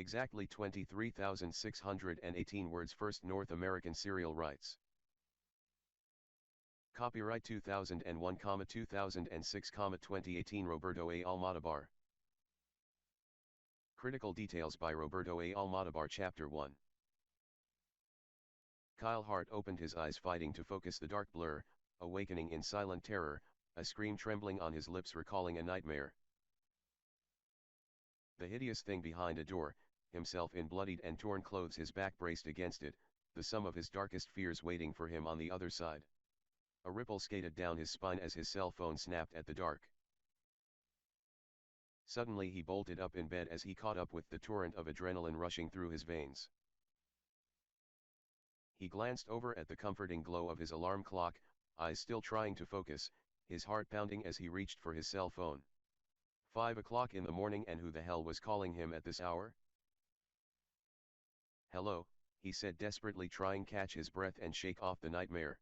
Exactly 23,618 words. First North American serial rights. Copyright 2001, 2006, 2018 Roberto A. Almodovar. Critical details by Roberto A. Almodovar. Chapter 1. Kyle Hart opened his eyes, fighting to focus the dark blur, awakening in silent terror, a scream trembling on his lips, recalling a nightmare. The hideous thing behind a door, himself in bloodied and torn clothes, his back braced against it, the sum of his darkest fears waiting for him on the other side. A ripple skated down his spine as his cell phone snapped at the dark. Suddenly he bolted up in bed as he caught up with the torrent of adrenaline rushing through his veins. He glanced over at the comforting glow of his alarm clock, eyes still trying to focus, his heart pounding as he reached for his cell phone. 5 o'clock in the morning, and who the hell was calling him at this hour? "Hello," he said desperately, trying catch his breath and shake off the nightmare.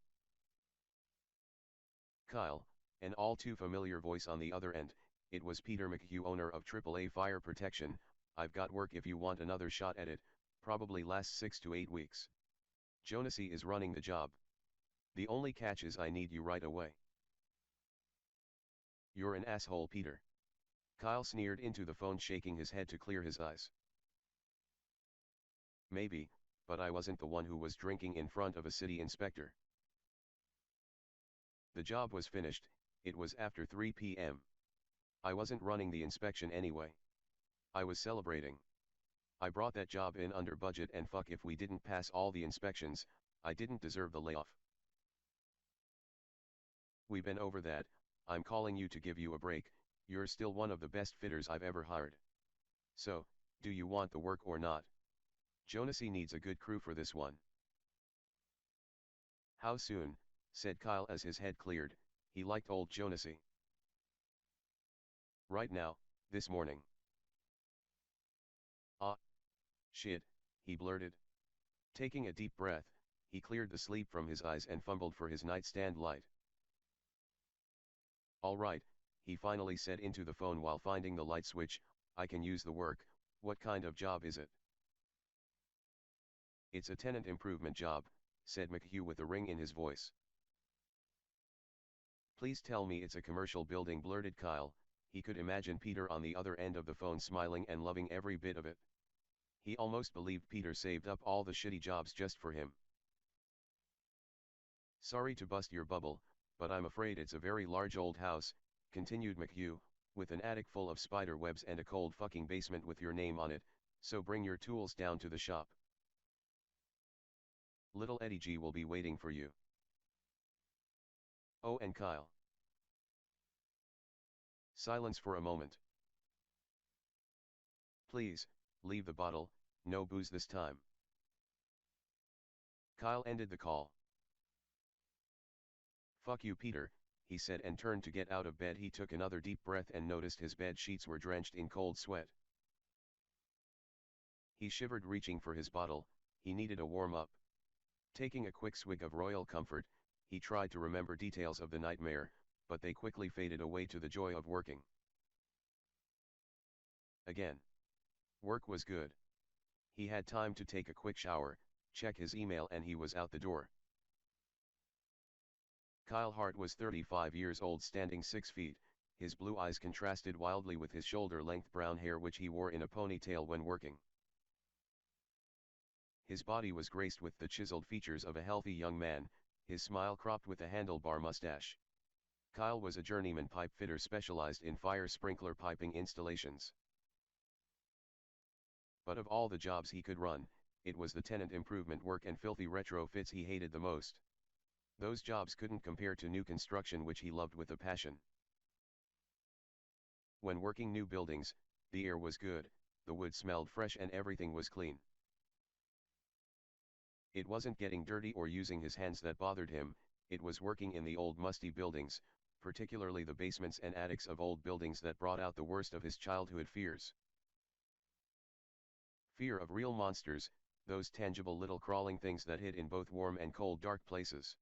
Kyle, an all too familiar voice on the other end. It was Peter McHugh, owner of AAA Fire Protection. "I've got work if you want another shot at it, probably lasts 6 to 8 weeks. Jonesy is running the job. The only catch is I need you right away." "You're an asshole, Peter." Kyle sneered into the phone, shaking his head to clear his eyes. "Maybe, but I wasn't the one who was drinking in front of a city inspector. The job was finished, it was after 3 p.m. I wasn't running the inspection anyway. I was celebrating. I brought that job in under budget, and fuck if we didn't pass all the inspections, I didn't deserve the layoff. We've been over that. I'm calling you to give you a break. You're still one of the best fitters I've ever hired. So, do you want the work or not? Jonesy needs a good crew for this one." "How soon?" said Kyle as his head cleared. He liked old Jonesy. "Right now, this morning." "Ah. Shit," he blurted. Taking a deep breath, he cleared the sleep from his eyes and fumbled for his nightstand light. "All right," he finally said into the phone while finding the light switch. "I can use the work. What kind of job is it?" "It's a tenant improvement job," said McHugh with a ring in his voice. "Please tell me it's a commercial building," blurted Kyle. He could imagine Peter on the other end of the phone, smiling and loving every bit of it. He almost believed Peter saved up all the shitty jobs just for him. "Sorry to bust your bubble, but I'm afraid it's a very large old house," continued McHugh, "with an attic full of spider webs and a cold fucking basement with your name on it, so bring your tools down to the shop. Little Eddie G will be waiting for you." "Oh, and Kyle." Silence for a moment. "Please, leave the bottle, no booze this time." Kyle ended the call. "Fuck you, Peter," he said, and turned to get out of bed. He took another deep breath and noticed his bed sheets were drenched in cold sweat. He shivered, reaching for his bottle. He needed a warm-up. Taking a quick swig of Royal Comfort, he tried to remember details of the nightmare, but they quickly faded away to the joy of working again. Work was good. He had time to take a quick shower, check his email, and he was out the door. Kyle Hart was 35 years old, standing 6 feet, his blue eyes contrasted wildly with his shoulder-length brown hair, which he wore in a ponytail when working. His body was graced with the chiseled features of a healthy young man, his smile cropped with a handlebar mustache. Kyle was a journeyman pipe fitter specialized in fire sprinkler piping installations. But of all the jobs he could run, it was the tenant improvement work and filthy retrofits he hated the most. Those jobs couldn't compare to new construction, which he loved with a passion. When working new buildings, the air was good, the wood smelled fresh, and everything was clean. It wasn't getting dirty or using his hands that bothered him, it was working in the old musty buildings, particularly the basements and attics of old buildings, that brought out the worst of his childhood fears. Fear of real monsters, those tangible little crawling things that hid in both warm and cold dark places.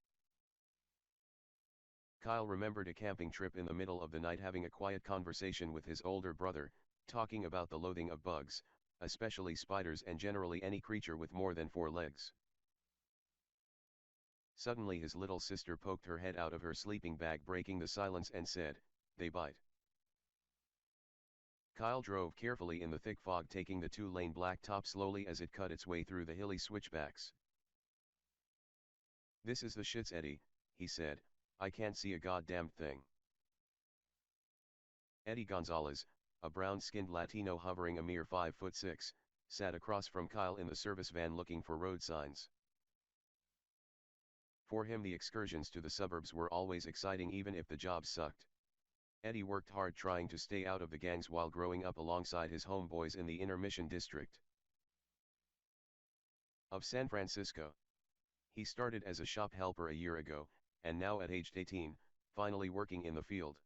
Kyle remembered a camping trip in the middle of the night, having a quiet conversation with his older brother, talking about the loathing of bugs, especially spiders and generally any creature with more than 4 legs. Suddenly his little sister poked her head out of her sleeping bag, breaking the silence, and said, "They bite." Kyle drove carefully in the thick fog, taking the 2-lane blacktop slowly as it cut its way through the hilly switchbacks. "This is the shits, Eddie," he said, "I can't see a goddamn thing." Eddie Gonzalez, a brown-skinned Latino hovering a mere 5'6", sat across from Kyle in the service van looking for road signs. For him the excursions to the suburbs were always exciting even if the job sucked. Eddie worked hard trying to stay out of the gangs while growing up alongside his homeboys in the Inner Mission district of San Francisco. He started as a shop helper a year ago, and now at age 18, finally working in the field.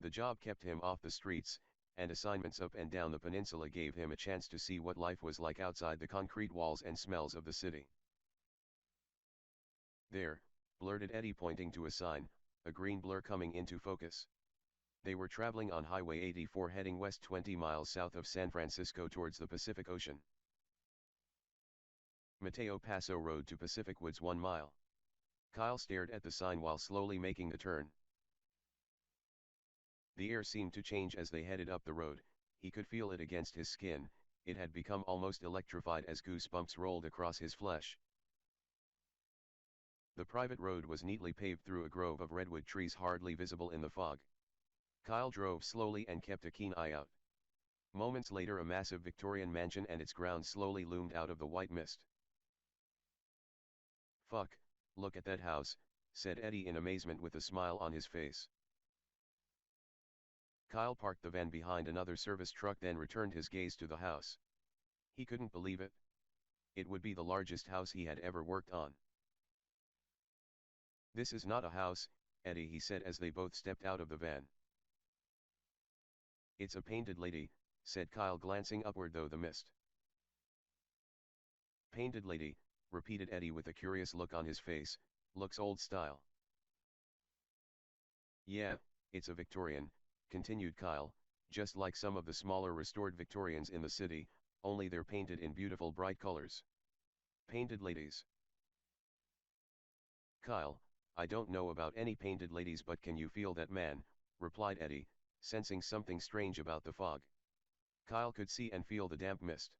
The job kept him off the streets, and assignments up and down the peninsula gave him a chance to see what life was like outside the concrete walls and smells of the city. "There," blurted Eddie, pointing to a sign, a green blur coming into focus. They were traveling on Highway 84 heading west 20 miles south of San Francisco towards the Pacific Ocean. Mateo Paso Road to Pacific Woods 1 mile. Kyle stared at the sign while slowly making the turn. The air seemed to change as they headed up the road. He could feel it against his skin. It had become almost electrified as goosebumps rolled across his flesh. The private road was neatly paved through a grove of redwood trees hardly visible in the fog. Kyle drove slowly and kept a keen eye out. Moments later a massive Victorian mansion and its grounds slowly loomed out of the white mist. "Fuck, look at that house," said Eddie in amazement with a smile on his face. Kyle parked the van behind another service truck, then returned his gaze to the house. He couldn't believe it. It would be the largest house he had ever worked on. "This is not a house, Eddie," he said as they both stepped out of the van. "It's a painted lady," said Kyle, glancing upward through the mist. "Painted lady," repeated Eddie with a curious look on his face. "Looks old style." "Yeah, it's a Victorian," continued Kyle, "just like some of the smaller restored Victorians in the city, only they're painted in beautiful bright colors. Painted ladies." "Kyle, I don't know about any painted ladies, but can you feel that, man?" replied Eddie, sensing something strange about the fog. Kyle could see and feel the damp mist.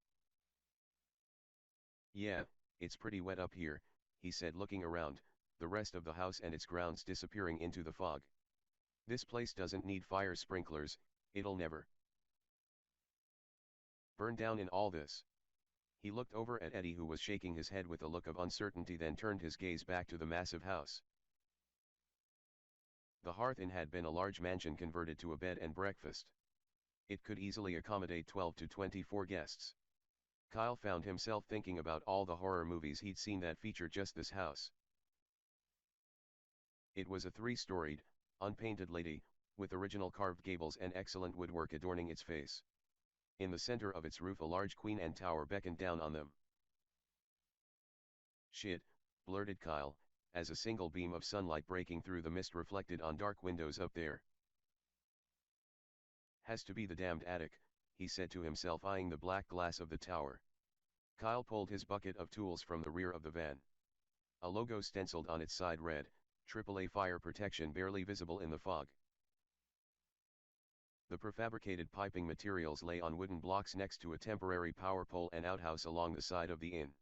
"Yeah, it's pretty wet up here," he said, looking around, the rest of the house and its grounds disappearing into the fog. "This place doesn't need fire sprinklers, it'll never burn down in all this." He looked over at Eddie, who was shaking his head with a look of uncertainty, then turned his gaze back to the massive house. The Hearth Inn had been a large mansion converted to a bed and breakfast. It could easily accommodate 12 to 24 guests. Kyle found himself thinking about all the horror movies he'd seen that featured just this house. It was a 3-storied, unpainted lady, with original carved gables and excellent woodwork adorning its face. In the center of its roof a large Queen Anne tower beckoned down on them. "Shit," blurted Kyle, as a single beam of sunlight breaking through the mist reflected on dark windows up there. "Has to be the damned attic," he said to himself, eyeing the black glass of the tower. Kyle pulled his bucket of tools from the rear of the van. A logo stenciled on its side read, "AAA Fire Protection," barely visible in the fog. The prefabricated piping materials lay on wooden blocks next to a temporary power pole and outhouse along the side of the inn.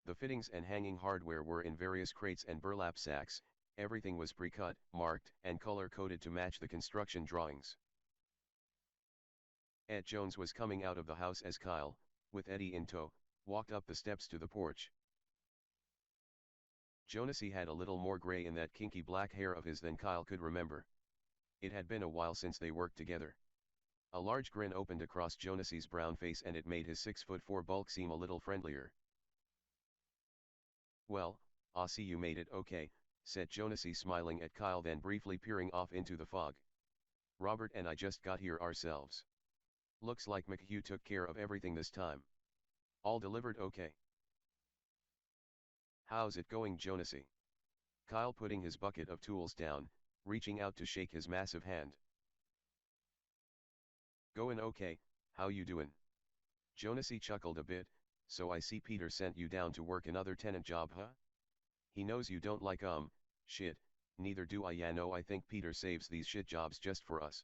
The fittings and hanging hardware were in various crates and burlap sacks. Everything was pre-cut, marked, and color-coded to match the construction drawings. Ed Jones was coming out of the house as Kyle, with Eddie in tow, walked up the steps to the porch. Jonesy had a little more gray in that kinky black hair of his than Kyle could remember. It had been a while since they worked together. A large grin opened across Jonasy's brown face, and it made his 6'4" bulk seem a little friendlier. "Well, I see you made it okay," said Jonesy, smiling at Kyle, then briefly peering off into the fog. "Robert and I just got here ourselves. Looks like McHugh took care of everything this time. All delivered okay." "How's it going, Jonesy?" Kyle putting his bucket of tools down, reaching out to shake his massive hand. Goin' okay, how you doin'? Jonesy chuckled a bit. So I see Peter sent you down to work another tenant job, huh? He knows you don't like shit, neither do I. Yeah, no, I think Peter saves these shit jobs just for us.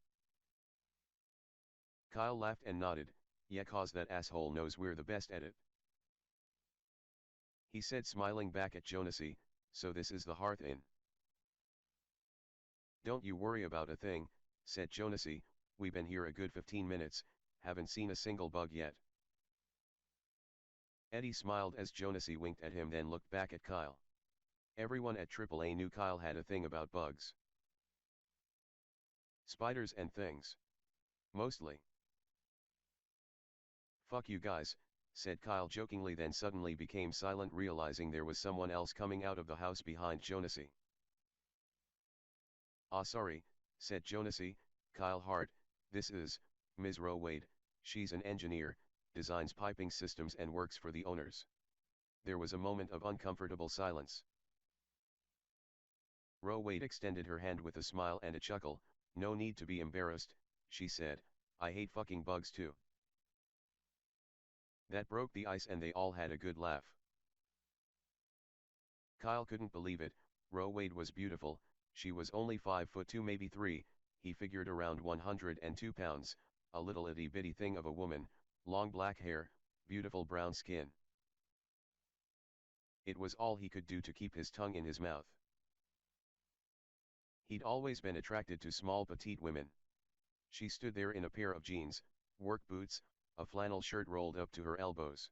Kyle laughed and nodded. Yeah, cause that asshole knows we're the best at it. He said, smiling back at Jonesy, so this is the Hearth Inn. Don't you worry about a thing, said Jonesy, we've been here a good 15 minutes, haven't seen a single bug yet. Eddie smiled as Jonesy winked at him, then looked back at Kyle. Everyone at AAA knew Kyle had a thing about bugs. Spiders and things. Mostly. Fuck you guys, said Kyle jokingly, then suddenly became silent, realizing there was someone else coming out of the house behind Jonesy. Ah, sorry, said Jonesy. Kyle Hart, this is Ms. Roe Wade. She's an engineer, designs piping systems and works for the owners. There was a moment of uncomfortable silence. Roe Wade extended her hand with a smile and a chuckle. No need to be embarrassed, she said, I hate fucking bugs too. That broke the ice and they all had a good laugh. Kyle couldn't believe it. Roe Wade was beautiful. She was only 5'2", maybe 3, he figured, around 102 pounds, a little itty bitty thing of a woman, long black hair, beautiful brown skin. It was all he could do to keep his tongue in his mouth. He'd always been attracted to small petite women. She stood there in a pair of jeans, work boots, a flannel shirt rolled up to her elbows.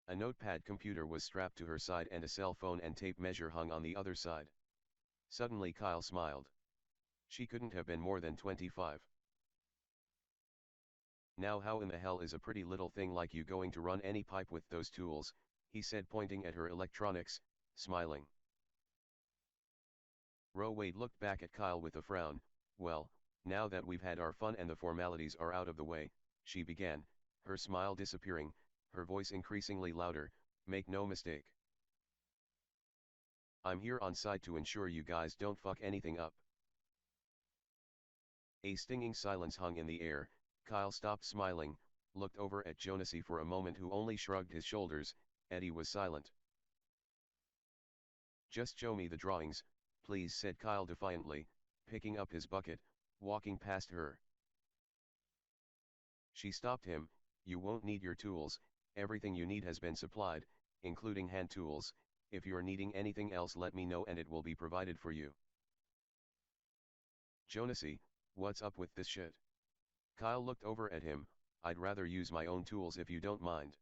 A notepad computer was strapped to her side and a cell phone and tape measure hung on the other side. Suddenly Kyle smiled. She couldn't have been more than 25. Now how in the hell is a pretty little thing like you going to run any pipe with those tools, he said, pointing at her electronics, smiling. Roe Wade looked back at Kyle with a frown. Well, now that we've had our fun and the formalities are out of the way, she began, her smile disappearing, her voice increasingly louder, make no mistake. I'm here on site to ensure you guys don't fuck anything up. A stinging silence hung in the air. Kyle stopped smiling, looked over at Jonesy for a moment, who only shrugged his shoulders. Eddie was silent. Just show me the drawings, please, said Kyle defiantly, picking up his bucket, walking past her. She stopped him. You won't need your tools, everything you need has been supplied, including hand tools. If you're needing anything else, let me know and it will be provided for you. Jonesy, what's up with this shit? Kyle looked over at him. I'd rather use my own tools if you don't mind.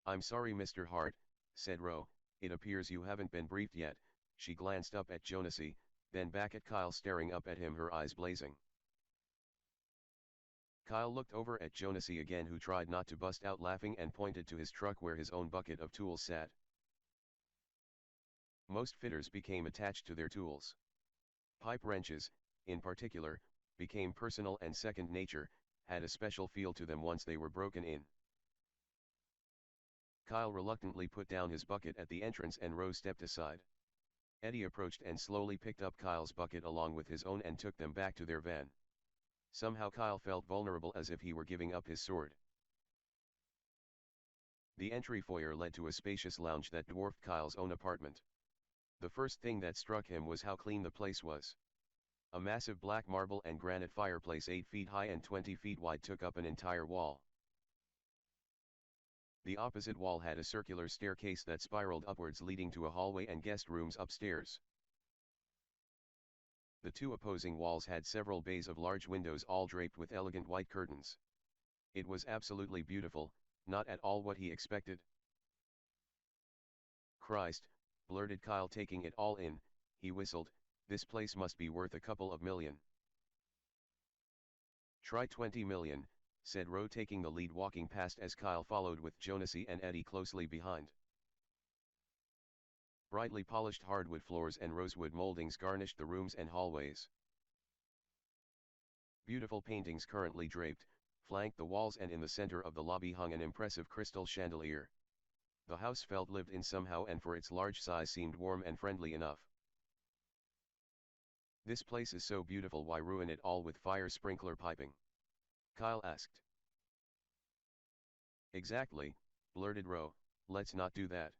I'm sorry, Mr. Hart, said Roe, it appears you haven't been briefed yet. She glanced up at Jonesy, then back at Kyle, staring up at him, her eyes blazing. Kyle looked over at Jonesy again, who tried not to bust out laughing and pointed to his truck where his own bucket of tools sat. Most fitters became attached to their tools. Pipe wrenches, in particular, became personal and second nature, had a special feel to them once they were broken in. Kyle reluctantly put down his bucket at the entrance and Rose stepped aside. Eddie approached and slowly picked up Kyle's bucket along with his own and took them back to their van. Somehow Kyle felt vulnerable, as if he were giving up his sword. The entry foyer led to a spacious lounge that dwarfed Kyle's own apartment. The first thing that struck him was how clean the place was. A massive black marble and granite fireplace 8 feet high and 20 feet wide took up an entire wall. The opposite wall had a circular staircase that spiraled upwards, leading to a hallway and guest rooms upstairs. The two opposing walls had several bays of large windows, all draped with elegant white curtains. It was absolutely beautiful, not at all what he expected. Christ, blurted Kyle, taking it all in. He whistled, this place must be worth a couple of million. Try 20 million, said Roe, taking the lead, walking past as Kyle followed with Jonesy and Eddie closely behind. Brightly polished hardwood floors and rosewood moldings garnished the rooms and hallways. Beautiful paintings, currently draped, flanked the walls, and in the center of the lobby hung an impressive crystal chandelier. The house felt lived in somehow, and for its large size seemed warm and friendly enough. This place is so beautiful, why ruin it all with fire sprinkler piping? Kyle asked. Exactly, blurted Ro, let's not do that.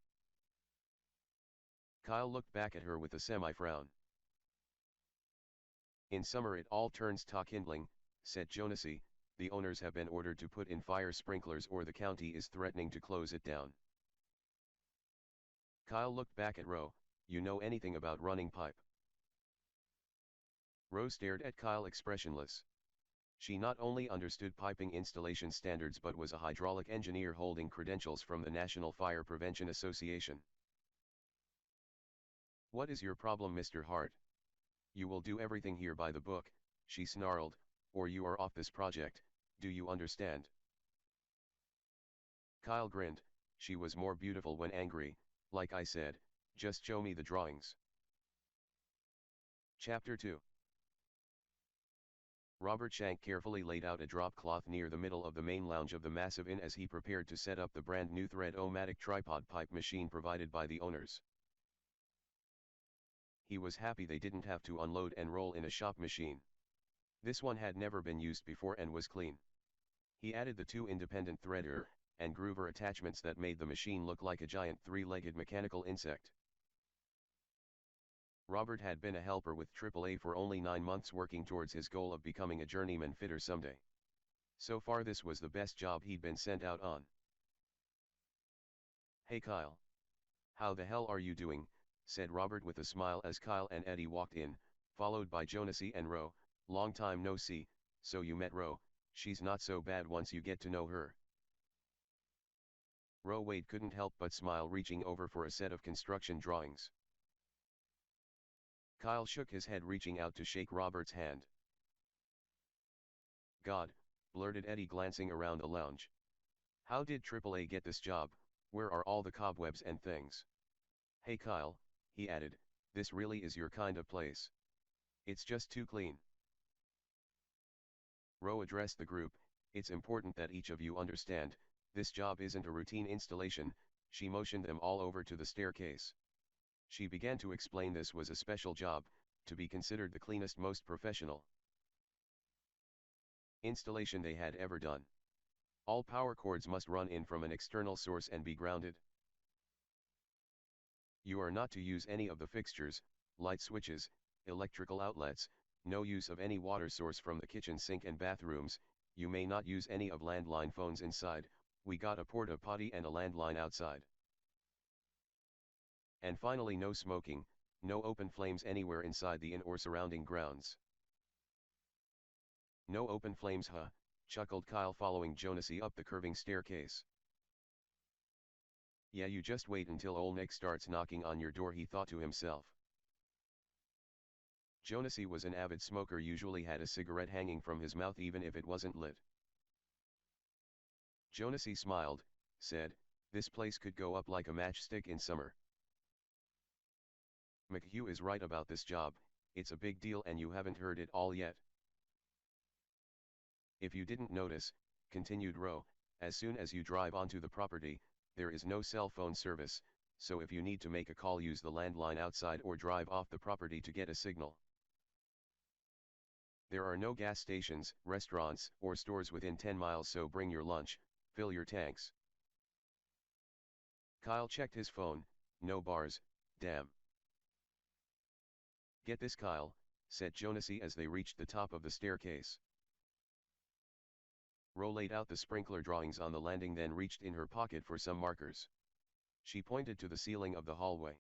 Kyle looked back at her with a semi-frown. In summer it all turns to kindling, said Jonesy, the owners have been ordered to put in fire sprinklers or the county is threatening to close it down. Kyle looked back at Ro, you know anything about running pipe? Ro stared at Kyle expressionless. She not only understood piping installation standards but was a hydraulic engineer holding credentials from the National Fire Prevention Association. What is your problem, Mr. Hart? You will do everything here by the book, she snarled, or you are off this project, do you understand? Kyle grinned, she was more beautiful when angry, like I said, just show me the drawings. Chapter 2. Robert Shank carefully laid out a drop cloth near the middle of the main lounge of the massive inn as he prepared to set up the brand new thread-o-matic tripod pipe machine provided by the owners. He was happy they didn't have to unload and roll in a shop machine. This one had never been used before and was clean. He added the two independent threader and groover attachments that made the machine look like a giant three-legged mechanical insect. Robert had been a helper with AAA for only 9 months, working towards his goal of becoming a journeyman fitter someday. So far this was the best job he'd been sent out on. Hey Kyle. How the hell are you doing? Said Robert with a smile as Kyle and Eddie walked in, followed by Jonesy and Ro. Long time no see, so you met Ro, she's not so bad once you get to know her. Ro Wade couldn't help but smile, reaching over for a set of construction drawings. Kyle shook his head, reaching out to shake Robert's hand. God, blurted Eddie, glancing around the lounge. How did AAA get this job? Where are all the cobwebs and things? Hey Kyle, he added, this really is your kind of place. It's just too clean. Ro addressed the group, it's important that each of you understand, this job isn't a routine installation. She motioned them all over to the staircase. She began to explain this was a special job, to be considered the cleanest, most professional installation they had ever done. All power cords must run in from an external source and be grounded. You are not to use any of the fixtures, light switches, electrical outlets, no use of any water source from the kitchen sink and bathrooms, you may not use any of landline phones inside, we got a porta potty and a landline outside. And finally, no smoking, no open flames anywhere inside the inn or surrounding grounds. No open flames, huh? Chuckled Kyle, following Jonesy up the curving staircase. Yeah, you just wait until old Nick starts knocking on your door, he thought to himself. Jonesy was an avid smoker, usually had a cigarette hanging from his mouth even if it wasn't lit. Jonesy smiled, said, this place could go up like a matchstick in summer. McHugh is right about this job, it's a big deal and you haven't heard it all yet. If you didn't notice, continued Ro, as soon as you drive onto the property, there is no cell phone service, so if you need to make a call, use the landline outside or drive off the property to get a signal. There are no gas stations, restaurants, or stores within 10 miles, so bring your lunch, fill your tanks. Kyle checked his phone, no bars, damn. Get this, Kyle, said Jonesy as they reached the top of the staircase. Ro laid out the sprinkler drawings on the landing, then reached in her pocket for some markers. She pointed to the ceiling of the hallway.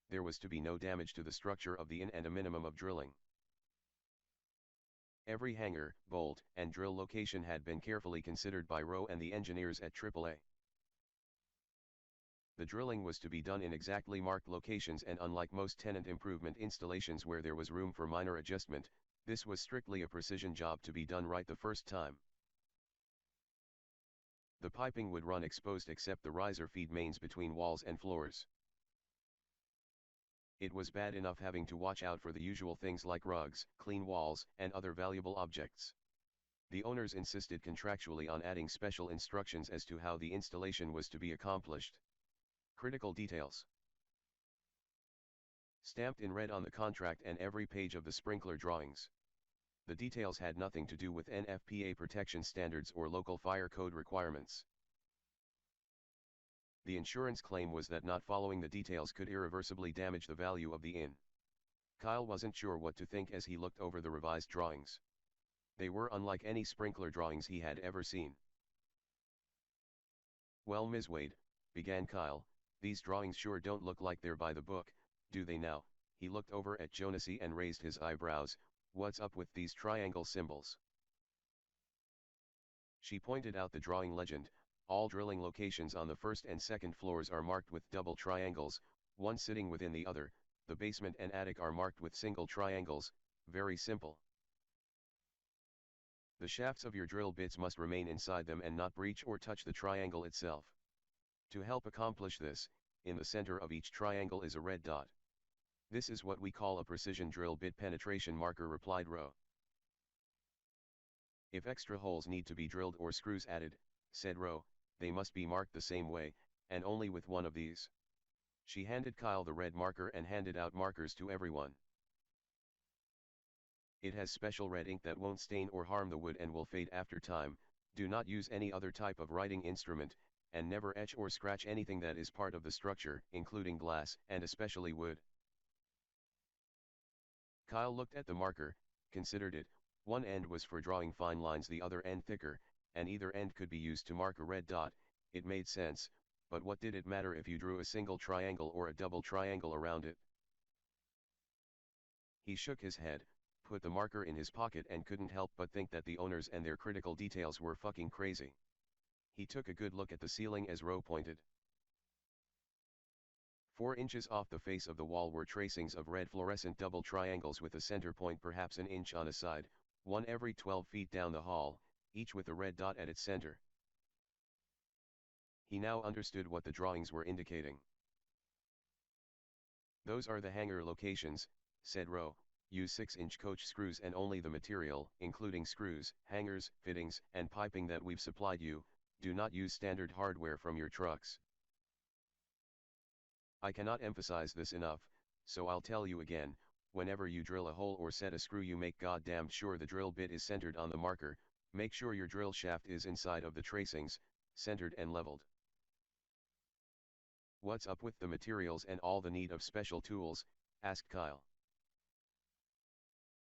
There was to be no damage to the structure of the inn and a minimum of drilling. Every hanger, bolt, and drill location had been carefully considered by Ro and the engineers at AAA. The drilling was to be done in exactly marked locations, and unlike most tenant improvement installations where there was room for minor adjustment, this was strictly a precision job to be done right the first time. The piping would run exposed except the riser feed mains between walls and floors. It was bad enough having to watch out for the usual things like rugs, clean walls, and other valuable objects. The owners insisted contractually on adding special instructions as to how the installation was to be accomplished. Critical details. stamped in red on the contract and every page of the sprinkler drawings. The details had nothing to do with NFPA protection standards or local fire code requirements. The insurance claim was that not following the details could irreversibly damage the value of the inn. Kyle wasn't sure what to think as he looked over the revised drawings. They were unlike any sprinkler drawings he had ever seen. "Well, Ms. Wade," began Kyle, "these drawings sure don't look like they're by the book, do they now?" He looked over at Jonesy and raised his eyebrows. "What's up with these triangle symbols?" She pointed out the drawing legend. "All drilling locations on the first and second floors are marked with double triangles, one sitting within the other. The basement and attic are marked with single triangles. Very simple. The shafts of your drill bits must remain inside them and not breach or touch the triangle itself. To help accomplish this, in the center of each triangle is a red dot. This is what we call a precision drill bit penetration marker," replied Rowe. "If extra holes need to be drilled or screws added," said Rowe, "they must be marked the same way, and only with one of these." She handed Kyle the red marker and handed out markers to everyone. "It has special red ink that won't stain or harm the wood and will fade after time. Do not use any other type of writing instrument, and never etch or scratch anything that is part of the structure, including glass, and especially wood." Kyle looked at the marker, considered it. One end was for drawing fine lines, the other end thicker, and either end could be used to mark a red dot. It made sense, but what did it matter if you drew a single triangle or a double triangle around it? He shook his head, put the marker in his pocket, and couldn't help but think that the owners and their critical details were fucking crazy. He took a good look at the ceiling as Rowe pointed. 4 inches off the face of the wall were tracings of red fluorescent double triangles with a center point perhaps an inch on a side, one every 12 feet down the hall, each with a red dot at its center. He now understood what the drawings were indicating. "Those are the hanger locations," said Rowe. "Use 6-inch coach screws and only the material, including screws, hangers, fittings, and piping that we've supplied you. Do not use standard hardware from your trucks. I cannot emphasize this enough, so I'll tell you again. Whenever you drill a hole or set a screw, you make goddamn sure the drill bit is centered on the marker. Make sure your drill shaft is inside of the tracings, centered and leveled." "What's up with the materials and all the need of special tools?" asked Kyle.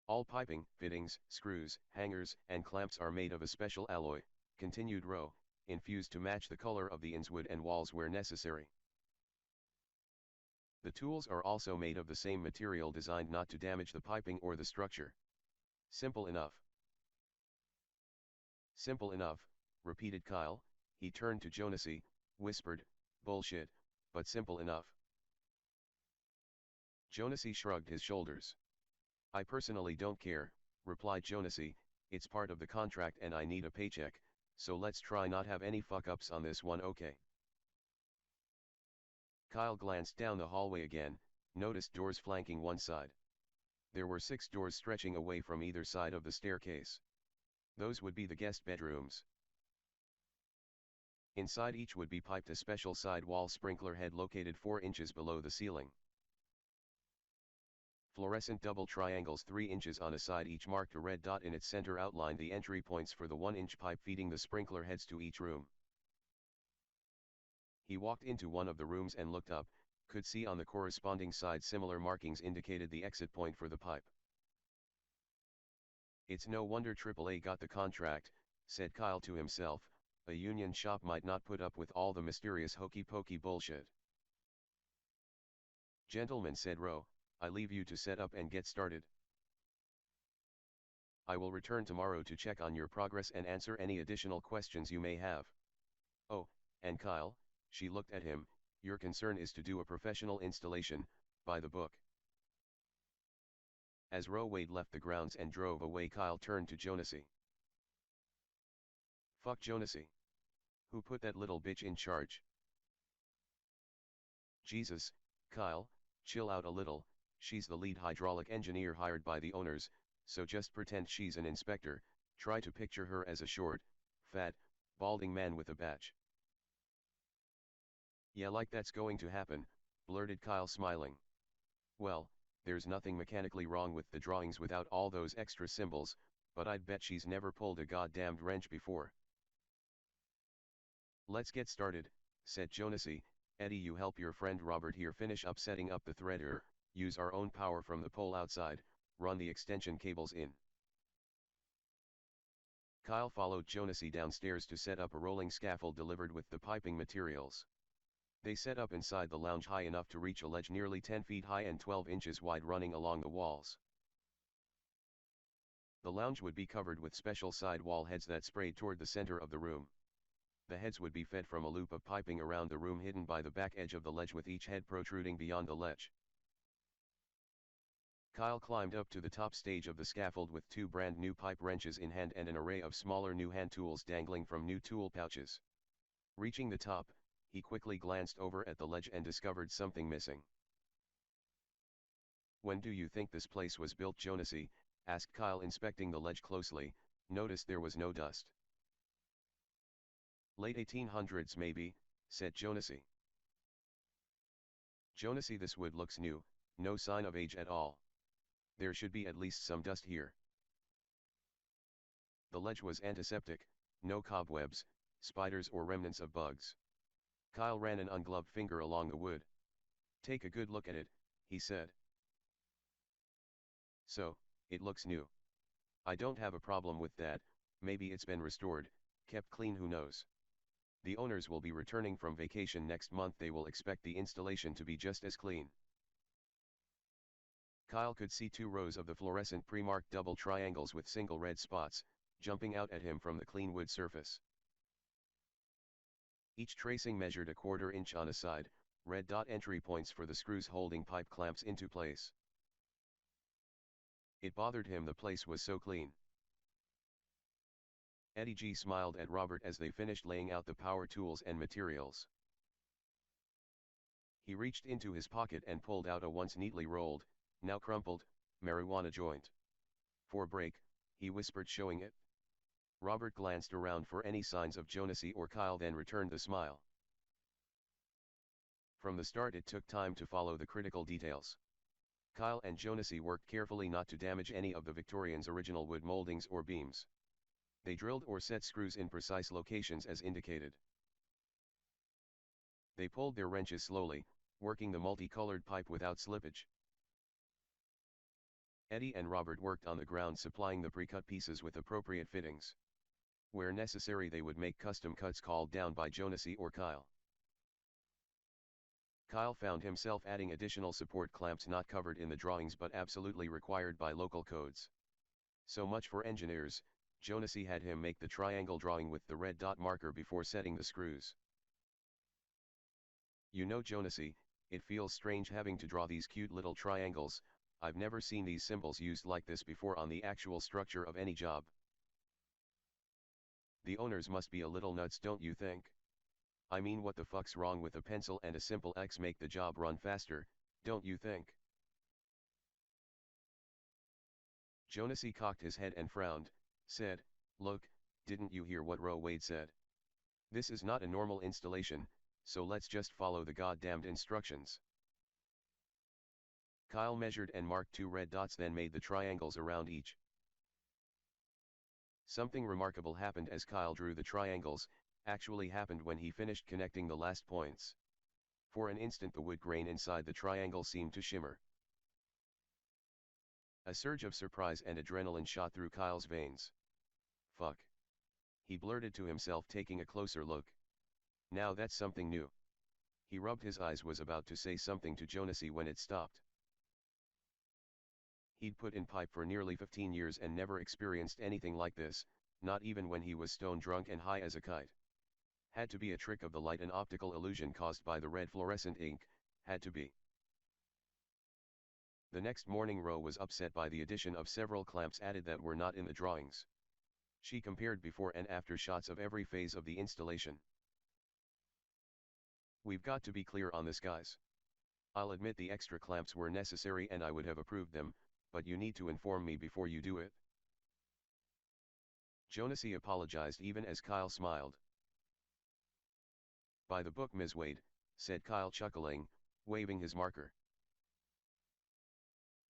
"All piping, fittings, screws, hangers, and clamps are made of a special alloy," continued Rowe, "infused to match the color of the inn's wood and walls where necessary. The tools are also made of the same material, designed not to damage the piping or the structure. Simple enough." "Simple enough," repeated Kyle. He turned to Jonesy, whispered, "Bullshit, but simple enough." Jonesy shrugged his shoulders. "I personally don't care," replied Jonesy. "It's part of the contract and I need a paycheck, so let's try not have any fuck-ups on this one, okay?" Kyle glanced down the hallway again, noticed doors flanking one side. There were 6 doors stretching away from either side of the staircase. Those would be the guest bedrooms. Inside each would be piped a special sidewall sprinkler head located 4 inches below the ceiling. Fluorescent double triangles 3 inches on a side each marked a red dot in its center outlined the entry points for the 1-inch pipe feeding the sprinkler heads to each room. He walked into one of the rooms and looked up, could see on the corresponding side similar markings indicated the exit point for the pipe. "It's no wonder AAA got the contract," said Kyle to himself. "A union shop might not put up with all the mysterious hokey-pokey bullshit." "Gentlemen," said Rowe, "I leave you to set up and get started. I will return tomorrow to check on your progress and answer any additional questions you may have. Oh, and Kyle," she looked at him, "your concern is to do a professional installation, by the book." As Rowe Wade left the grounds and drove away, Kyle turned to Jonesy. "Fuck Jonesy. Who put that little bitch in charge?" "Jesus, Kyle, chill out a little. She's the lead hydraulic engineer hired by the owners, so just pretend she's an inspector. Try to picture her as a short, fat, balding man with a badge." "Yeah, like that's going to happen," blurted Kyle, smiling. Well, there's nothing mechanically wrong with the drawings without all those extra symbols, but I'd bet she's never pulled a goddamned wrench before. Let's get started, said Jonesy. Eddie, you help your friend Robert here finish up setting up the threader, use our own power from the pole outside, run the extension cables in. Kyle followed Jonesy downstairs to set up a rolling scaffold delivered with the piping materials. They set up inside the lounge high enough to reach a ledge nearly 10 feet high and 12 inches wide running along the walls. The lounge would be covered with special side wall heads that sprayed toward the center of the room. The heads would be fed from a loop of piping around the room hidden by the back edge of the ledge with each head protruding beyond the ledge. Kyle climbed up to the top stage of the scaffold with two brand new pipe wrenches in hand and an array of smaller new hand tools dangling from new tool pouches. Reaching the top, he quickly glanced over at the ledge and discovered something missing. When do you think this place was built, Jonesy? Asked Kyle, inspecting the ledge closely. Noticed there was no dust. Late 1800s maybe, said Jonesy. Jonesy, this wood looks new, no sign of age at all. There should be at least some dust here. The ledge was antiseptic, no cobwebs, spiders or remnants of bugs. Kyle ran an ungloved finger along the wood. Take a good look at it, he said. So, it looks new. I don't have a problem with that. Maybe it's been restored, kept clean, who knows. The owners will be returning from vacation next month. They will expect the installation to be just as clean. Kyle could see 2 rows of the fluorescent pre-marked double triangles with single red spots, jumping out at him from the clean wood surface. Each tracing measured a 1/4 inch on a side, red dot entry points for the screws holding pipe clamps into place. It bothered him the place was so clean. Eddie G smiled at Robert as they finished laying out the power tools and materials. He reached into his pocket and pulled out a once neatly rolled, now crumpled, marijuana joint. For break, he whispered, showing it. Robert glanced around for any signs of Jonesy or Kyle, then returned the smile. From the start it took time to follow the critical details. Kyle and Jonesy worked carefully not to damage any of the Victorian's original wood moldings or beams. They drilled or set screws in precise locations as indicated. They pulled their wrenches slowly, working the multicolored pipe without slippage. Eddie and Robert worked on the ground, supplying the pre-cut pieces with appropriate fittings. Where necessary they would make custom cuts called down by Jonesy or Kyle. Kyle found himself adding additional support clamps not covered in the drawings but absolutely required by local codes. So much for engineers. Jonesy had him make the triangle drawing with the red dot marker before setting the screws. You know, Jonesy, it feels strange having to draw these cute little triangles. I've never seen these symbols used like this before on the actual structure of any job. The owners must be a little nuts, don't you think? I mean, what the fuck's wrong with a pencil and a simple X? Make the job run faster, don't you think? Jonesy cocked his head and frowned, said, Look, didn't you hear what Roe Wade said? This is not a normal installation, so let's just follow the goddamned instructions. Kyle measured and marked 2 red dots, then made the triangles around each. Something remarkable happened as Kyle drew the triangles. Actually happened when he finished connecting the last points. For an instant the wood grain inside the triangle seemed to shimmer. A surge of surprise and adrenaline shot through Kyle's veins. Fuck. He blurted to himself, taking a closer look. Now that's something new. He rubbed his eyes, was about to say something to Jonesy when it stopped. He'd put in pipe for nearly 15 years and never experienced anything like this, not even when he was stone drunk and high as a kite. Had to be a trick of the light, an optical illusion caused by the red fluorescent ink, had to be. The next morning Roe was upset by the addition of several clamps added that were not in the drawings. She compared before and after shots of every phase of the installation. We've got to be clear on this, guys. I'll admit the extra clamps were necessary and I would have approved them, but you need to inform me before you do it. Jonesy apologized even as Kyle smiled. By the book, Ms. Wade, said Kyle, chuckling, waving his marker.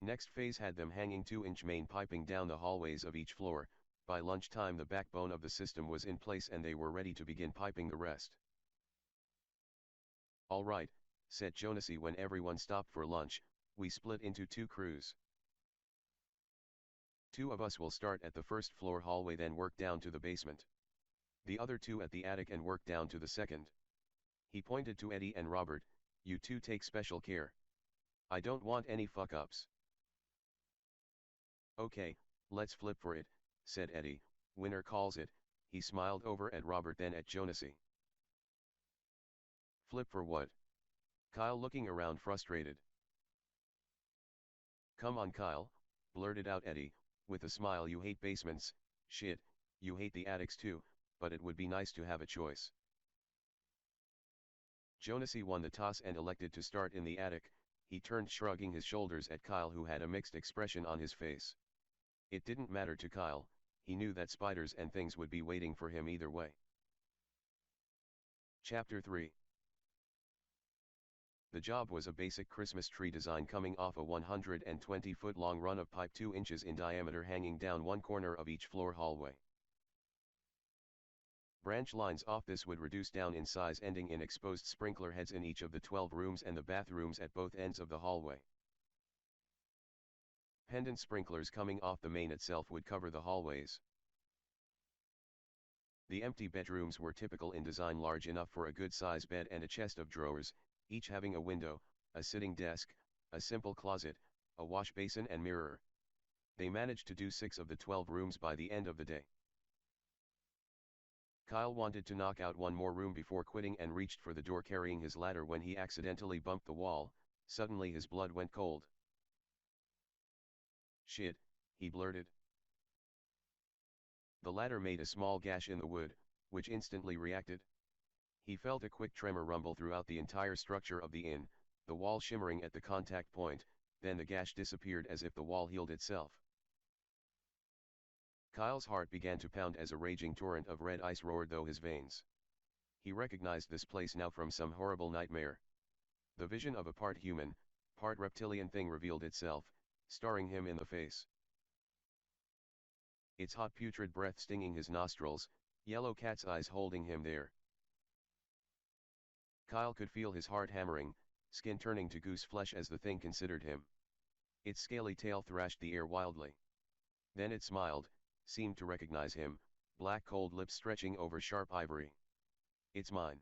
Next phase had them hanging 2-inch main piping down the hallways of each floor. By lunchtime the backbone of the system was in place and they were ready to begin piping the rest. "All right," said Jonesy when everyone stopped for lunch, "we split into 2 crews. 2 of us will start at the first floor hallway, then work down to the basement. The other 2 at the attic and work down to the second." He pointed to Eddie and Robert. "You 2 take special care. I don't want any fuck-ups." "Okay, let's flip for it," said Eddie. "Winner calls it." He smiled over at Robert, then at Jonesy. "Flip for what?" Kyle looking around frustrated. "Come on Kyle," blurted out Eddie, with a smile. "You hate basements, shit, you hate the attics too, but it would be nice to have a choice." Jonesy won the toss and elected to start in the attic. He turned, shrugging his shoulders at Kyle, who had a mixed expression on his face. It didn't matter to Kyle, he knew that spiders and things would be waiting for him either way. Chapter 3. The job was a basic Christmas tree design coming off a 120-foot long run of pipe 2 inches in diameter hanging down one corner of each floor hallway. Branch lines off this would reduce down in size, ending in exposed sprinkler heads in each of the 12 rooms and the bathrooms at both ends of the hallway. Pendant sprinklers coming off the main itself would cover the hallways. The empty bedrooms were typical in design, large enough for a good-size bed and a chest of drawers, each having a window, a sitting desk, a simple closet, a wash basin and mirror. They managed to do 6 of the 12 rooms by the end of the day. Kyle wanted to knock out one more room before quitting and reached for the door carrying his ladder when he accidentally bumped the wall. Suddenly his blood went cold. "Shit," he blurted. The ladder made a small gash in the wood, which instantly reacted. He felt a quick tremor rumble throughout the entire structure of the inn, the wall shimmering at the contact point, then the gash disappeared as if the wall healed itself. Kyle's heart began to pound as a raging torrent of red ice roared through his veins. He recognized this place now from some horrible nightmare. The vision of a part human, part reptilian thing revealed itself, staring him in the face. Its hot putrid breath stinging his nostrils, yellow cat's eyes holding him there. Kyle could feel his heart hammering, skin turning to goose flesh as the thing considered him. Its scaly tail thrashed the air wildly. Then it smiled, seemed to recognize him, black cold lips stretching over sharp ivory. "It's mine."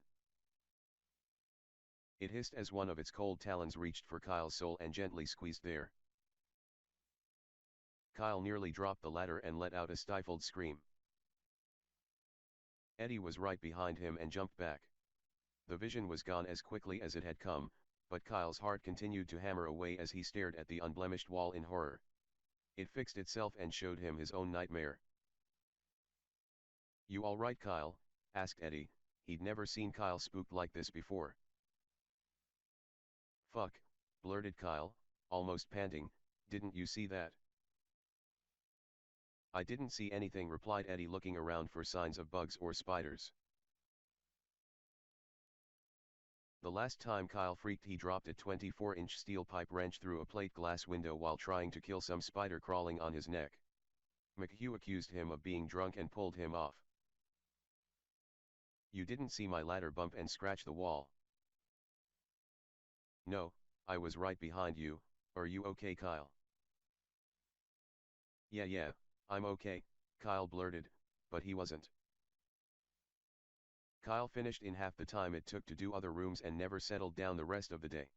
It hissed as one of its cold talons reached for Kyle's soul and gently squeezed there. Kyle nearly dropped the ladder and let out a stifled scream. Eddie was right behind him and jumped back. The vision was gone as quickly as it had come, but Kyle's heart continued to hammer away as he stared at the unblemished wall in horror. It fixed itself and showed him his own nightmare. "You all right, Kyle?" asked Eddie. He'd never seen Kyle spooked like this before. "Fuck," blurted Kyle, almost panting, "didn't you see that?" "I didn't see anything," replied Eddie, looking around for signs of bugs or spiders. The last time Kyle freaked, he dropped a 24-inch steel pipe wrench through a plate glass window while trying to kill some spider crawling on his neck. McHugh accused him of being drunk and pulled him off. "You didn't see my ladder bump and scratch the wall?" "No, I was right behind you. Are you okay, Kyle?" Yeah, I'm okay," Kyle blurted, but he wasn't. Kyle finished in half the time it took to do other rooms and never settled down the rest of the day.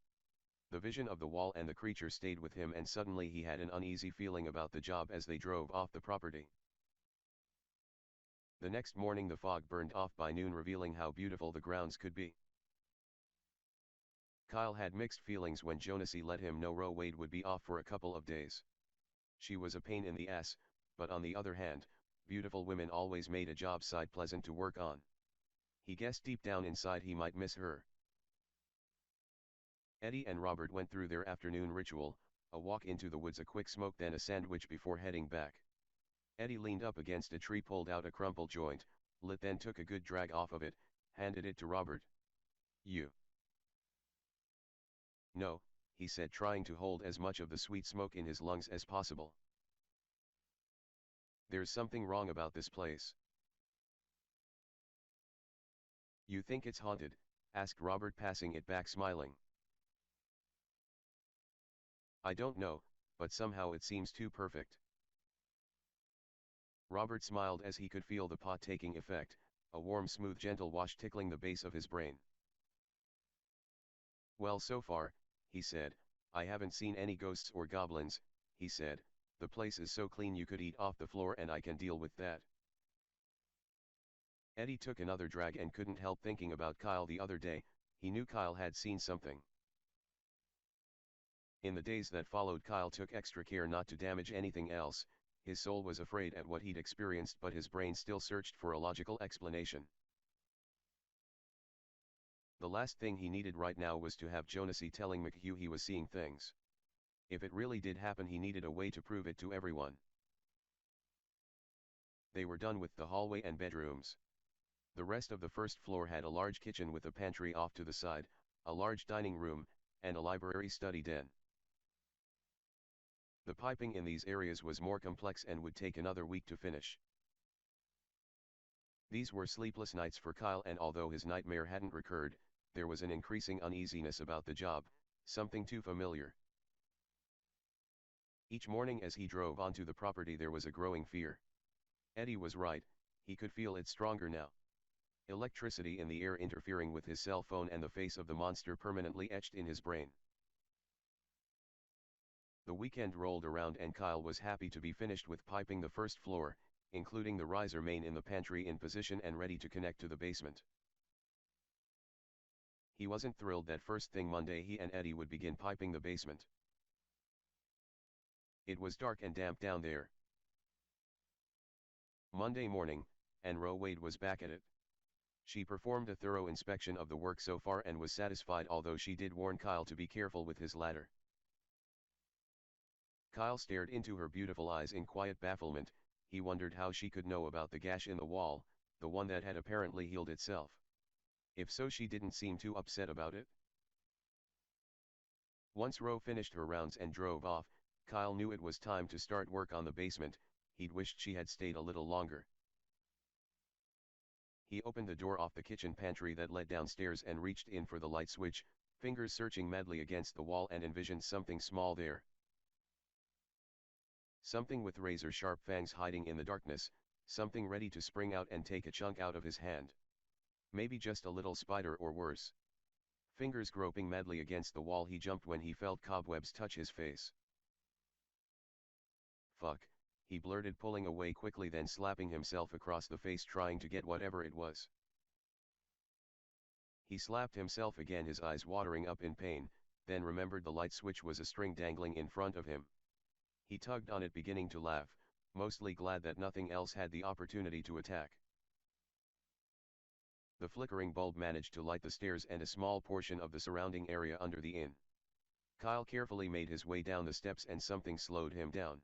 The vision of the wall and the creature stayed with him, and suddenly he had an uneasy feeling about the job as they drove off the property. The next morning the fog burned off by noon, revealing how beautiful the grounds could be. Kyle had mixed feelings when Jonesy let him know Wade would be off for a couple of days. She was a pain in the ass, but on the other hand, beautiful women always made a job site pleasant to work on. He guessed deep down inside he might miss her. Eddie and Robert went through their afternoon ritual, a walk into the woods, a quick smoke, then a sandwich before heading back. Eddie leaned up against a tree, pulled out a crumpled joint, lit, then took a good drag off of it, handed it to Robert. "You?" "No, he said, trying to hold as much of the sweet smoke in his lungs as possible. There's something wrong about this place. You think it's haunted? Asked Robert, passing it back, smiling. I don't know, but somehow it seems too perfect. Robert smiled as he could feel the pot taking effect, a warm, smooth, gentle wash tickling the base of his brain. Well, so far, he said, I haven't seen any ghosts or goblins. He said, the place is so clean you could eat off the floor and I can deal with that. Eddie took another drag and couldn't help thinking about Kyle the other day. He knew Kyle had seen something. In the days that followed, Kyle took extra care not to damage anything else. His soul was afraid at what he'd experienced, but his brain still searched for a logical explanation. The last thing he needed right now was to have Jonesy telling McHugh he was seeing things. If it really did happen, he needed a way to prove it to everyone. They were done with the hallway and bedrooms. The rest of the first floor had a large kitchen with a pantry off to the side, a large dining room, and a library study den. The piping in these areas was more complex and would take another week to finish. These were sleepless nights for Kyle, and although his nightmare hadn't recurred, there was an increasing uneasiness about the job, something too familiar. Each morning as he drove onto the property there was a growing fear. Eddie was right, he could feel it stronger now. Electricity in the air interfering with his cell phone and the face of the monster permanently etched in his brain. The weekend rolled around and Kyle was happy to be finished with piping the first floor, including the riser main in the pantry in position and ready to connect to the basement. He wasn't thrilled that first thing Monday he and Eddie would begin piping the basement. It was dark and damp down there. Monday morning, and Ro Wade was back at it. She performed a thorough inspection of the work so far and was satisfied, although she did warn Kyle to be careful with his ladder. Kyle stared into her beautiful eyes in quiet bafflement. He wondered how she could know about the gash in the wall, the one that had apparently healed itself. If so, she didn't seem too upset about it. Once Ro finished her rounds and drove off, Kyle knew it was time to start work on the basement. He'd wished she had stayed a little longer. He opened the door off the kitchen pantry that led downstairs and reached in for the light switch, fingers searching madly against the wall, and envisioned something small there. Something with razor-sharp fangs hiding in the darkness, something ready to spring out and take a chunk out of his hand. Maybe just a little spider or worse. Fingers groping madly against the wall, he jumped when he felt cobwebs touch his face. Fuck, he blurted, pulling away quickly, then slapping himself across the face trying to get whatever it was. He slapped himself again, his eyes watering up in pain, then remembered the light switch was a string dangling in front of him. He tugged on it, beginning to laugh, mostly glad that nothing else had the opportunity to attack. The flickering bulb managed to light the stairs and a small portion of the surrounding area under the inn. Kyle carefully made his way down the steps and something slowed him down.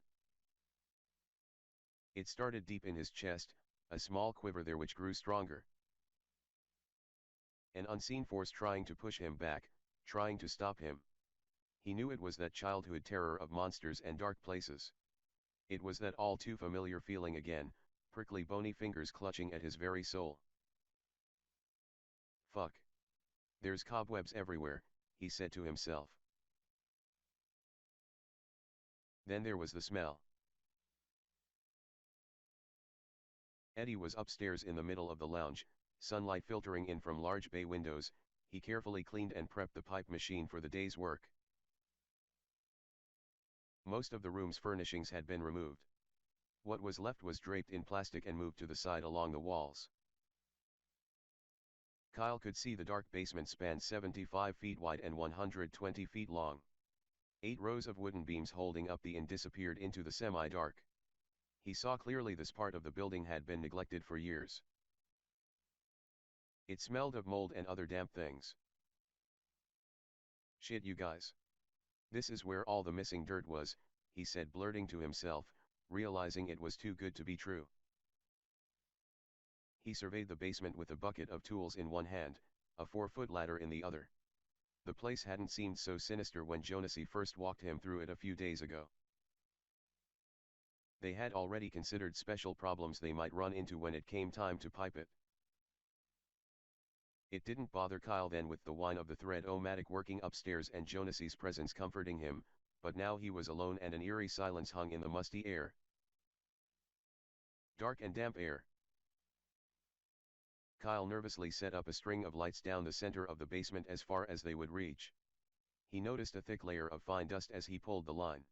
It started deep in his chest, a small quiver there which grew stronger. An unseen force trying to push him back, trying to stop him. He knew it was that childhood terror of monsters and dark places. It was that all too familiar feeling again, prickly bony fingers clutching at his very soul. Fuck. There's cobwebs everywhere, he said to himself. Then there was the smell. Eddie was upstairs in the middle of the lounge, sunlight filtering in from large bay windows. He carefully cleaned and prepped the pipe machine for the day's work. Most of the room's furnishings had been removed. What was left was draped in plastic and moved to the side along the walls. Kyle could see the dark basement spanned 75 feet wide and 120 feet long. 8 rows of wooden beams holding up the inn disappeared into the semi-dark. He saw clearly this part of the building had been neglected for years. It smelled of mold and other damp things. Shit, you guys. This is where all the missing dirt was, he said, blurting to himself, realizing it was too good to be true. He surveyed the basement with a bucket of tools in one hand, a 4-foot ladder in the other. The place hadn't seemed so sinister when Jonesy first walked him through it a few days ago. They had already considered special problems they might run into when it came time to pipe it. It didn't bother Kyle then with the whine of the thread-o-matic working upstairs and Jonasy's presence comforting him, but now he was alone and an eerie silence hung in the musty air. Dark and damp air. Kyle nervously set up a string of lights down the center of the basement as far as they would reach. He noticed a thick layer of fine dust as he pulled the line.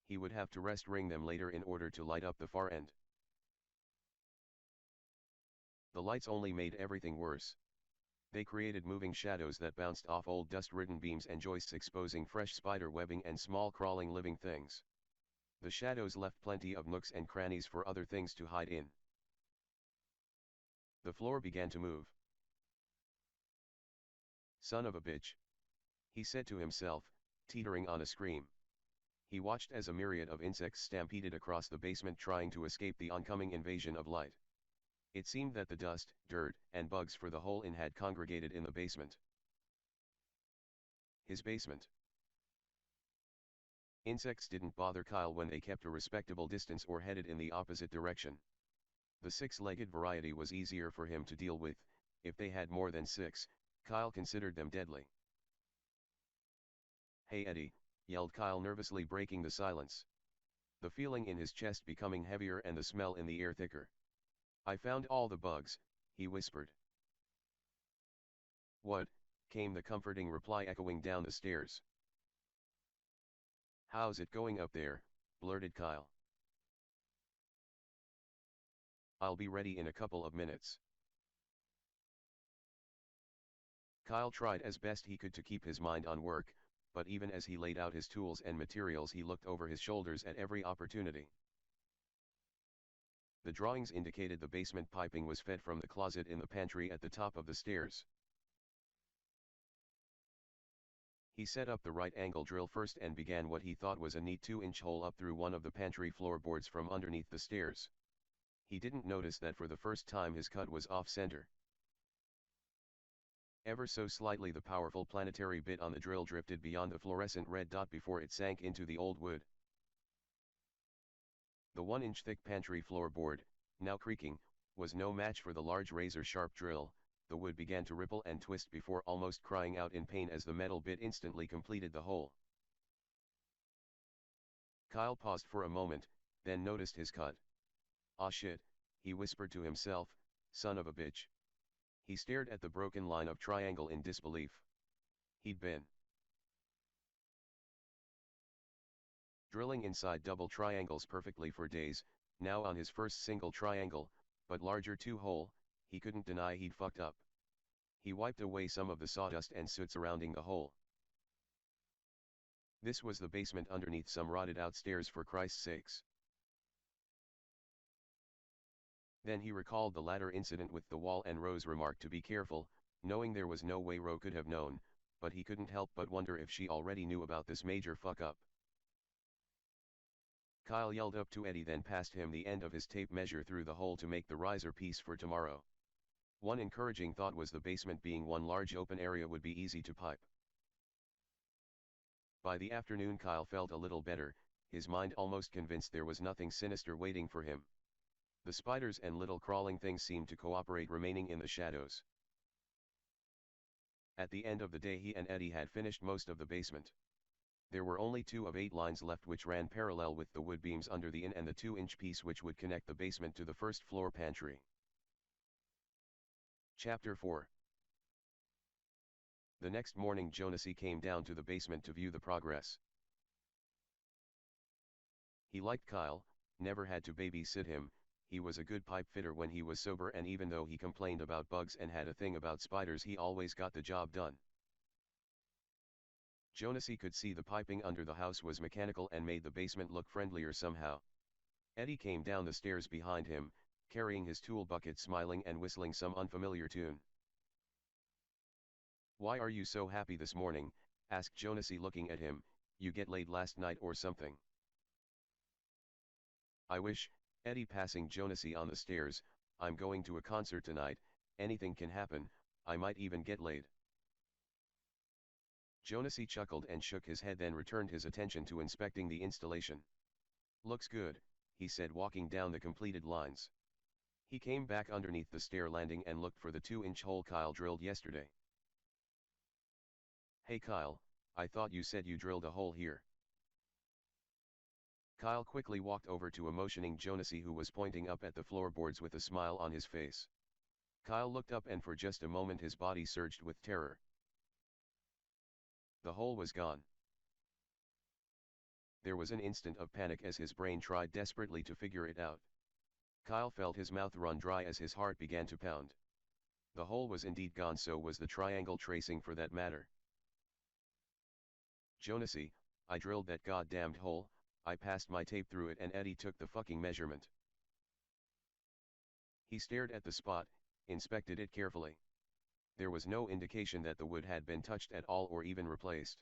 He would have to ring them later in order to light up the far end. The lights only made everything worse. They created moving shadows that bounced off old dust-ridden beams and joists, exposing fresh spider webbing and small crawling living things. The shadows left plenty of nooks and crannies for other things to hide in. The floor began to move. Son of a bitch, he said to himself, teetering on a scream. He watched as a myriad of insects stampeded across the basement trying to escape the oncoming invasion of light. It seemed that the dust, dirt, and bugs for the whole inn had congregated in the basement. His basement. Insects didn't bother Kyle when they kept a respectable distance or headed in the opposite direction. The six-legged variety was easier for him to deal with. If they had more than six, Kyle considered them deadly. "Hey Eddie," yelled Kyle, nervously breaking the silence. The feeling in his chest becoming heavier and the smell in the air thicker. "I found all the bugs," he whispered. "What?" came the comforting reply echoing down the stairs. "How's it going up there?" blurted Kyle. "I'll be ready in a couple of minutes." Kyle tried as best he could to keep his mind on work, but even as he laid out his tools and materials he looked over his shoulders at every opportunity. The drawings indicated the basement piping was fed from the closet in the pantry at the top of the stairs. He set up the right-angle drill first and began what he thought was a neat 2-inch hole up through one of the pantry floorboards from underneath the stairs. He didn't notice that for the first time his cut was off-center. Ever so slightly the powerful planetary bit on the drill drifted beyond the fluorescent red dot before it sank into the old wood. The 1-inch thick pantry floorboard, now creaking, was no match for the large razor-sharp drill. The wood began to ripple and twist before almost crying out in pain as the metal bit instantly completed the hole. Kyle paused for a moment, then noticed his cut. "Aw shit," he whispered to himself, "son of a bitch." He stared at the broken line of triangle in disbelief. He'd been drilling inside double triangles perfectly for days. Now on his first single triangle, but larger 2-hole, he couldn't deny he'd fucked up. He wiped away some of the sawdust and soot surrounding the hole. This was the basement underneath some rotted out stairs, for Christ's sakes. Then he recalled the latter incident with the wall and Rose remarked to be careful, knowing there was no way Rose could have known, but he couldn't help but wonder if she already knew about this major fuck-up. Kyle yelled up to Eddie, then passed him the end of his tape measure through the hole to make the riser piece for tomorrow. One encouraging thought was the basement being one large open area would be easy to pipe. By the afternoon Kyle felt a little better, his mind almost convinced there was nothing sinister waiting for him. The spiders and little crawling things seemed to cooperate, remaining in the shadows. At the end of the day he and Eddie had finished most of the basement. There were only 2 of 8 lines left, which ran parallel with the wood beams under the inn and the 2-inch piece which would connect the basement to the first floor pantry. Chapter 4. The next morning Jonesy came down to the basement to view the progress. He liked Kyle, never had to babysit him. He was a good pipe fitter when he was sober, and even though he complained about bugs and had a thing about spiders, he always got the job done. Jonesy could see the piping under the house was mechanical and made the basement look friendlier somehow. Eddie came down the stairs behind him, carrying his tool bucket, smiling and whistling some unfamiliar tune. "Why are you so happy this morning?" asked Jonesy, looking at him. "You get laid last night or something?" "I wish," Eddie passing Jonesy on the stairs. "I'm going to a concert tonight. Anything can happen, I might even get laid." Jonesy chuckled and shook his head, then returned his attention to inspecting the installation. "Looks good," he said, walking down the completed lines. He came back underneath the stair landing and looked for the 2-inch hole Kyle drilled yesterday. "Hey Kyle, I thought you said you drilled a hole here." Kyle quickly walked over to a motioning Jonesy, who was pointing up at the floorboards with a smile on his face. Kyle looked up, and for just a moment his body surged with terror. The hole was gone. There was an instant of panic as his brain tried desperately to figure it out. Kyle felt his mouth run dry as his heart began to pound. The hole was indeed gone, so was the triangle tracing for that matter. "Jonesy, I drilled that goddamned hole, I passed my tape through it and Eddie took the fucking measurement." He stared at the spot, inspected it carefully. There was no indication that the wood had been touched at all or even replaced.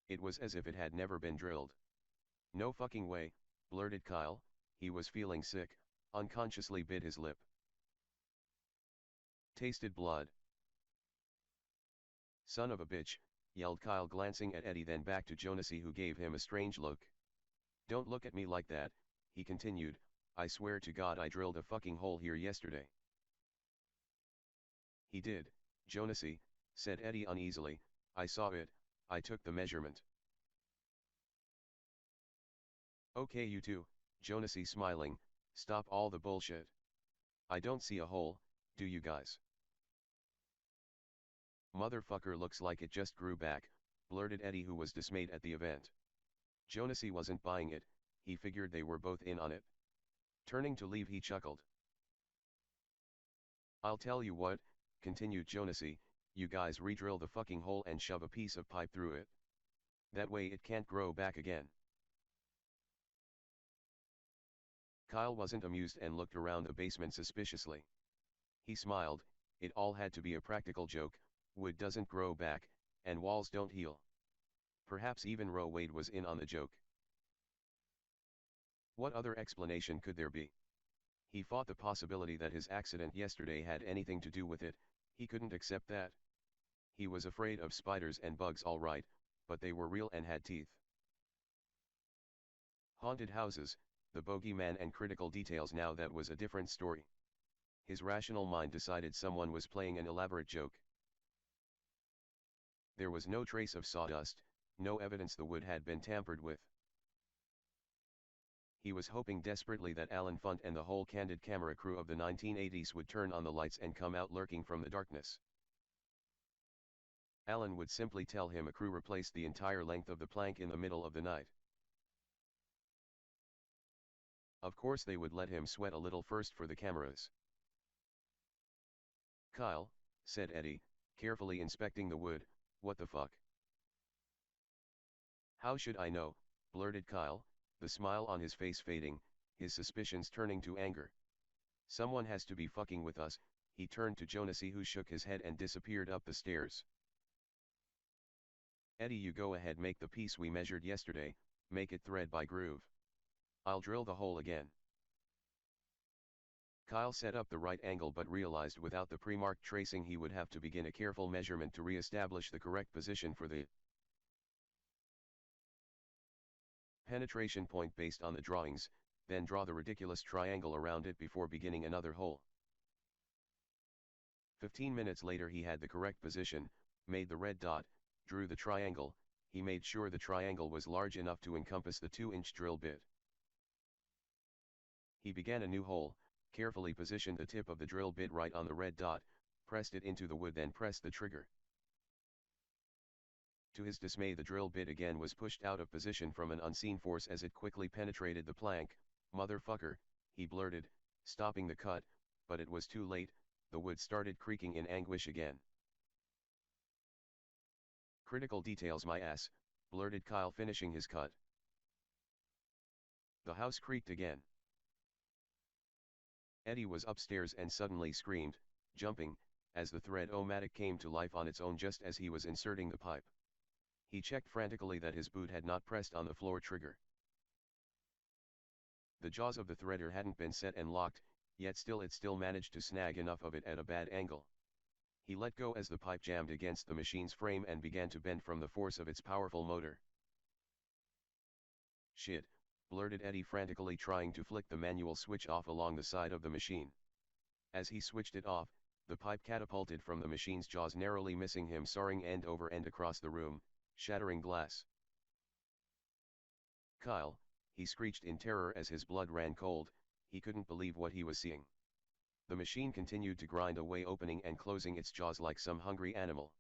It was as if it had never been drilled. "No fucking way," blurted Kyle. He was feeling sick, unconsciously bit his lip. "Tasted blood." "Son of a bitch," yelled Kyle, glancing at Eddie, then back to Jonesy, who gave him a strange look. "Don't look at me like that," he continued. "I swear to God I drilled a fucking hole here yesterday." "He did, Jonesy," said Eddie uneasily. "I saw it, I took the measurement." "Okay, you two," Jonesy smiling, "stop all the bullshit. I don't see a hole, do you guys?" "Motherfucker, looks like it just grew back," blurted Eddie, who was dismayed at the event. Jonesy wasn't buying it. He figured they were both in on it. Turning to leave, he chuckled. "I'll tell you what," continued Jonesy, "you guys re-drill the fucking hole and shove a piece of pipe through it. That way it can't grow back again." Kyle wasn't amused and looked around the basement suspiciously. He smiled. It all had to be a practical joke. Wood doesn't grow back, and walls don't heal. Perhaps even Roe Wade was in on the joke. What other explanation could there be? He fought the possibility that his accident yesterday had anything to do with it. He couldn't accept that. He was afraid of spiders and bugs, all right, but they were real and had teeth. Haunted houses, the bogeyman, and critical details, now that was a different story. His rational mind decided someone was playing an elaborate joke. There was no trace of sawdust, no evidence the wood had been tampered with. He was hoping desperately that Alan Funt and the whole candid camera crew of the 1980s would turn on the lights and come out lurking from the darkness. Alan would simply tell him a crew replaced the entire length of the plank in the middle of the night. Of course they would let him sweat a little first for the cameras. "Kyle," said Eddie, carefully inspecting the wood, "what the fuck?" "How should I know?" blurted Kyle, the smile on his face fading, his suspicions turning to anger. "Someone has to be fucking with us." He turned to Jonesy, who shook his head and disappeared up the stairs. "Eddie, you go ahead, make the piece we measured yesterday, make it thread by groove. I'll drill the hole again." Kyle set up the right angle, but realized without the pre-marked tracing he would have to begin a careful measurement to re-establish the correct position for the penetration point based on the drawings, then draw the ridiculous triangle around it before beginning another hole. 15 minutes later he had the correct position, made the red dot, drew the triangle. He made sure the triangle was large enough to encompass the 2-inch drill bit. He began a new hole, carefully positioned the tip of the drill bit right on the red dot, pressed it into the wood, then pressed the trigger. To his dismay, the drill bit again was pushed out of position from an unseen force as it quickly penetrated the plank. "Motherfucker," he blurted, stopping the cut, but it was too late. The wood started creaking in anguish again. "Critical details, my ass," blurted Kyle, finishing his cut. The house creaked again. Eddie was upstairs and suddenly screamed, jumping, as the thread-o-matic came to life on its own just as he was inserting the pipe. He checked frantically that his boot had not pressed on the floor trigger. The jaws of the threader hadn't been set and locked, yet it still managed to snag enough of it at a bad angle. He let go as the pipe jammed against the machine's frame and began to bend from the force of its powerful motor. "Shit," blurted Eddie frantically, trying to flick the manual switch off along the side of the machine. As he switched it off, the pipe catapulted from the machine's jaws, narrowly missing him, soaring end over end across the room, shattering glass. "Kyle," he screeched in terror as his blood ran cold. He couldn't believe what he was seeing. The machine continued to grind away, opening and closing its jaws like some hungry animal.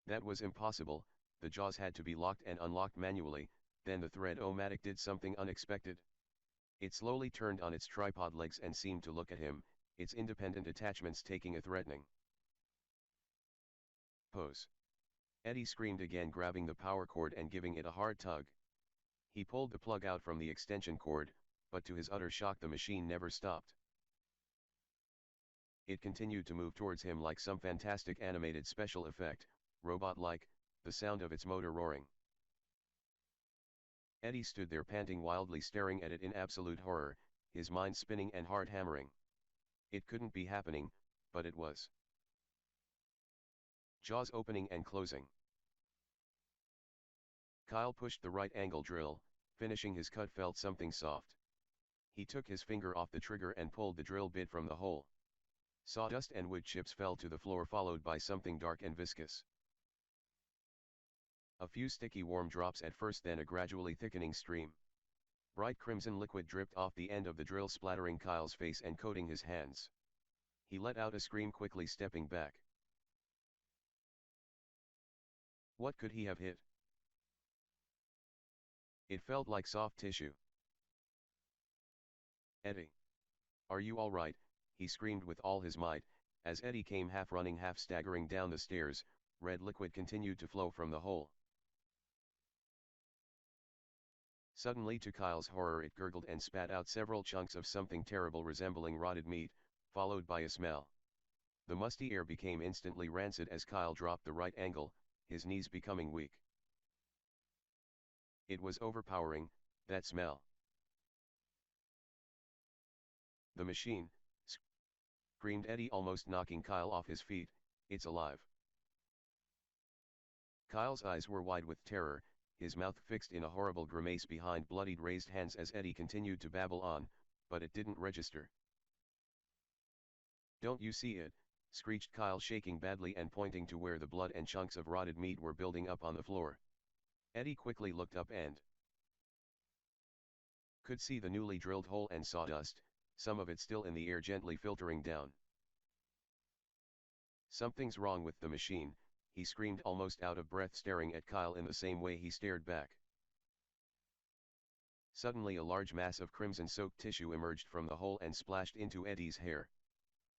That was impossible. The jaws had to be locked and unlocked manually. Then the thread-o-matic did something unexpected. It slowly turned on its tripod legs and seemed to look at him, its independent attachments taking a threatening pose. Eddie screamed again, grabbing the power cord and giving it a hard tug. He pulled the plug out from the extension cord, but to his utter shock the machine never stopped. It continued to move towards him like some fantastic animated special effect, robot-like, the sound of its motor roaring. Eddie stood there panting wildly, staring at it in absolute horror, his mind spinning and heart hammering. It couldn't be happening, but it was. Jaws opening and closing. Kyle pushed the right angle drill, finishing his cut, felt something soft. He took his finger off the trigger and pulled the drill bit from the hole. Sawdust and wood chips fell to the floor, followed by something dark and viscous. A few sticky warm drops at first, then a gradually thickening stream. Bright crimson liquid dripped off the end of the drill, splattering Kyle's face and coating his hands. He let out a scream, quickly stepping back. What could he have hit? It felt like soft tissue. "Eddie! Are you all right?" he screamed with all his might. As Eddie came half running, half staggering down the stairs, red liquid continued to flow from the hole. Suddenly, to Kyle's horror, it gurgled and spat out several chunks of something terrible resembling rotted meat, followed by a smell. The musty air became instantly rancid as Kyle dropped the right angle, his knees becoming weak. It was overpowering, that smell. "The machine!" screamed Eddie, almost knocking Kyle off his feet. "It's alive!" Kyle's eyes were wide with terror, his mouth fixed in a horrible grimace behind bloodied raised hands as Eddie continued to babble on, but it didn't register. "Don't you see it?" screeched Kyle, shaking badly and pointing to where the blood and chunks of rotted meat were building up on the floor. Eddie quickly looked up and could see the newly drilled hole and sawdust, some of it still in the air, gently filtering down. "Something's wrong with the machine," he screamed, almost out of breath, staring at Kyle in the same way he stared back. Suddenly a large mass of crimson-soaked tissue emerged from the hole and splashed into Eddie's hair.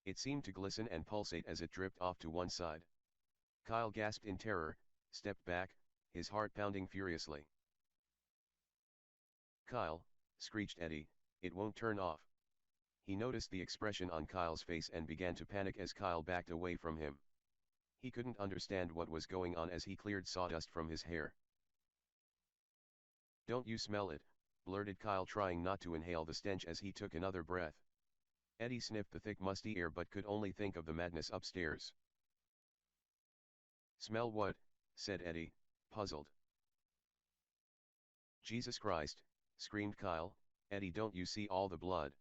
It seemed to glisten and pulsate as it dripped off to one side. Kyle gasped in terror, stepped back, his heart pounding furiously. "Kyle," screeched Eddie, "it won't turn off." He noticed the expression on Kyle's face and began to panic as Kyle backed away from him. He couldn't understand what was going on as he cleared sawdust from his hair. "Don't you smell it?" blurted Kyle, trying not to inhale the stench as he took another breath. Eddie sniffed the thick musty air but could only think of the madness upstairs. "Smell what?" said Eddie, puzzled. "Jesus Christ," screamed Kyle, "Eddie, don't you see all the blood?"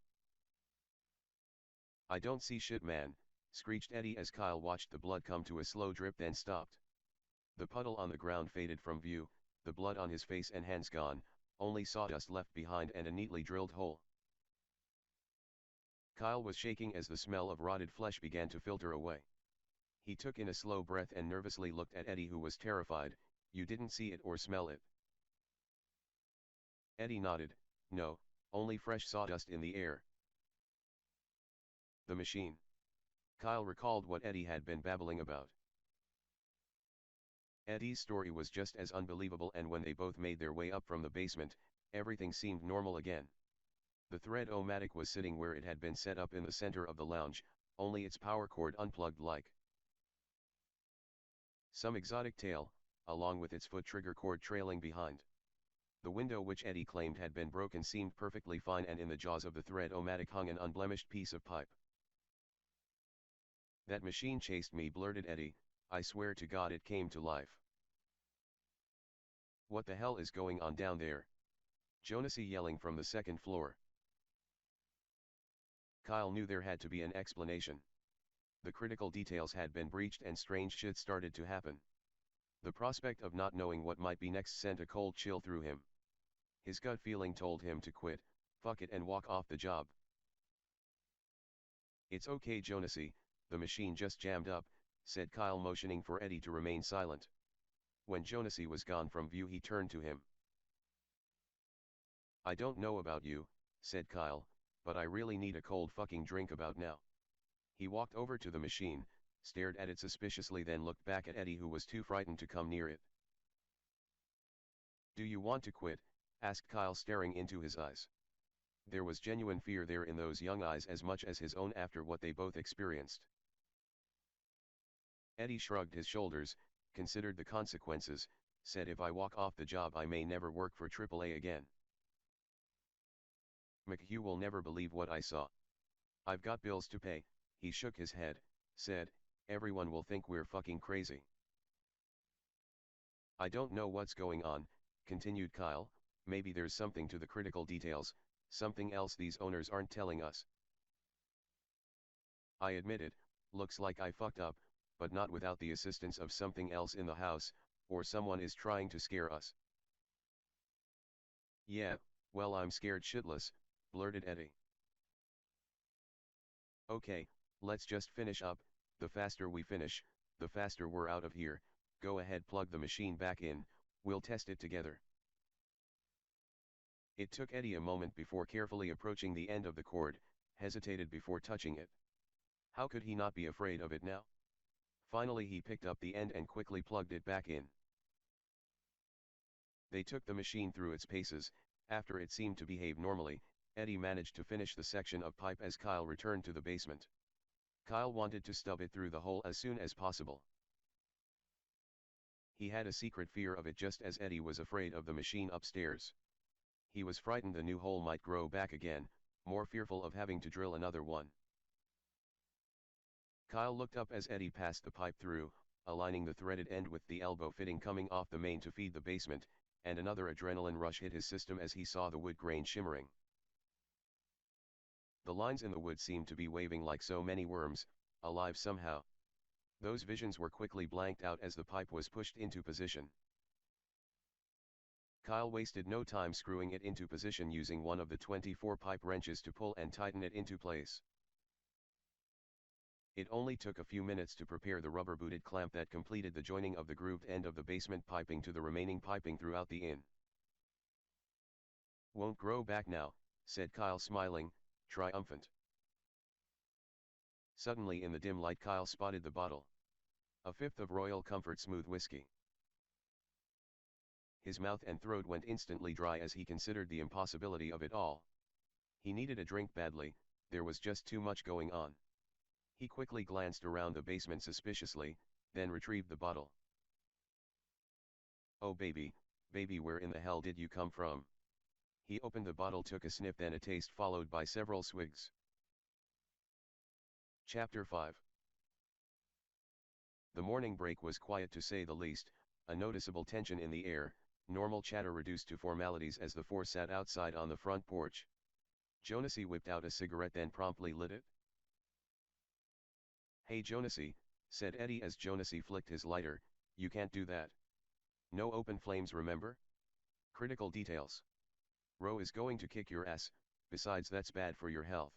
"I don't see shit, man," screeched Eddie as Kyle watched the blood come to a slow drip, then stopped. The puddle on the ground faded from view, the blood on his face and hands gone, only sawdust left behind and a neatly drilled hole. Kyle was shaking as the smell of rotted flesh began to filter away. He took in a slow breath and nervously looked at Eddie, who was terrified. "You didn't see it or smell it?" Eddie nodded. "No, only fresh sawdust in the air." "The machine." Kyle recalled what Eddie had been babbling about. Eddie's story was just as unbelievable, and when they both made their way up from the basement, everything seemed normal again. The thread-o-matic was sitting where it had been set up in the center of the lounge, only its power cord unplugged like some exotic tail, along with its foot trigger cord trailing behind. The window, which Eddie claimed had been broken, seemed perfectly fine, and in the jaws of the thread-o-matic hung an unblemished piece of pipe. That machine chased me, blurted Eddie. I swear to God it came to life. What the hell is going on down there? Jonesy yelling from the second floor. Kyle knew there had to be an explanation. The critical details had been breached and strange shit started to happen. The prospect of not knowing what might be next sent a cold chill through him. His gut feeling told him to quit, fuck it, and walk off the job. It's okay, Jonesy, the machine just jammed up, said Kyle, motioning for Eddie to remain silent. When Jonesy was gone from view, he turned to him. I don't know about you, said Kyle, but I really need a cold fucking drink about now. He walked over to the machine, stared at it suspiciously, then looked back at Eddie, who was too frightened to come near it. Do you want to quit? Asked Kyle, staring into his eyes. There was genuine fear there in those young eyes, as much as his own after what they both experienced. Eddie shrugged his shoulders, considered the consequences, said, if I walk off the job I may never work for AAA again. McHugh will never believe what I saw. I've got bills to pay. He shook his head, said, everyone will think we're fucking crazy. I don't know what's going on, continued Kyle, maybe there's something to the critical details, something else these owners aren't telling us. I admitted, looks like I fucked up, but not without the assistance of something else in the house, or someone is trying to scare us. Yeah, well, I'm scared shitless, blurted Eddie. Okay, let's just finish up. The faster we finish, the faster we're out of here. Go ahead, plug the machine back in, we'll test it together. It took Eddie a moment before carefully approaching the end of the cord, hesitated before touching it. How could he not be afraid of it now? Finally he picked up the end and quickly plugged it back in. They took the machine through its paces. After it seemed to behave normally, Eddie managed to finish the section of pipe as Kyle returned to the basement. Kyle wanted to stub it through the hole as soon as possible. He had a secret fear of it, just as Eddie was afraid of the machine upstairs. He was frightened the new hole might grow back again, more fearful of having to drill another one. Kyle looked up as Eddie passed the pipe through, aligning the threaded end with the elbow fitting coming off the main to feed the basement, and another adrenaline rush hit his system as he saw the wood grain shimmering. The lines in the wood seemed to be waving like so many worms, alive somehow. Those visions were quickly blanked out as the pipe was pushed into position. Kyle wasted no time screwing it into position using one of the 24 pipe wrenches to pull and tighten it into place. It only took a few minutes to prepare the rubber-booted clamp that completed the joining of the grooved end of the basement piping to the remaining piping throughout the inn. Won't grow back now, said Kyle, smiling, triumphant. Suddenly in the dim light Kyle spotted the bottle. A fifth of Royal Comfort Smooth Whiskey. His mouth and throat went instantly dry as he considered the impossibility of it all. He needed a drink badly, there was just too much going on. He quickly glanced around the basement suspiciously, then retrieved the bottle. Oh baby, where in the hell did you come from? He opened the bottle, took a sniff, then a taste followed by several swigs. Chapter 5. The morning break was quiet to say the least, a noticeable tension in the air, normal chatter reduced to formalities as the four sat outside on the front porch. Jonesy whipped out a cigarette then promptly lit it. Hey Jonesy, said Eddie as Jonesy flicked his lighter, you can't do that. No open flames, remember? Critical details. Ro is going to kick your ass, besides that's bad for your health.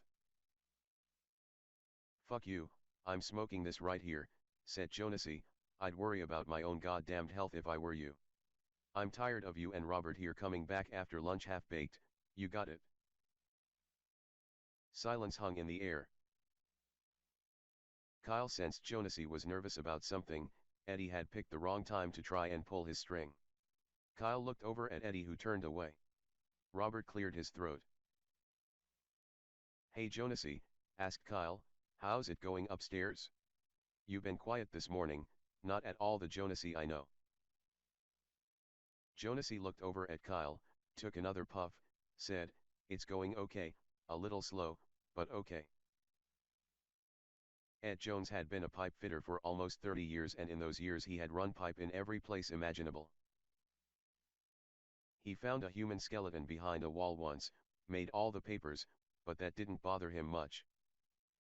Fuck you, I'm smoking this right here, said Jonesy, I'd worry about my own goddamned health if I were you. I'm tired of you and Robert here coming back after lunch half-baked, you got it. Silence hung in the air. Kyle sensed Jonesy was nervous about something. Eddie had picked the wrong time to try and pull his string. Kyle looked over at Eddie, who turned away. Robert cleared his throat. Hey Jonesy, asked Kyle, how's it going upstairs? You've been quiet this morning, not at all the Jonesy I know. Jonesy looked over at Kyle, took another puff, said, it's going okay, a little slow, but okay. Ed Jones had been a pipe fitter for almost 30 years, and in those years he had run pipe in every place imaginable. He found a human skeleton behind a wall once, made all the papers, but that didn't bother him much.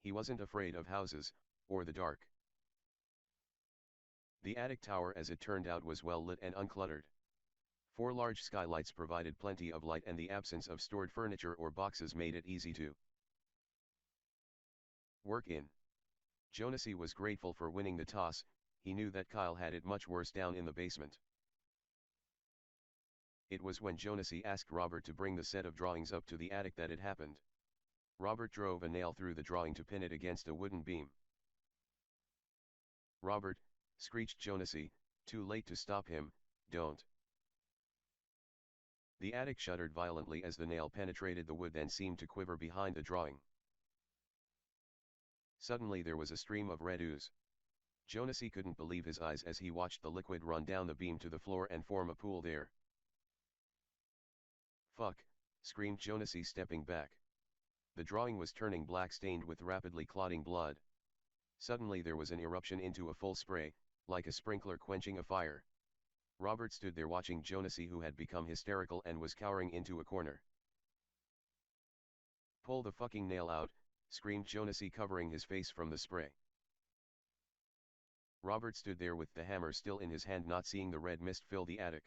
He wasn't afraid of houses, or the dark. The attic tower, as it turned out, was well lit and uncluttered. 4 large skylights provided plenty of light, and the absence of stored furniture or boxes made it easy to work in. Jonesy was grateful for winning the toss. He knew that Kyle had it much worse down in the basement. It was when Jonesy asked Robert to bring the set of drawings up to the attic that it happened. Robert drove a nail through the drawing to pin it against a wooden beam. "Robert," screeched Jonesy, too late to stop him, "don't." The attic shuddered violently as the nail penetrated the wood, then seemed to quiver behind the drawing. Suddenly there was a stream of red ooze. Jonesy couldn't believe his eyes as he watched the liquid run down the beam to the floor and form a pool there. "Fuck," screamed Jonesy, stepping back. The drawing was turning black, stained with rapidly clotting blood. Suddenly there was an eruption into a full spray, like a sprinkler quenching a fire. Robert stood there watching Jonesy, who had become hysterical and was cowering into a corner. "Pull the fucking nail out," screamed Jonesy, covering his face from the spray. Robert stood there with the hammer still in his hand, not seeing the red mist fill the attic.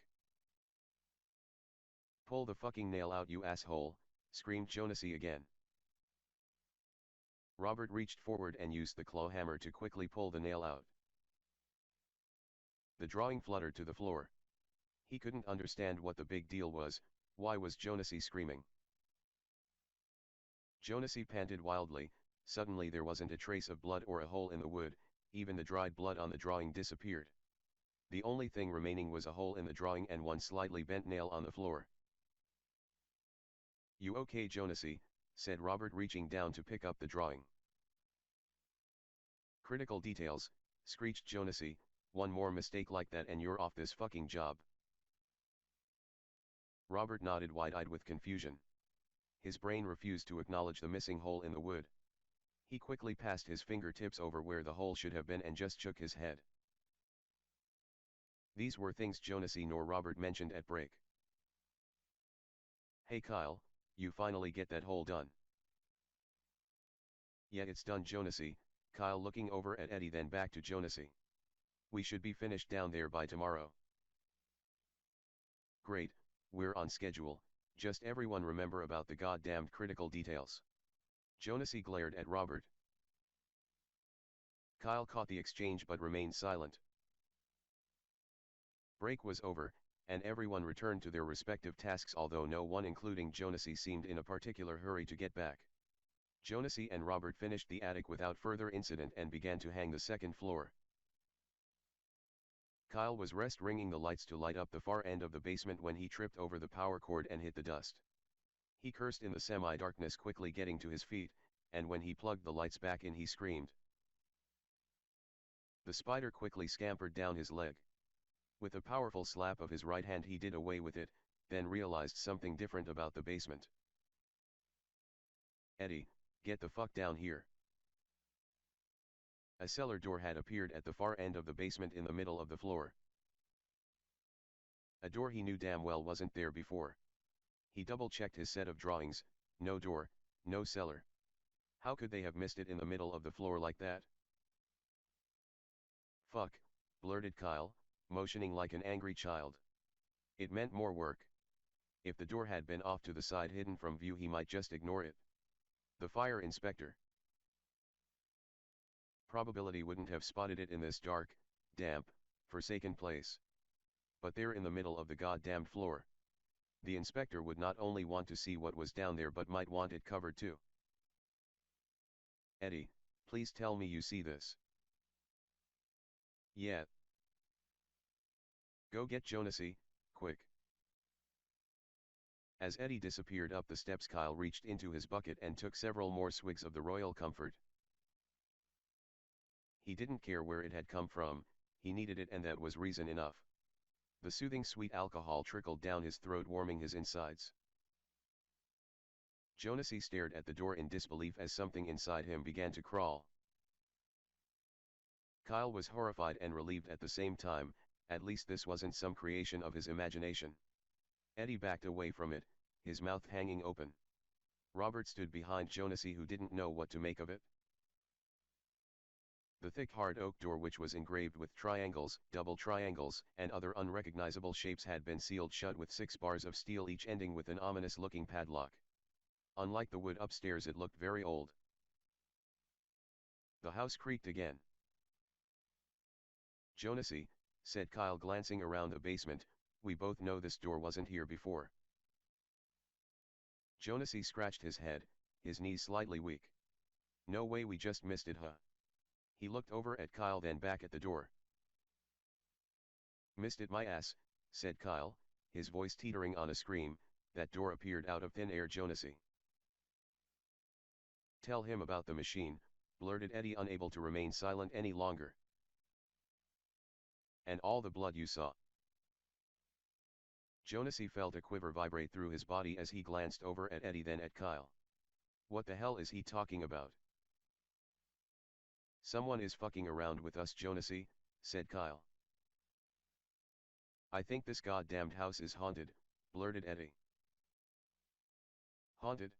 "Pull the fucking nail out, you asshole," screamed Jonesy again. Robert reached forward and used the claw hammer to quickly pull the nail out. The drawing fluttered to the floor. He couldn't understand what the big deal was. Why was Jonesy screaming? Jonesy panted wildly. Suddenly there wasn't a trace of blood or a hole in the wood. Even the dried blood on the drawing disappeared. The only thing remaining was a hole in the drawing and one slightly bent nail on the floor. "You okay, Jonesy?" said Robert, reaching down to pick up the drawing. "Critical details," screeched Jonesy, "one more mistake like that and you're off this fucking job." Robert nodded, wide-eyed with confusion. His brain refused to acknowledge the missing hole in the wood. He quickly passed his fingertips over where the hole should have been and just shook his head. These were things Jonesy nor Robert mentioned at break. "Hey Kyle, you finally get that hole done?" "Yeah, it's done, Jonesy," Kyle looking over at Eddie, then back to Jonesy. "We should be finished down there by tomorrow." "Great, we're on schedule. Just everyone remember about the goddamned critical details." Jonesy glared at Robert. Kyle caught the exchange but remained silent. Break was over, and everyone returned to their respective tasks, although no one, including Jonesy, seemed in a particular hurry to get back. Jonesy and Robert finished the attic without further incident and began to hang the second floor. Kyle was ringing the lights to light up the far end of the basement when he tripped over the power cord and hit the dust. He cursed in the semi-darkness, quickly getting to his feet, and when he plugged the lights back in he screamed. The spider quickly scampered down his leg. With a powerful slap of his right hand he did away with it, then realized something different about the basement. "Eddie, get the fuck down here." A cellar door had appeared at the far end of the basement in the middle of the floor. A door he knew damn well wasn't there before. He double-checked his set of drawings. No door, no cellar. How could they have missed it in the middle of the floor like that? "Fuck," blurted Kyle, motioning like an angry child. It meant more work. If the door had been off to the side, hidden from view, he might just ignore it. The fire inspector probability wouldn't have spotted it in this dark, damp, forsaken place. But there in the middle of the goddamned floor. The inspector would not only want to see what was down there but might want it covered too. "Eddie, please tell me you see this." "Yeah." "Go get Jonesy, quick." As Eddie disappeared up the steps, Kyle reached into his bucket and took several more swigs of the royal comfort. He didn't care where it had come from, he needed it, and that was reason enough. The soothing sweet alcohol trickled down his throat, warming his insides. Jonesy stared at the door in disbelief as something inside him began to crawl. Kyle was horrified and relieved at the same time, at least this wasn't some creation of his imagination. Eddie backed away from it, his mouth hanging open. Robert stood behind Jonesy, who didn't know what to make of it. The thick hard oak door, which was engraved with triangles, double triangles, and other unrecognizable shapes, had been sealed shut with 6 bars of steel, each ending with an ominous-looking padlock. Unlike the wood upstairs, it looked very old. The house creaked again. "Jonesy," said Kyle, glancing around the basement, "we both know this door wasn't here before." Jonesy scratched his head, his knees slightly weak. "No way, we just missed it, huh?" He looked over at Kyle, then back at the door. "Missed it my ass," said Kyle, his voice teetering on a scream. "That door appeared out of thin air, Jonesy." "Tell him about the machine," blurted Eddie, unable to remain silent any longer. "And all the blood you saw." Jonesy felt a quiver vibrate through his body as he glanced over at Eddie, then at Kyle. "What the hell is he talking about?" "Someone is fucking around with us, Jonesy," said Kyle. "I think this goddamned house is haunted," blurted Eddie. "Haunted?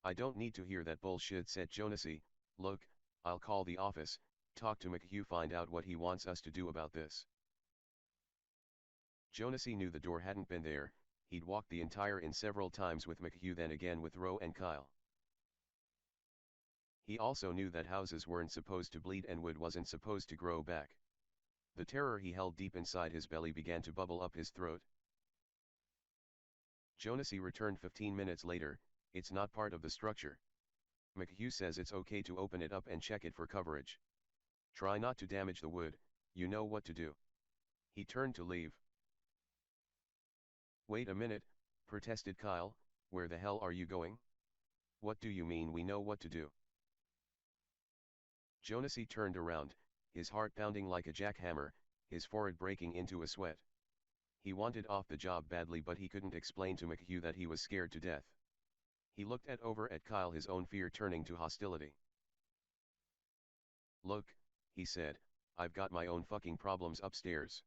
I don't need to hear that bullshit," said Jonesy. "Look, I'll call the office, talk to McHugh, find out what he wants us to do about this." Jonesy knew the door hadn't been there. He'd walked the entire inn several times with McHugh, then again with Roe and Kyle. He also knew that houses weren't supposed to bleed and wood wasn't supposed to grow back. The terror he held deep inside his belly began to bubble up his throat. Jonesy returned 15 minutes later. "It's not part of the structure. McHugh says it's okay to open it up and check it for coverage. Try not to damage the wood, you know what to do." He turned to leave. "Wait a minute," protested Kyle, "where the hell are you going?" "What do you mean we know what to do?" Jonesy turned around, his heart pounding like a jackhammer, his forehead breaking into a sweat. He wanted off the job badly, but he couldn't explain to McHugh that he was scared to death. He looked over at Kyle, his own fear turning to hostility. "Look," he said, "I've got my own fucking problems upstairs."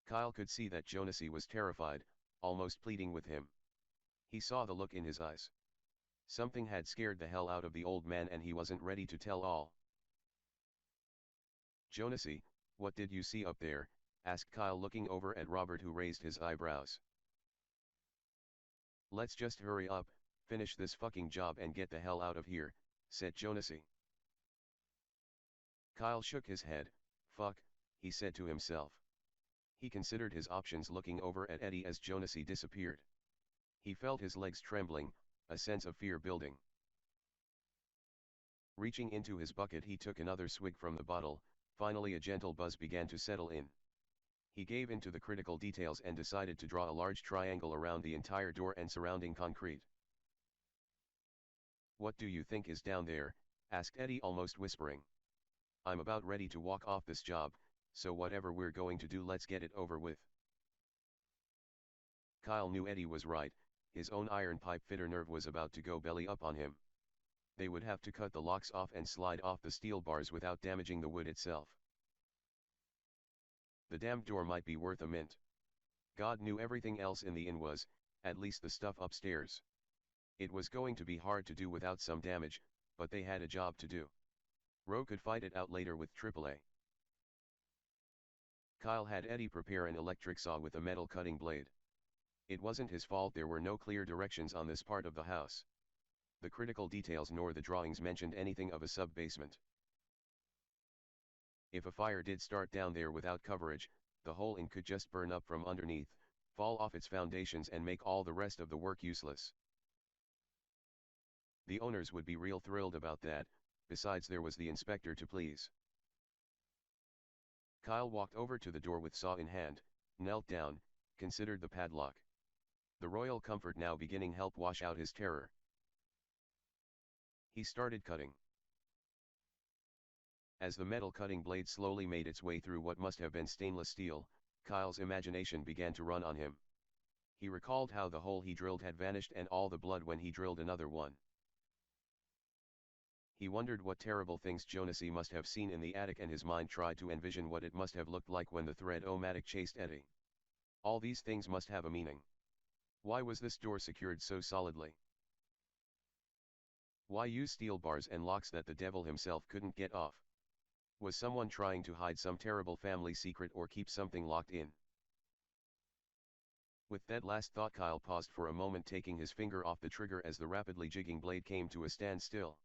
Kyle could see that Jonesy was terrified, almost pleading with him. He saw the look in his eyes. Something had scared the hell out of the old man, and he wasn't ready to tell all. "Jonesy, what did you see up there?" asked Kyle, looking over at Robert, who raised his eyebrows. "Let's just hurry up, finish this fucking job and get the hell out of here," said Jonesy. Kyle shook his head. "Fuck," he said to himself. He considered his options, looking over at Eddie as Jonesy disappeared. He felt his legs trembling, a sense of fear building. Reaching into his bucket, he took another swig from the bottle. Finally a gentle buzz began to settle in. He gave in to the critical details and decided to draw a large triangle around the entire door and surrounding concrete. "What do you think is down there?" asked Eddie, almost whispering. "I'm about ready to walk off this job, so whatever we're going to do, let's get it over with." Kyle knew Eddie was right. His own iron pipe fitter nerve was about to go belly up on him. They would have to cut the locks off and slide off the steel bars without damaging the wood itself. The damned door might be worth a mint. God knew everything else in the inn was, at least the stuff upstairs. It was going to be hard to do without some damage, but they had a job to do. Roe could fight it out later with AAA. Kyle had Eddie prepare an electric saw with a metal cutting blade. It wasn't his fault there were no clear directions on this part of the house. The critical details nor the drawings mentioned anything of a sub-basement. If a fire did start down there without coverage, the whole inn could just burn up from underneath, fall off its foundations and make all the rest of the work useless. The owners would be real thrilled about that. Besides, there was the inspector to please. Kyle walked over to the door with saw in hand, knelt down, considered the padlock. The royal comfort now beginning help wash out his terror. He started cutting. As the metal cutting blade slowly made its way through what must have been stainless steel, Kyle's imagination began to run on him. He recalled how the hole he drilled had vanished and all the blood when he drilled another one. He wondered what terrible things Jonesy must have seen in the attic, and his mind tried to envision what it must have looked like when the thread-o-matic chased Eddie. All these things must have a meaning. Why was this door secured so solidly? Why use steel bars and locks that the devil himself couldn't get off? Was someone trying to hide some terrible family secret or keep something locked in? With that last thought, Kyle paused for a moment, taking his finger off the trigger as the rapidly jigging blade came to a standstill.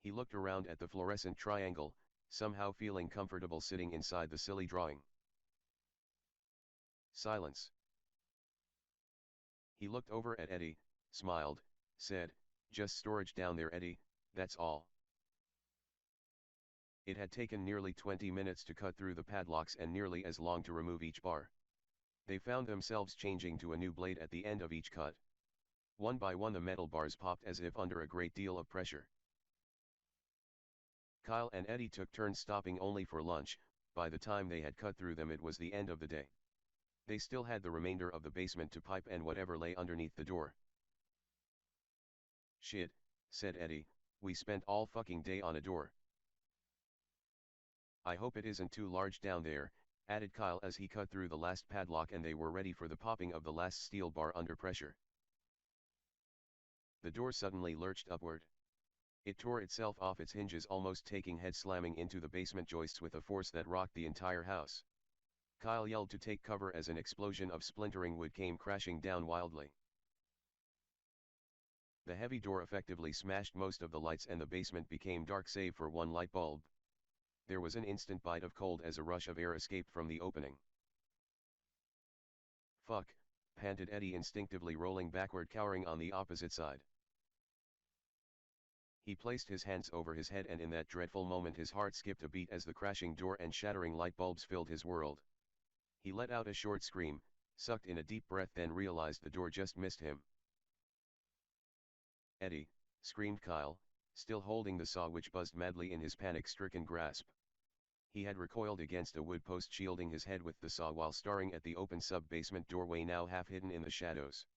He looked around at the fluorescent triangle, somehow feeling comfortable sitting inside the silly drawing. Silence. He looked over at Eddie, smiled, said, "Just storage down there, Eddie, that's all." It had taken nearly 20 minutes to cut through the padlocks and nearly as long to remove each bar. They found themselves changing to a new blade at the end of each cut. One by one the metal bars popped as if under a great deal of pressure. Kyle and Eddie took turns stopping only for lunch. By the time they had cut through them, it was the end of the day. They still had the remainder of the basement to pipe and whatever lay underneath the door. "Shit," said Eddie, "we spent all fucking day on a door. I hope it isn't too large down there," added Kyle as he cut through the last padlock and they were ready for the popping of the last steel bar under pressure. The door suddenly lurched upward. It tore itself off its hinges, almost taking head slamming into the basement joists with a force that rocked the entire house. Kyle yelled to take cover as an explosion of splintering wood came crashing down wildly. The heavy door effectively smashed most of the lights and the basement became dark save for one light bulb. There was an instant bite of cold as a rush of air escaped from the opening. "Fuck," panted Eddie, instinctively rolling backward, cowering on the opposite side. He placed his hands over his head, and in that dreadful moment his heart skipped a beat as the crashing door and shattering light bulbs filled his world. He let out a short scream, sucked in a deep breath, then realized the door just missed him. "Eddie," screamed Kyle, still holding the saw which buzzed madly in his panic-stricken grasp. He had recoiled against a wood post, shielding his head with the saw while staring at the open sub-basement doorway now half hidden in the shadows.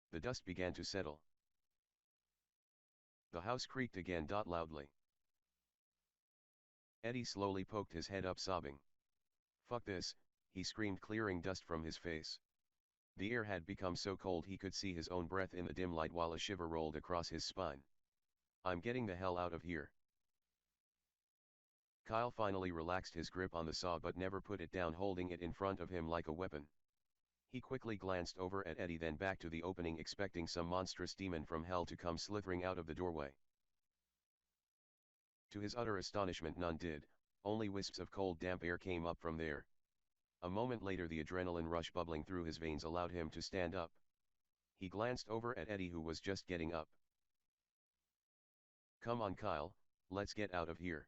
The dust began to settle. The house creaked again loudly. Eddie slowly poked his head up, sobbing. "Fuck this," he screamed, clearing dust from his face. The air had become so cold he could see his own breath in the dim light while a shiver rolled across his spine. "I'm getting the hell out of here." Kyle finally relaxed his grip on the saw but never put it down, holding it in front of him like a weapon. He quickly glanced over at Eddie, then back to the opening, expecting some monstrous demon from hell to come slithering out of the doorway. To his utter astonishment, none did, only wisps of cold damp air came up from there. A moment later the adrenaline rush bubbling through his veins allowed him to stand up. He glanced over at Eddie, who was just getting up. "Come on, Kyle, let's get out of here."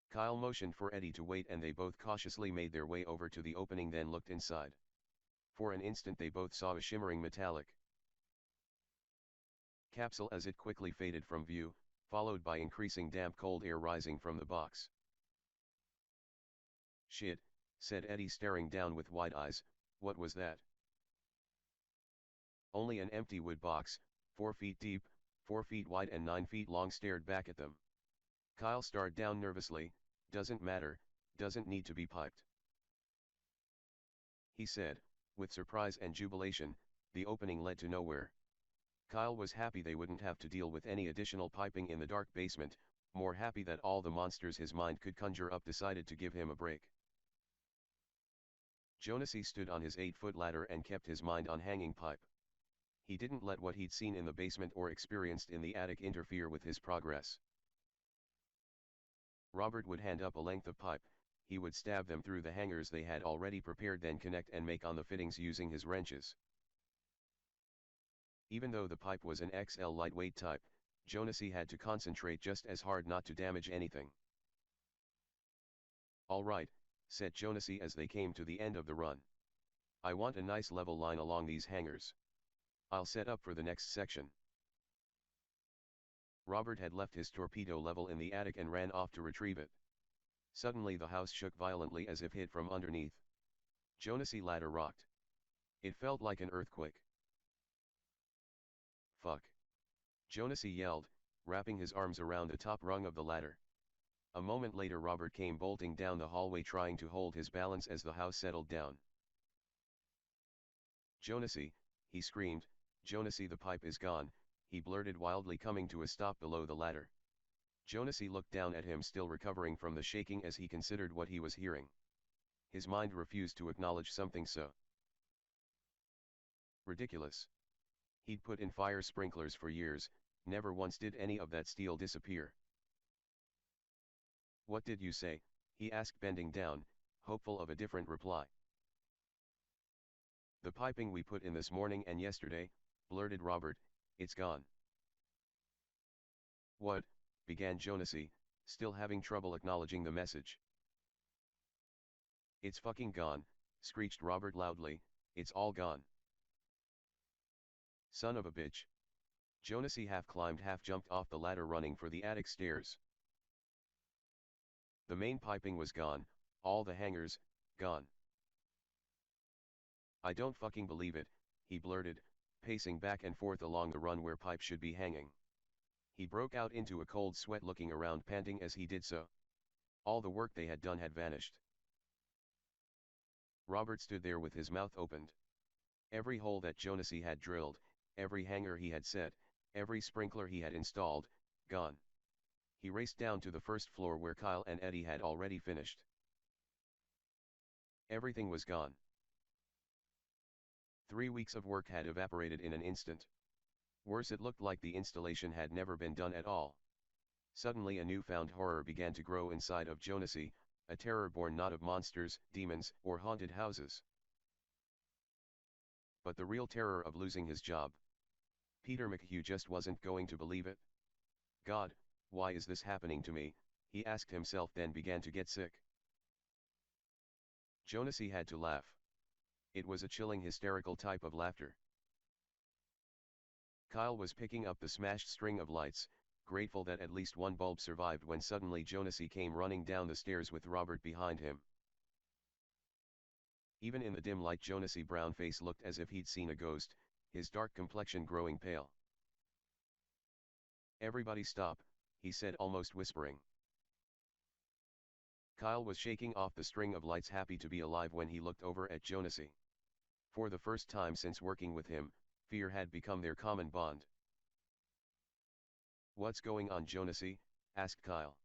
Kyle motioned for Eddie to wait and they both cautiously made their way over to the opening, then looked inside. For an instant they both saw a shimmering metallic capsule as it quickly faded from view, followed by increasing damp cold air rising from the box. "Shit," said Eddie, staring down with wide eyes, "what was that?" Only an empty wood box, 4 feet deep, 4 feet wide and 9 feet long, stared back at them. Kyle stared down nervously. "Doesn't matter, doesn't need to be piped," he said, with surprise and jubilation. The opening led to nowhere. Kyle was happy they wouldn't have to deal with any additional piping in the dark basement, more happy that all the monsters his mind could conjure up decided to give him a break. Jonesy stood on his 8-foot ladder and kept his mind on hanging pipe. He didn't let what he'd seen in the basement or experienced in the attic interfere with his progress. Robert would hand up a length of pipe, he would stab them through the hangers they had already prepared, then connect and make on the fittings using his wrenches. Even though the pipe was an XL lightweight type, Jonesy had to concentrate just as hard not to damage anything. "All right," said Jonesy as they came to the end of the run. "I want a nice level line along these hangers. I'll set up for the next section." Robert had left his torpedo level in the attic and ran off to retrieve it. Suddenly the house shook violently as if hit from underneath. Jonesy ladder rocked. It felt like an earthquake. "Fuck." Jonesy yelled, wrapping his arms around the top rung of the ladder. A moment later Robert came bolting down the hallway trying to hold his balance as the house settled down. "Jonesy," he screamed, "Jonesy, the pipe is gone," he blurted wildly, coming to a stop below the ladder. Jonesy looked down at him, still recovering from the shaking as he considered what he was hearing. His mind refused to acknowledge something so ridiculous. He'd put in fire sprinklers for years, never once did any of that steel disappear. "What did you say?" he asked, bending down, hopeful of a different reply. "The piping we put in this morning and yesterday," blurted Robert, "it's gone." "What?" began Jonesy, still having trouble acknowledging the message. "It's fucking gone," screeched Robert loudly, "it's all gone." "Son of a bitch." Jonesy half climbed, half jumped off the ladder, running for the attic stairs. The main piping was gone, all the hangers, gone. "I don't fucking believe it," he blurted, pacing back and forth along the run where pipe should be hanging. He broke out into a cold sweat, looking around, panting as he did so. All the work they had done had vanished. Robert stood there with his mouth opened. Every hole that Jonesy had drilled, every hanger he had set, every sprinkler he had installed, gone. He raced down to the first floor where Kyle and Eddie had already finished. Everything was gone. 3 weeks of work had evaporated in an instant. Worse, it looked like the installation had never been done at all. Suddenly a newfound horror began to grow inside of Jonesy, a terror born not of monsters, demons, or haunted houses, but the real terror of losing his job. Peter McHugh just wasn't going to believe it. "God, why is this happening to me?" he asked himself, then began to get sick. Jonesy had to laugh. It was a chilling, hysterical type of laughter. Kyle was picking up the smashed string of lights, grateful that at least one bulb survived, when suddenly Jonesy came running down the stairs with Robert behind him. Even in the dim light, Jonesy's brown face looked as if he'd seen a ghost, his dark complexion growing pale. "Everybody stop," he said, almost whispering. Kyle was shaking off the string of lights, happy to be alive, when he looked over at Jonesy. For the first time since working with him, fear had become their common bond. "What's going on, Jonesy?" asked Kyle.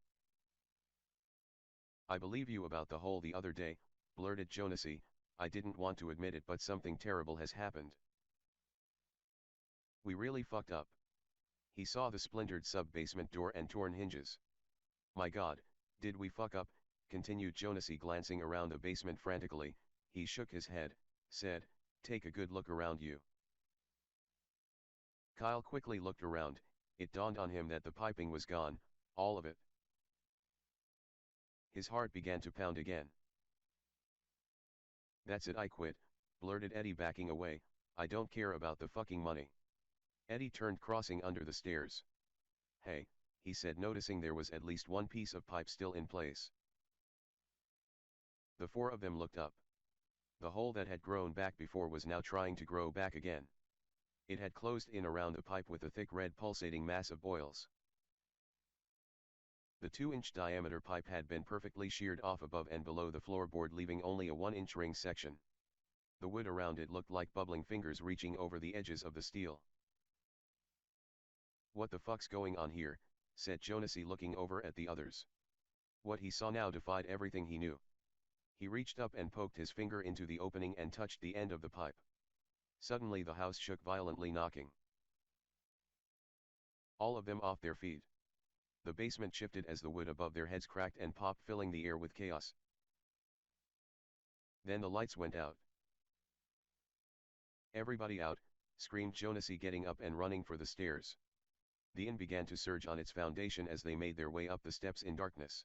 "I believe you about the hole the other day," blurted Jonesy. "I didn't want to admit it, but something terrible has happened. We really fucked up." He saw the splintered sub-basement door and torn hinges. "My God, did we fuck up?" continued Jonesy, glancing around the basement frantically. He shook his head, said, "Take a good look around you." Kyle quickly looked around. It dawned on him that the piping was gone, all of it. His heart began to pound again. "That's it, I quit," blurted Eddie, backing away. "I don't care about the fucking money." Eddie turned, crossing under the stairs. "Hey," he said, noticing there was at least one piece of pipe still in place. The four of them looked up. The hole that had grown back before was now trying to grow back again. It had closed in around the pipe with a thick red pulsating mass of boils. The 2-inch diameter pipe had been perfectly sheared off above and below the floorboard, leaving only a 1-inch ring section. The wood around it looked like bubbling fingers reaching over the edges of the steel. "What the fuck's going on here?" said Jonesy, looking over at the others. What he saw now defied everything he knew. He reached up and poked his finger into the opening and touched the end of the pipe. Suddenly the house shook violently, knocking all of them off their feet. The basement shifted as the wood above their heads cracked and popped, filling the air with chaos. Then the lights went out. "Everybody out," screamed Jonesy, getting up and running for the stairs. The inn began to surge on its foundation as they made their way up the steps in darkness.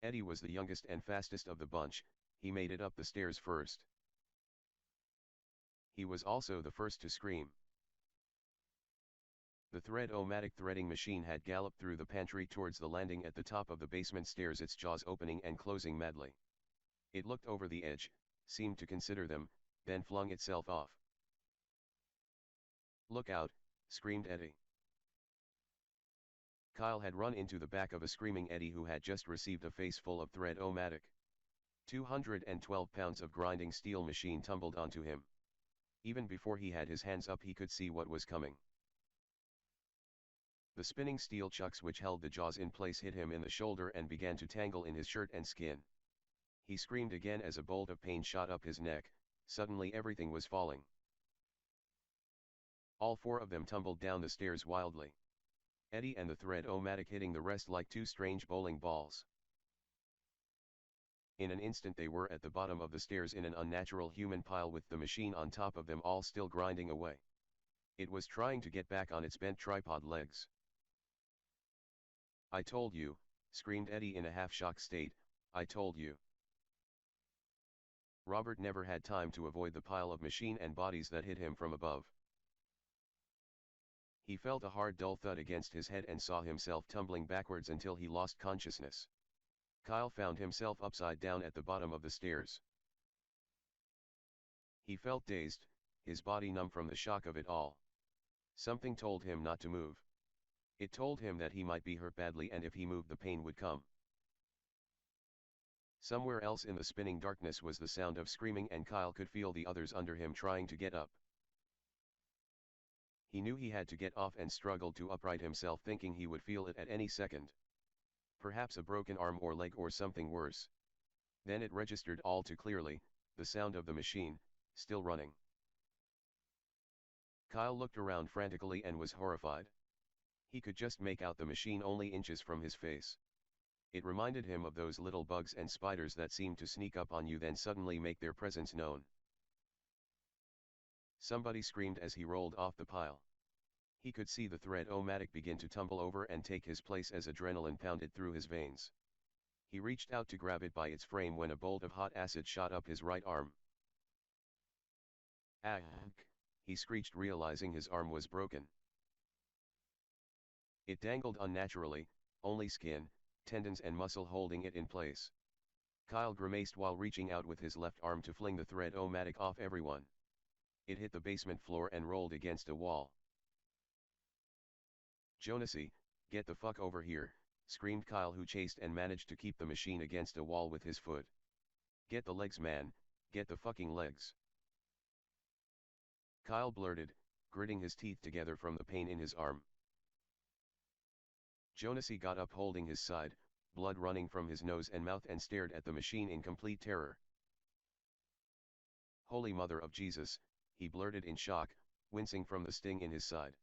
Eddie was the youngest and fastest of the bunch. He made it up the stairs first. He was also the first to scream. The thread-o-matic threading machine had galloped through the pantry towards the landing at the top of the basement stairs, its jaws opening and closing madly. It looked over the edge, seemed to consider them, then flung itself off. "Look out," screamed Eddie. Kyle had run into the back of a screaming Eddie who had just received a face full of thread-o-matic. 212 pounds of grinding steel machine tumbled onto him. Even before he had his hands up he could see what was coming. The spinning steel chucks which held the jaws in place hit him in the shoulder and began to tangle in his shirt and skin. He screamed again as a bolt of pain shot up his neck. Suddenly everything was falling. All four of them tumbled down the stairs wildly. Eddie and the thread-o-matic hitting the rest like two strange bowling balls. In an instant they were at the bottom of the stairs in an unnatural human pile with the machine on top of them all still grinding away. It was trying to get back on its bent tripod legs. "I told you," screamed Eddie in a half-shocked state, "I told you." Robert never had time to avoid the pile of machine and bodies that hit him from above. He felt a hard dull thud against his head and saw himself tumbling backwards until he lost consciousness. Kyle found himself upside down at the bottom of the stairs. He felt dazed, his body numb from the shock of it all. Something told him not to move. It told him that he might be hurt badly and if he moved the pain would come. Somewhere else in the spinning darkness was the sound of screaming and Kyle could feel the others under him trying to get up. He knew he had to get off and struggled to upright himself thinking he would feel it at any second. Perhaps a broken arm or leg or something worse. Then it registered all too clearly, the sound of the machine, still running. Kyle looked around frantically and was horrified. He could just make out the machine only inches from his face. It reminded him of those little bugs and spiders that seem to sneak up on you then suddenly make their presence known. Somebody screamed as he rolled off the pile. He could see the thread-o-matic begin to tumble over and take his place as adrenaline pounded through his veins. He reached out to grab it by its frame when a bolt of hot acid shot up his right arm. "Ah!" he screeched, realizing his arm was broken. It dangled unnaturally, only skin, tendons and muscle holding it in place. Kyle grimaced while reaching out with his left arm to fling the thread-o-matic off everyone. It hit the basement floor and rolled against a wall. "Jonesy, get the fuck over here," screamed Kyle, who chased and managed to keep the machine against a wall with his foot. "Get the legs, man, get the fucking legs." Kyle blurted, gritting his teeth together from the pain in his arm. Jonesy got up holding his side, blood running from his nose and mouth, and stared at the machine in complete terror. "Holy Mother of Jesus," he blurted in shock, wincing from the sting in his side.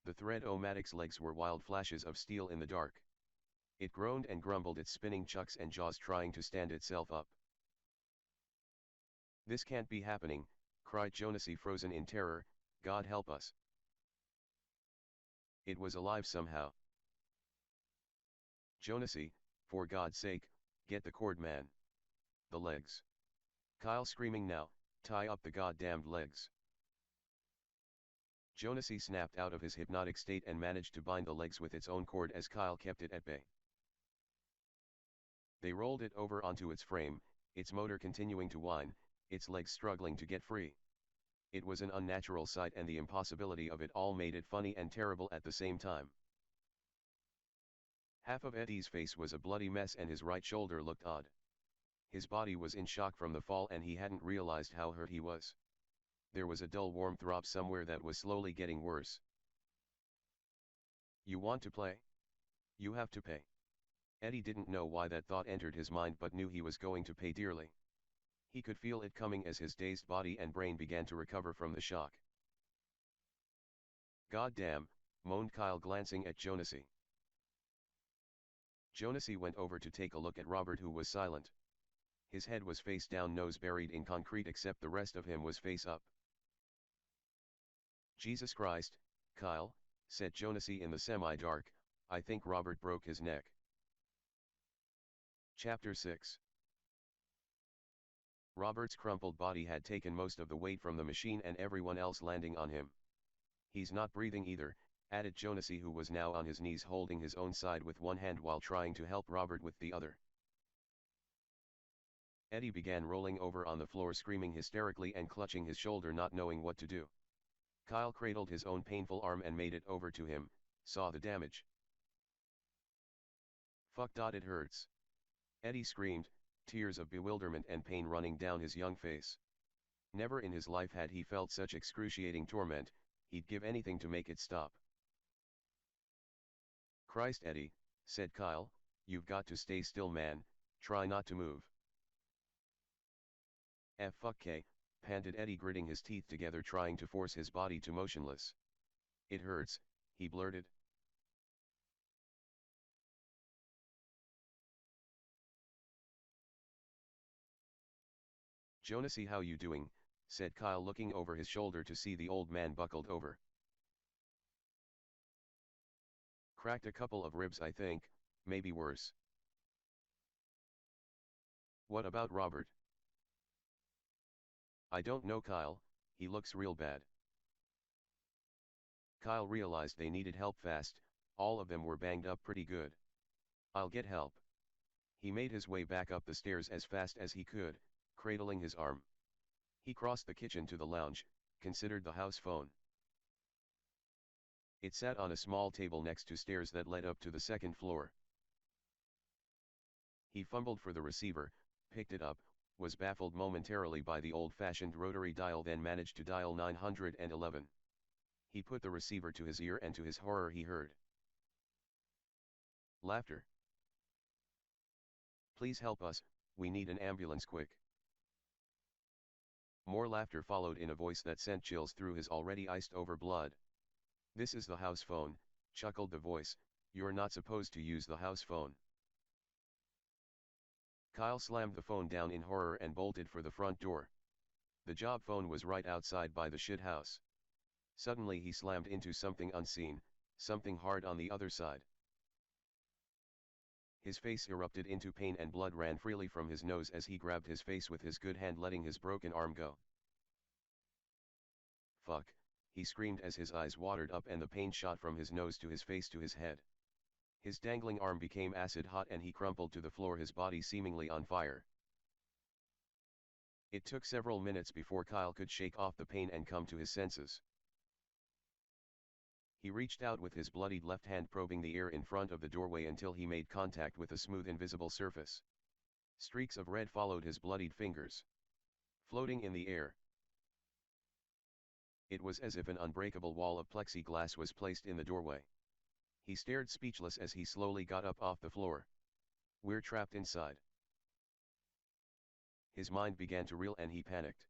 The thread-o-matic's legs were wild flashes of steel in the dark. It groaned and grumbled, its spinning chucks and jaws trying to stand itself up. "This can't be happening," cried Jonesy, frozen in terror. "God help us." It was alive somehow. "Jonesy, for God's sake, get the cord, man. The legs." Kyle screaming now, "Tie up the goddamned legs." Jonesy snapped out of his hypnotic state and managed to bind the legs with its own cord as Kyle kept it at bay. They rolled it over onto its frame, its motor continuing to whine, its legs struggling to get free. It was an unnatural sight, and the impossibility of it all made it funny and terrible at the same time. Half of Eddie's face was a bloody mess and his right shoulder looked odd. His body was in shock from the fall and he hadn't realized how hurt he was. There was a dull warm throb somewhere that was slowly getting worse. "You want to play? You have to pay." Eddie didn't know why that thought entered his mind, but knew he was going to pay dearly. He could feel it coming as his dazed body and brain began to recover from the shock. "God damn," moaned Kyle, glancing at Jonesy. Jonesy went over to take a look at Robert, who was silent. His head was face down, nose buried in concrete, except the rest of him was face up. "Jesus Christ, Kyle," said Jonesy in the semi-dark, "I think Robert broke his neck." Chapter 6. Robert's crumpled body had taken most of the weight from the machine and everyone else landing on him. "He's not breathing either," added Jonesy, who was now on his knees holding his own side with one hand while trying to help Robert with the other. Eddie began rolling over on the floor, screaming hysterically and clutching his shoulder, not knowing what to do. Kyle cradled his own painful arm and made it over to him, saw the damage. Fuck. It hurts. Eddie screamed, tears of bewilderment and pain running down his young face. Never in his life had he felt such excruciating torment, he'd give anything to make it stop. Christ, Eddie, said Kyle, you've got to stay still, man, try not to move. Fuck, panted Eddie, gritting his teeth together trying to force his body to motionless. It hurts, he blurted. Jonasy, how you doing, said Kyle, looking over his shoulder to see the old man buckled over. Cracked a couple of ribs, I think, maybe worse. What about Robert? I don't know, Kyle, he looks real bad. Kyle realized they needed help fast, all of them were banged up pretty good. I'll get help. He made his way back up the stairs as fast as he could, cradling his arm. He crossed the kitchen to the lounge, considered the house phone. It sat on a small table next to stairs that led up to the second floor. He fumbled for the receiver, picked it up, was baffled momentarily by the old-fashioned rotary dial, then managed to dial 911. He put the receiver to his ear and to his horror he heard laughter. Please help us, we need an ambulance quick. More laughter followed in a voice that sent chills through his already iced-over blood. This is the house phone, chuckled the voice, you're not supposed to use the house phone. Kyle slammed the phone down in horror and bolted for the front door. The job phone was right outside by the shit house. Suddenly he slammed into something unseen, something hard on the other side. His face erupted into pain and blood ran freely from his nose as he grabbed his face with his good hand, letting his broken arm go. Fuck, he screamed as his eyes watered up and the pain shot from his nose to his face to his head. His dangling arm became acid hot and he crumpled to the floor, his body seemingly on fire. It took several minutes before Kyle could shake off the pain and come to his senses. He reached out with his bloodied left hand, probing the air in front of the doorway until he made contact with a smooth invisible surface. Streaks of red followed his bloodied fingers, floating in the air. It was as if an unbreakable wall of plexiglass was placed in the doorway. He stared speechless as he slowly got up off the floor. We're trapped inside. His mind began to reel and he panicked.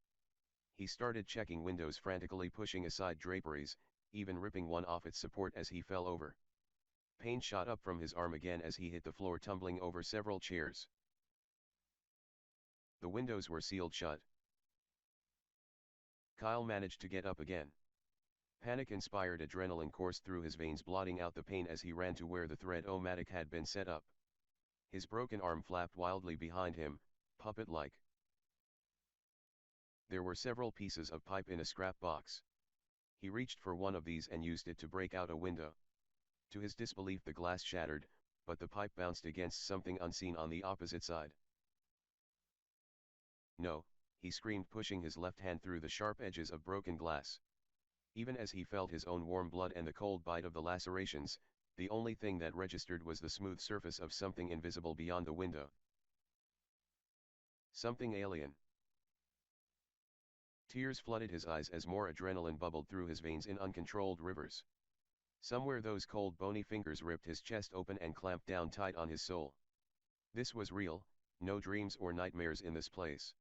He started checking windows frantically, pushing aside draperies, even ripping one off its support as he fell over. Pain shot up from his arm again as he hit the floor, tumbling over several chairs. The windows were sealed shut. Kyle managed to get up again. Panic-inspired adrenaline coursed through his veins, blotting out the pain as he ran to where the thread-o-matic had been set up. His broken arm flapped wildly behind him, puppet-like. There were several pieces of pipe in a scrap box. He reached for one of these and used it to break out a window. To his disbelief, the glass shattered, but the pipe bounced against something unseen on the opposite side. No, he screamed, pushing his left hand through the sharp edges of broken glass. Even as he felt his own warm blood and the cold bite of the lacerations, the only thing that registered was the smooth surface of something invisible beyond the window. Something alien. Tears flooded his eyes as more adrenaline bubbled through his veins in uncontrolled rivers. Somewhere those cold bony fingers ripped his chest open and clamped down tight on his soul. This was real, no dreams or nightmares in this place.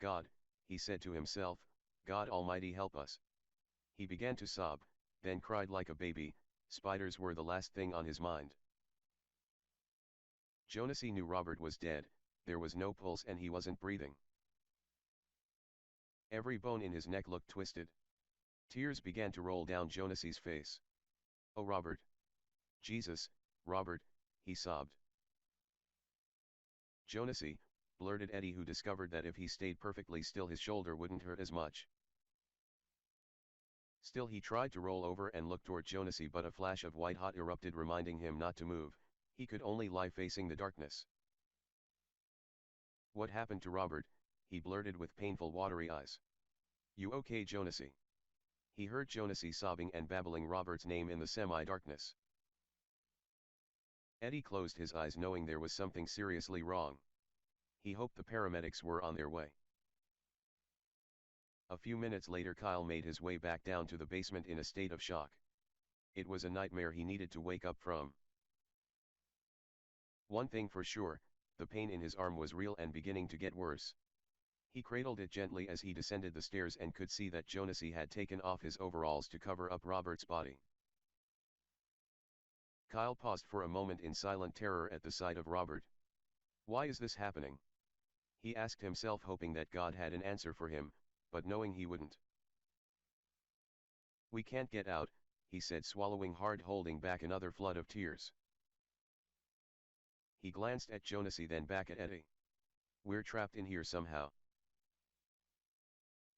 God, he said to himself, God Almighty, help us. He began to sob, then cried like a baby. Spiders were the last thing on his mind. Jonasy knew Robert was dead, there was no pulse and he wasn't breathing. Every bone in his neck looked twisted. Tears began to roll down Jonasy's face. Oh, Robert. Jesus, Robert, he sobbed. Jonasy, blurted Eddie, who discovered that if he stayed perfectly still his shoulder wouldn't hurt as much. Still he tried to roll over and look toward Jonasy, but a flash of white hot erupted, reminding him not to move. He could only lie facing the darkness. What happened to Robert? He blurted with painful watery eyes. You okay, Jonesy? He heard Jonesy sobbing and babbling Robert's name in the semi-darkness. Eddie closed his eyes knowing there was something seriously wrong. He hoped the paramedics were on their way. A few minutes later Kyle made his way back down to the basement in a state of shock. It was a nightmare he needed to wake up from. One thing for sure, the pain in his arm was real and beginning to get worse. He cradled it gently as he descended the stairs and could see that Jonesy had taken off his overalls to cover up Robert's body. Kyle paused for a moment in silent terror at the sight of Robert. Why is this happening? He asked himself, hoping that God had an answer for him, but knowing he wouldn't. We can't get out, he said, swallowing hard, holding back another flood of tears. He glanced at Jonesy, then back at Eddie. We're trapped in here somehow.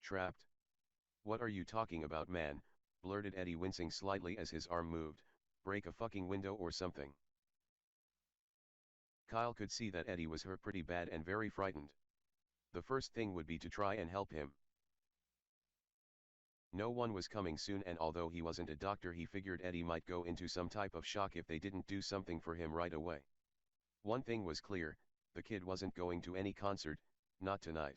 Trapped? What are you talking about, man? Blurted Eddie, wincing slightly as his arm moved. Break a fucking window or something. Kyle could see that Eddie was hurt pretty bad and very frightened. The first thing would be to try and help him. No one was coming soon, and although he wasn't a doctor, he figured Eddie might go into some type of shock if they didn't do something for him right away. One thing was clear, the kid wasn't going to any concert, not tonight.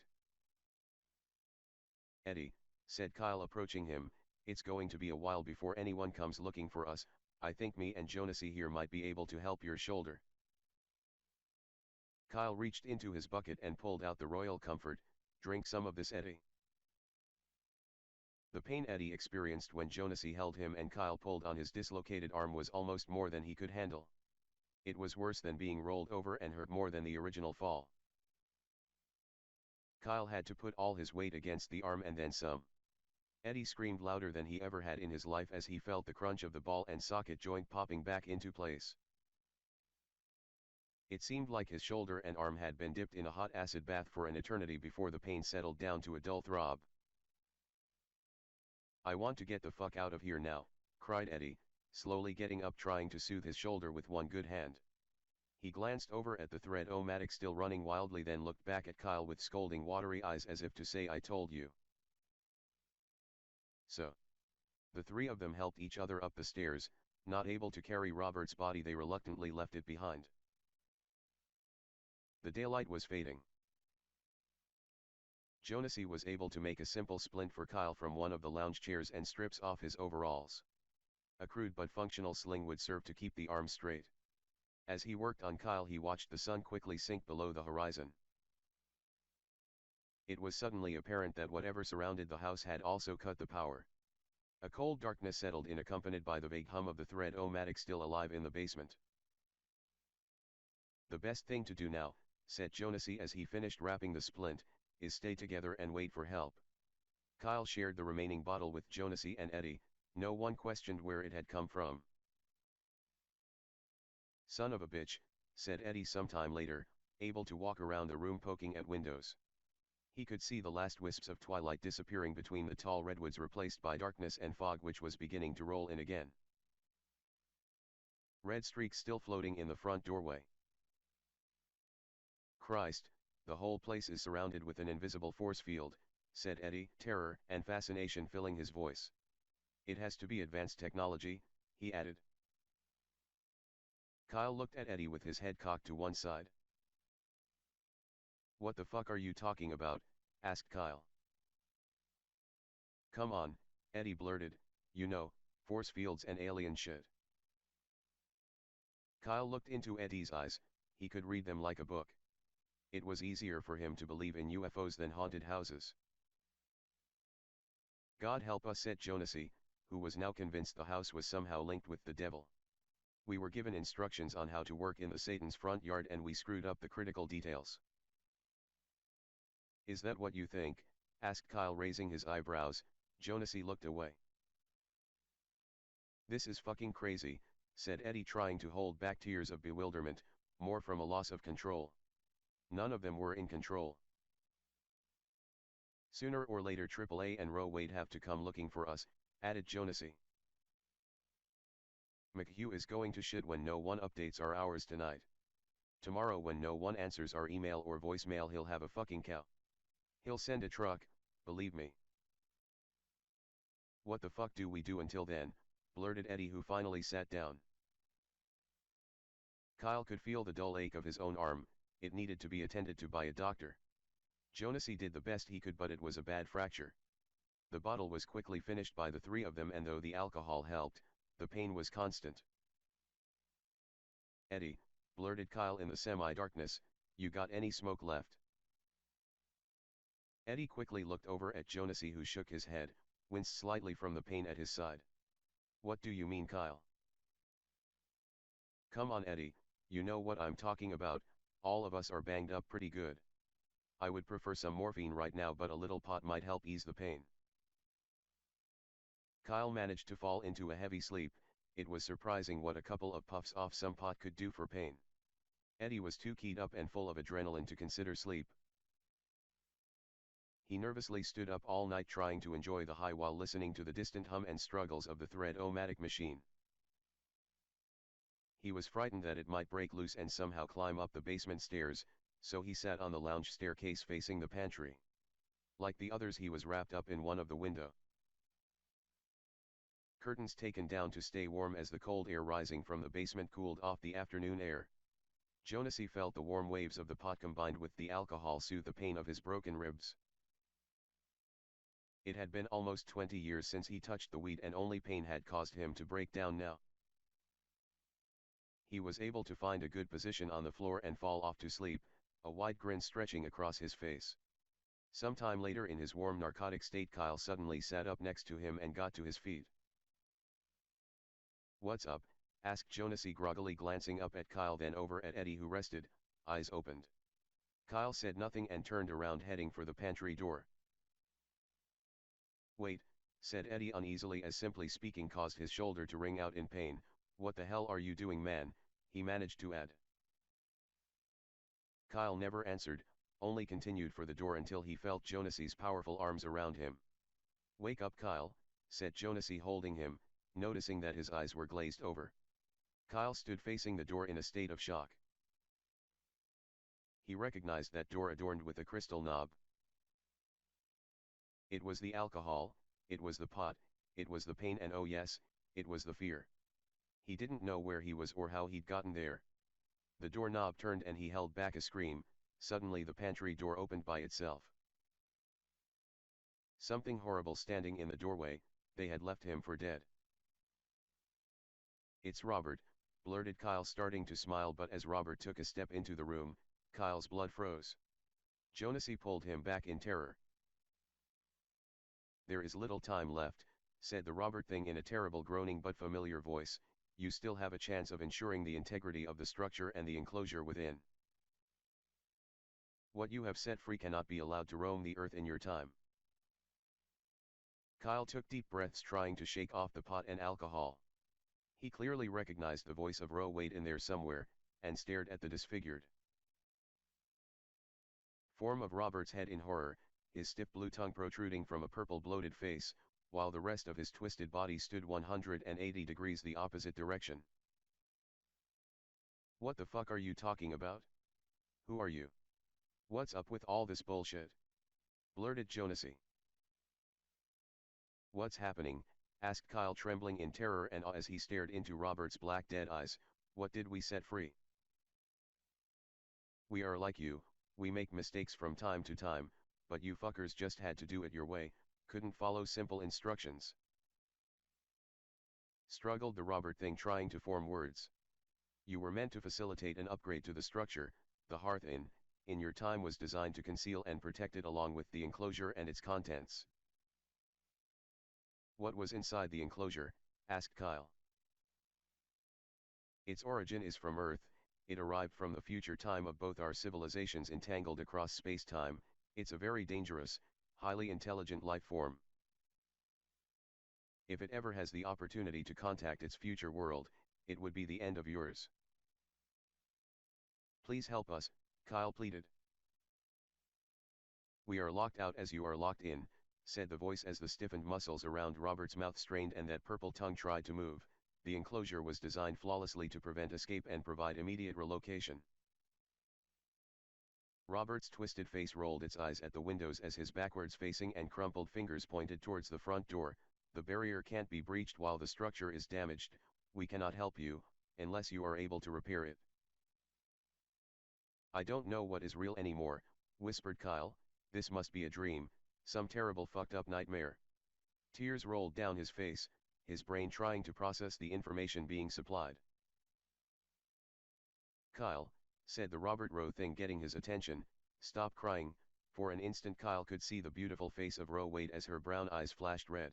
Eddie, said Kyle, approaching him, it's going to be a while before anyone comes looking for us. I think me and Jonesy here might be able to help your shoulder. Kyle reached into his bucket and pulled out the Royal Comfort. Drink some of this, Eddie. The pain Eddie experienced when Jonesy held him and Kyle pulled on his dislocated arm was almost more than he could handle. It was worse than being rolled over and hurt more than the original fall. Kyle had to put all his weight against the arm and then some. Eddie screamed louder than he ever had in his life as he felt the crunch of the ball and socket joint popping back into place. It seemed like his shoulder and arm had been dipped in a hot acid bath for an eternity before the pain settled down to a dull throb. I want to get the fuck out of here now, cried Eddie, slowly getting up, trying to soothe his shoulder with one good hand. He glanced over at the thread-o-matic still running wildly, then looked back at Kyle with scolding watery eyes as if to say, I told you. So. The three of them helped each other up the stairs. Not able to carry Robert's body, they reluctantly left it behind. The daylight was fading. Jonesy was able to make a simple splint for Kyle from one of the lounge chairs and strips off his overalls. A crude but functional sling would serve to keep the arm straight. As he worked on Kyle, he watched the sun quickly sink below the horizon. It was suddenly apparent that whatever surrounded the house had also cut the power. A cold darkness settled in, accompanied by the vague hum of the thread-o-matic still alive in the basement. The best thing to do now, said Jonesy as he finished wrapping the splint, is stay together and wait for help. Kyle shared the remaining bottle with Jonesy and Eddie. No one questioned where it had come from. Son of a bitch, said Eddie sometime later, able to walk around the room poking at windows. He could see the last wisps of twilight disappearing between the tall redwoods, replaced by darkness and fog which was beginning to roll in again. Red streaks still floating in the front doorway. Christ, the whole place is surrounded with an invisible force field, said Eddie, terror and fascination filling his voice. It has to be advanced technology, he added. Kyle looked at Eddie with his head cocked to one side. What the fuck are you talking about? Asked Kyle. Come on, Eddie blurted, you know, force fields and alien shit. Kyle looked into Eddie's eyes. He could read them like a book. It was easier for him to believe in UFOs than haunted houses. God help us, said Jonesy, who was now convinced the house was somehow linked with the devil. We were given instructions on how to work in the Satan's front yard and we screwed up the critical details. Is that what you think? Asked Kyle, raising his eyebrows. Jonesy looked away. This is fucking crazy, said Eddie, trying to hold back tears of bewilderment, more from a loss of control. None of them were in control. Sooner or later AAA and Roe Wade have to come looking for us, added Jonesy. McHugh is going to shit when no one updates our hours tonight. Tomorrow when no one answers our email or voicemail, he'll have a fucking cow. He'll send a truck, believe me. What the fuck do we do until then, blurted Eddie, who finally sat down. Kyle could feel the dull ache of his own arm. It needed to be attended to by a doctor. Jonesy did the best he could, but it was a bad fracture. The bottle was quickly finished by the three of them, and though the alcohol helped, the pain was constant. Eddie, blurted Kyle in the semi-darkness, you got any smoke left? Eddie quickly looked over at Jonesy, who shook his head, winced slightly from the pain at his side. What do you mean, Kyle? Come on, Eddie, you know what I'm talking about. All of us are banged up pretty good. I would prefer some morphine right now, but a little pot might help ease the pain. Kyle managed to fall into a heavy sleep. It was surprising what a couple of puffs off some pot could do for pain. Eddie was too keyed up and full of adrenaline to consider sleep. He nervously stood up all night, trying to enjoy the high while listening to the distant hum and struggles of the thread-o-matic machine. He was frightened that it might break loose and somehow climb up the basement stairs, so he sat on the lounge staircase facing the pantry. Like the others, he was wrapped up in one of the window curtains taken down to stay warm as the cold air rising from the basement cooled off the afternoon air. Jonesy felt the warm waves of the pot combined with the alcohol soothe the pain of his broken ribs. It had been almost 20 years since he touched the weed, and only pain had caused him to break down now. He was able to find a good position on the floor and fall off to sleep, a wide grin stretching across his face. Sometime later, in his warm narcotic state, Kyle suddenly sat up next to him and got to his feet. What's up? Asked Jonesy groggily, glancing up at Kyle, then over at Eddie, who rested, eyes opened. Kyle said nothing and turned around, heading for the pantry door. Wait, said Eddie uneasily, as simply speaking caused his shoulder to ring out in pain. What the hell are you doing, man? He managed to add. Kyle never answered, only continued for the door until he felt Jonesy's powerful arms around him. Wake up, Kyle, said Jonesy, holding him, noticing that his eyes were glazed over. Kyle stood facing the door in a state of shock. He recognized that door adorned with a crystal knob. It was the alcohol, it was the pot, it was the pain, and oh yes, it was the fear. He didn't know where he was or how he'd gotten there. The doorknob turned and he held back a scream. Suddenly the pantry door opened by itself. Something horrible standing in the doorway. They had left him for dead. It's Robert, blurted Kyle, starting to smile, but as Robert took a step into the room, Kyle's blood froze. Jonesy pulled him back in terror. There is little time left, said the Robert thing in a terrible, groaning but familiar voice. You still have a chance of ensuring the integrity of the structure and the enclosure within. What you have set free cannot be allowed to roam the earth in your time. Kyle took deep breaths, trying to shake off the pot and alcohol. He clearly recognized the voice of Roe Wade in there somewhere, and stared at the disfigured form of Robert's head in horror, his stiff blue tongue protruding from a purple bloated face, while the rest of his twisted body stood 180 degrees the opposite direction. What the fuck are you talking about? Who are you? What's up with all this bullshit? Blurted Jonesy. What's happening? Asked Kyle, trembling in terror and awe as he stared into Robert's black dead eyes. What did we set free? We are like you, we make mistakes from time to time, but you fuckers just had to do it your way, couldn't follow simple instructions. Struggled the Robert thing, trying to form words. You were meant to facilitate an upgrade to the structure. The hearth in your time was designed to conceal and protect it, along with the enclosure and its contents. What was inside the enclosure? Asked Kyle. Its origin is from Earth. It arrived from the future time of both our civilizations entangled across space-time. It's a very dangerous, highly intelligent life form. If it ever has the opportunity to contact its future world, it would be the end of yours. Please help us, Kyle pleaded. We are locked out as you are locked in, said the voice as the stiffened muscles around Robert's mouth strained and that purple tongue tried to move. The enclosure was designed flawlessly to prevent escape and provide immediate relocation. Robert's twisted face rolled its eyes at the windows as his backwards facing and crumpled fingers pointed towards the front door. The barrier can't be breached while the structure is damaged. We cannot help you, unless you are able to repair it. I don't know what is real anymore, whispered Kyle. This must be a dream, some terrible fucked up nightmare. Tears rolled down his face, his brain trying to process the information being supplied. Kyle, said the Robert Rowe thing, getting his attention, stop crying. For an instant Kyle could see the beautiful face of Rowe wait as her brown eyes flashed red.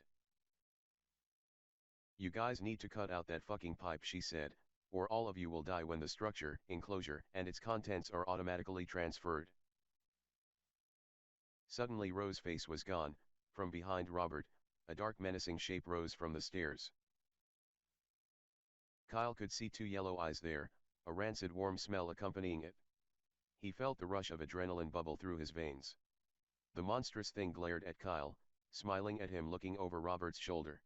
You guys need to cut out that fucking pipe, she said, or all of you will die when the structure, enclosure, and its contents are automatically transferred. Suddenly Rowe's face was gone. From behind Robert, a dark menacing shape rose from the stairs. Kyle could see two yellow eyes there, a rancid warm smell accompanying it. He felt the rush of adrenaline bubble through his veins. The monstrous thing glared at Kyle, smiling at him, looking over Robert's shoulder.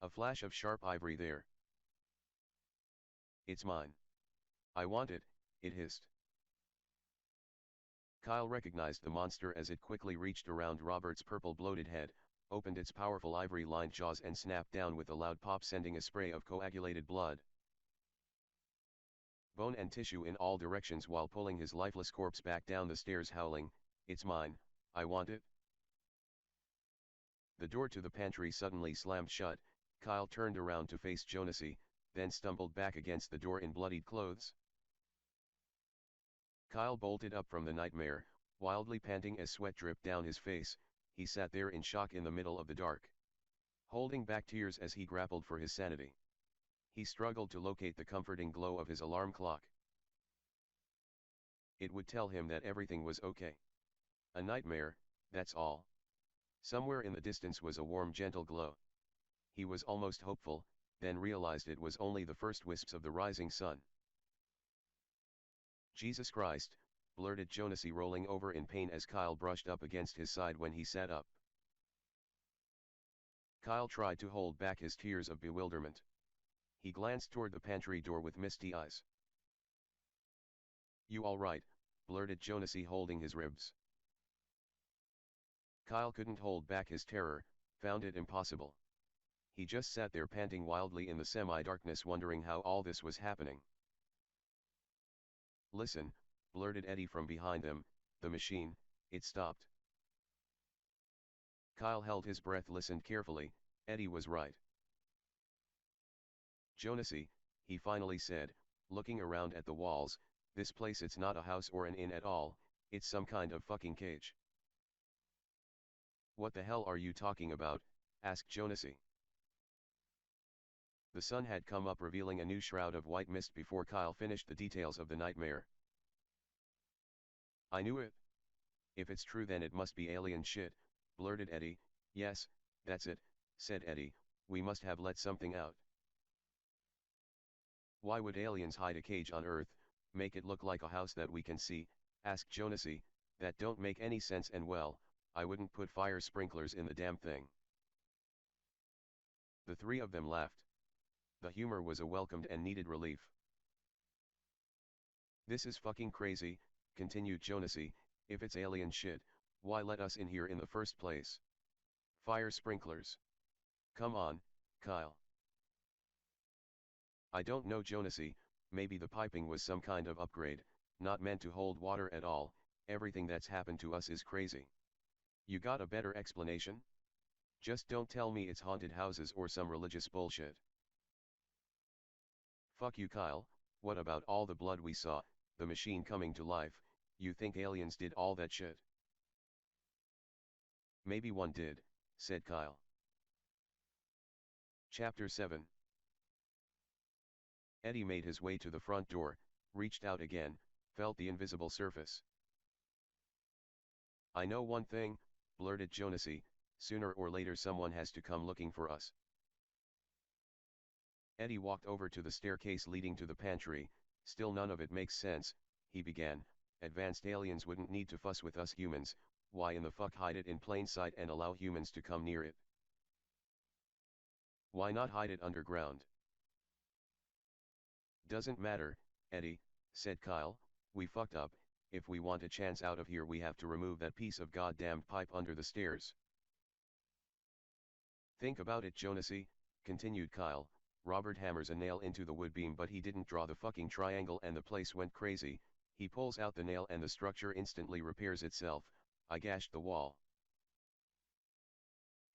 A flash of sharp ivory there. It's mine. I want it, it hissed. Kyle recognized the monster as it quickly reached around Robert's purple bloated head, opened its powerful ivory-lined jaws and snapped down with a loud pop, sending a spray of coagulated blood, bone and tissue in all directions, while pulling his lifeless corpse back down the stairs, howling, "It's mine, I want it." The door to the pantry suddenly slammed shut. Kyle turned around to face Jonesy, then stumbled back against the door in bloodied clothes. Kyle bolted up from the nightmare, wildly panting as sweat dripped down his face. He sat there in shock in the middle of the dark, holding back tears as he grappled for his sanity. He struggled to locate the comforting glow of his alarm clock. It would tell him that everything was okay. A nightmare, that's all. Somewhere in the distance was a warm, gentle glow. He was almost hopeful, then realized it was only the first wisps of the rising sun. Jesus Christ, blurted Jonesy, rolling over in pain as Kyle brushed up against his side when he sat up. Kyle tried to hold back his tears of bewilderment. He glanced toward the pantry door with misty eyes. You all right? Blurted Jonesy, holding his ribs. Kyle couldn't hold back his terror, found it impossible. He just sat there panting wildly in the semi-darkness, wondering how all this was happening. Listen, blurted Eddie from behind them, the machine, it stopped. Kyle held his breath, listened carefully. Eddie was right. Jonesy, he finally said, looking around at the walls, this place, it's not a house or an inn at all, it's some kind of fucking cage. What the hell are you talking about? Asked Jonesy. The sun had come up, revealing a new shroud of white mist before Kyle finished the details of the nightmare. I knew it. If it's true, then it must be alien shit, blurted Eddie. Yes, that's it, said Eddie, we must have let something out. Why would aliens hide a cage on Earth, make it look like a house that we can see? Asked Jonesy. That don't make any sense, and well, I wouldn't put fire sprinklers in the damn thing. The three of them laughed. The humor was a welcomed and needed relief. This is fucking crazy, continued Jonesy. If it's alien shit, why let us in here in the first place? Fire sprinklers. Come on, Kyle. I don't know, Jonesy, maybe the piping was some kind of upgrade, not meant to hold water at all. Everything that's happened to us is crazy. You got a better explanation? Just don't tell me it's haunted houses or some religious bullshit. Fuck you, Kyle. What about all the blood we saw, the machine coming to life? You think aliens did all that shit? Maybe one did, said Kyle. Chapter 7. Eddie made his way to the front door, reached out again, felt the invisible surface. I know one thing, blurted Jonesy, sooner or later someone has to come looking for us. Eddie walked over to the staircase leading to the pantry. Still none of it makes sense, he began. Advanced aliens wouldn't need to fuss with us humans. Why in the fuck hide it in plain sight and allow humans to come near it? Why not hide it underground? Doesn't matter, Eddie, said Kyle, we fucked up. If we want a chance out of here, we have to remove that piece of goddamned pipe under the stairs. Think about it, Jonesy, continued Kyle. Robert hammers a nail into the wood beam, but he didn't draw the fucking triangle and the place went crazy. He pulls out the nail and the structure instantly repairs itself. I gashed the wall.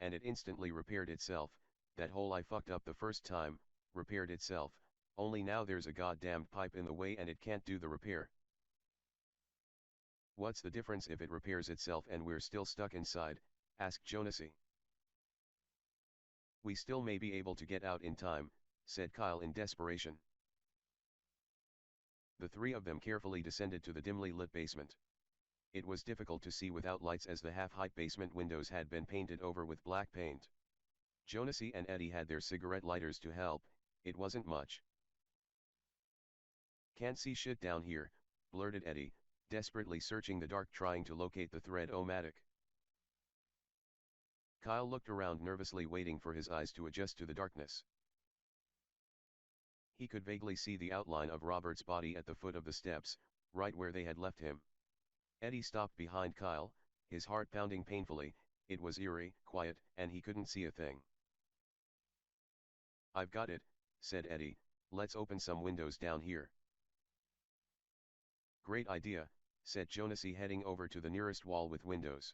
And it instantly repaired itself. That hole I fucked up the first time, repaired itself, only now there's a goddamned pipe in the way and it can't do the repair. What's the difference if it repairs itself and we're still stuck inside? Asked Jonesy. We still may be able to get out in time, said Kyle in desperation. The three of them carefully descended to the dimly lit basement. It was difficult to see without lights as the half-height basement windows had been painted over with black paint. Jonesy and Eddie had their cigarette lighters to help. It wasn't much. Can't see shit down here, blurted Eddie, desperately searching the dark trying to locate the thread-o-matic. Kyle looked around nervously, waiting for his eyes to adjust to the darkness. He could vaguely see the outline of Robert's body at the foot of the steps, right where they had left him. Eddie stopped behind Kyle, his heart pounding painfully. It was eerie, quiet, and he couldn't see a thing. I've got it, said Eddie, let's open some windows down here. Great idea, said Jonesy, heading over to the nearest wall with windows.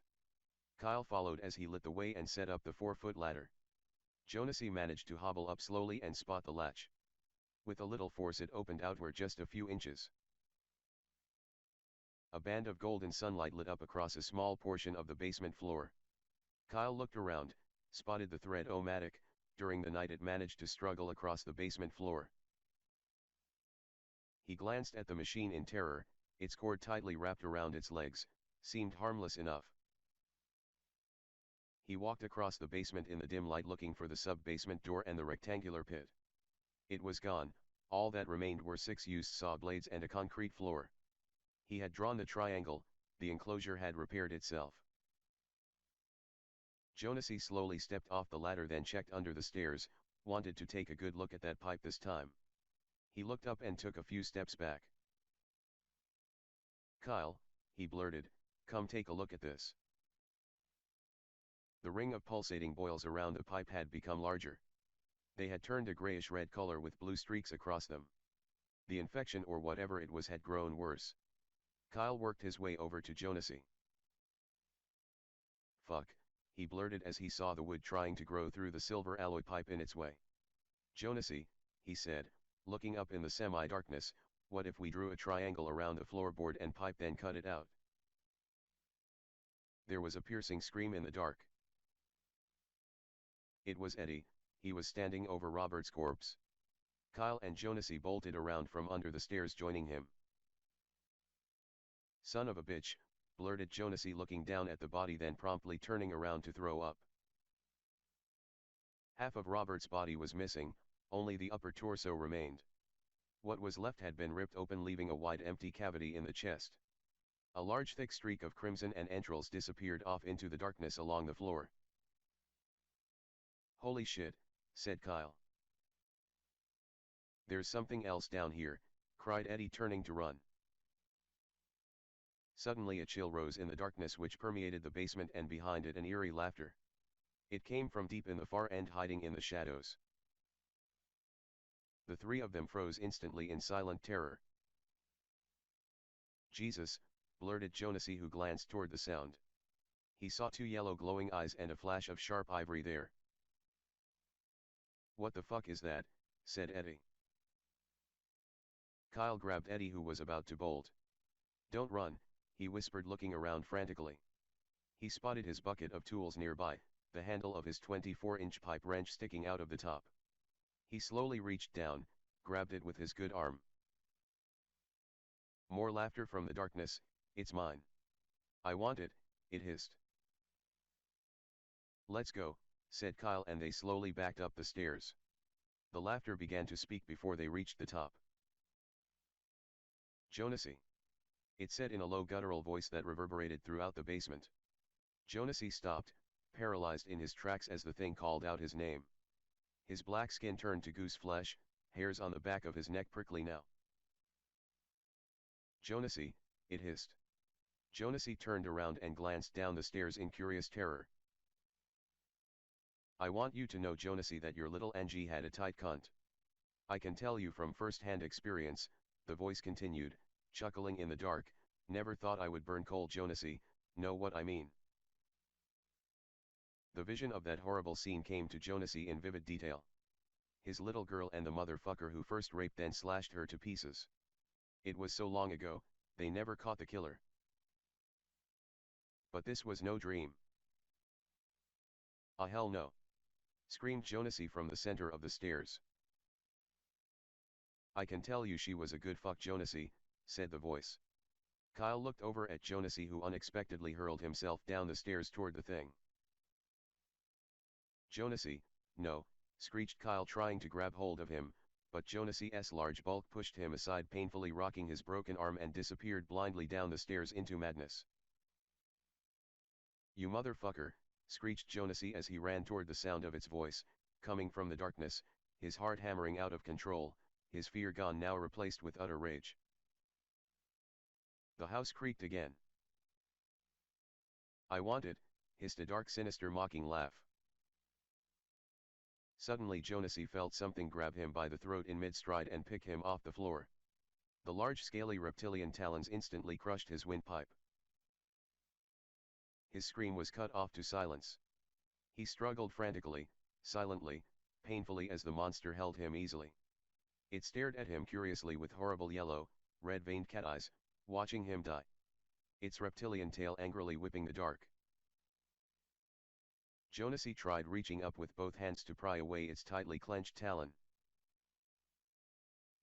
Kyle followed as he lit the way and set up the 4-foot ladder. Jonesy managed to hobble up slowly and spot the latch. With a little force it opened outward just a few inches. A band of golden sunlight lit up across a small portion of the basement floor. Kyle looked around, spotted the thread-o-matic. During the night it managed to struggle across the basement floor. He glanced at the machine in terror. Its cord tightly wrapped around its legs, seemed harmless enough. He walked across the basement in the dim light looking for the sub-basement door and the rectangular pit. It was gone. All that remained were 6 used saw blades and a concrete floor. He had drawn the triangle, the enclosure had repaired itself. Jonesy slowly stepped off the ladder, then checked under the stairs, wanted to take a good look at that pipe this time. He looked up and took a few steps back. Kyle, he blurted, come take a look at this. The ring of pulsating boils around the pipe had become larger. They had turned a grayish-red color with blue streaks across them. The infection or whatever it was had grown worse. Kyle worked his way over to Jonesy. Fuck, he blurted as he saw the wood trying to grow through the silver alloy pipe in its way. Jonesy, he said, looking up in the semi-darkness, what if we drew a triangle around the floorboard and pipe then cut it out? There was a piercing scream in the dark. It was Eddie. He was standing over Robert's corpse. Kyle and Jonesy bolted around from under the stairs, joining him. Son of a bitch, blurted Jonesy, looking down at the body, then promptly turning around to throw up. Half of Robert's body was missing, only the upper torso remained. What was left had been ripped open, leaving a wide empty cavity in the chest. A large thick streak of crimson and entrails disappeared off into the darkness along the floor. Holy shit, said Kyle. There's something else down here, cried Eddie, turning to run. Suddenly a chill rose in the darkness which permeated the basement, and behind it an eerie laughter. It came from deep in the far end, hiding in the shadows. The three of them froze instantly in silent terror. Jesus, blurted Jonesy, who glanced toward the sound. He saw 2 yellow glowing eyes and a flash of sharp ivory there. What the fuck is that? Said Eddie. Kyle grabbed Eddie, who was about to bolt. Don't run, he whispered, looking around frantically. He spotted his bucket of tools nearby, the handle of his 24-inch pipe wrench sticking out of the top. He slowly reached down, grabbed it with his good arm. More laughter from the darkness. It's mine. I want it, it hissed. Let's go, said Kyle, and they slowly backed up the stairs. The laughter began to speak before they reached the top. Jonesy, it said in a low guttural voice that reverberated throughout the basement. Jonesy stopped, paralyzed in his tracks as the thing called out his name. His black skin turned to goose flesh, hairs on the back of his neck prickly now. Jonesy, it hissed. Jonesy turned around and glanced down the stairs in curious terror. I want you to know, Jonesy, that your little Angie had a tight cunt. I can tell you from first-hand experience, the voice continued, chuckling in the dark. Never thought I would burn cold, Jonesy, know what I mean? The vision of that horrible scene came to Jonesy in vivid detail. His little girl and the motherfucker who first raped then slashed her to pieces. It was so long ago, they never caught the killer. But this was no dream. Ah, hell no! Screamed Jonesy from the center of the stairs. I can tell you she was a good fuck, Jonesy, said the voice. Kyle looked over at Jonesy, who unexpectedly hurled himself down the stairs toward the thing. Jonesy, no, screeched Kyle, trying to grab hold of him, but Jonasy's large bulk pushed him aside, painfully rocking his broken arm, and disappeared blindly down the stairs into madness. You motherfucker, screeched Jonesy as he ran toward the sound of its voice, coming from the darkness, his heart hammering out of control, his fear gone, now replaced with utter rage. The house creaked again. I want it, hissed a dark, sinister, mocking laugh. Suddenly Jonesy felt something grab him by the throat in mid-stride and pick him off the floor. The large, scaly reptilian talons instantly crushed his windpipe. His scream was cut off to silence. He struggled frantically, silently, painfully, as the monster held him easily. It stared at him curiously with horrible yellow, red-veined cat eyes, watching him die. Its reptilian tail angrily whipping the dark. Jonesy tried reaching up with both hands to pry away its tightly clenched talon.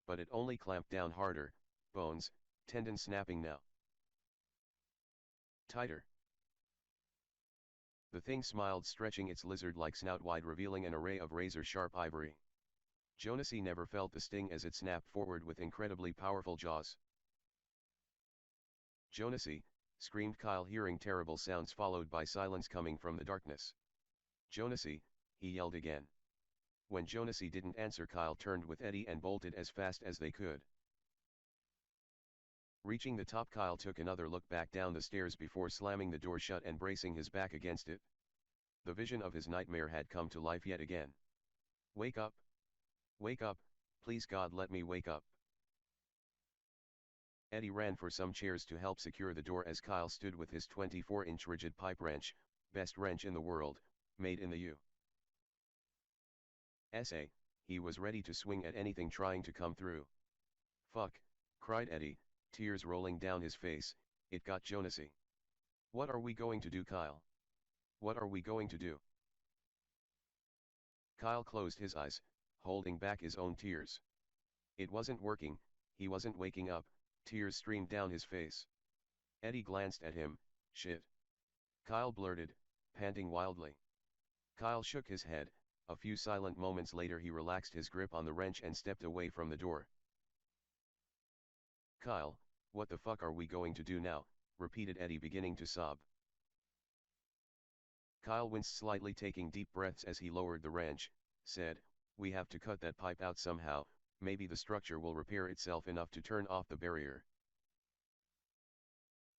But it only clamped down harder, bones, tendons snapping now. Tighter. The thing smiled, stretching its lizard-like snout wide, revealing an array of razor-sharp ivory. Jonesy never felt the sting as it snapped forward with incredibly powerful jaws. Jonesy, screamed Kyle, hearing terrible sounds followed by silence coming from the darkness. Jonesy, he yelled again. When Jonesy didn't answer, Kyle turned with Eddie and bolted as fast as they could. Reaching the top, Kyle took another look back down the stairs before slamming the door shut and bracing his back against it. The vision of his nightmare had come to life yet again. Wake up! Wake up, please God, let me wake up! Eddie ran for some chairs to help secure the door as Kyle stood with his 24-inch rigid pipe wrench, best wrench in the world, made in the USA. He was ready to swing at anything trying to come through. Fuck, cried Eddie, tears rolling down his face. It got Jonesy. What are we going to do, Kyle? What are we going to do? Kyle closed his eyes, holding back his own tears. It wasn't working, he wasn't waking up, tears streamed down his face. Eddie glanced at him. Shit. Kyle blurted, panting wildly. Kyle shook his head. A few silent moments later he relaxed his grip on the wrench and stepped away from the door. Kyle, what the fuck are we going to do now? Repeated Eddie, beginning to sob. Kyle winced slightly, taking deep breaths as he lowered the wrench, said, we have to cut that pipe out somehow, maybe the structure will repair itself enough to turn off the barrier.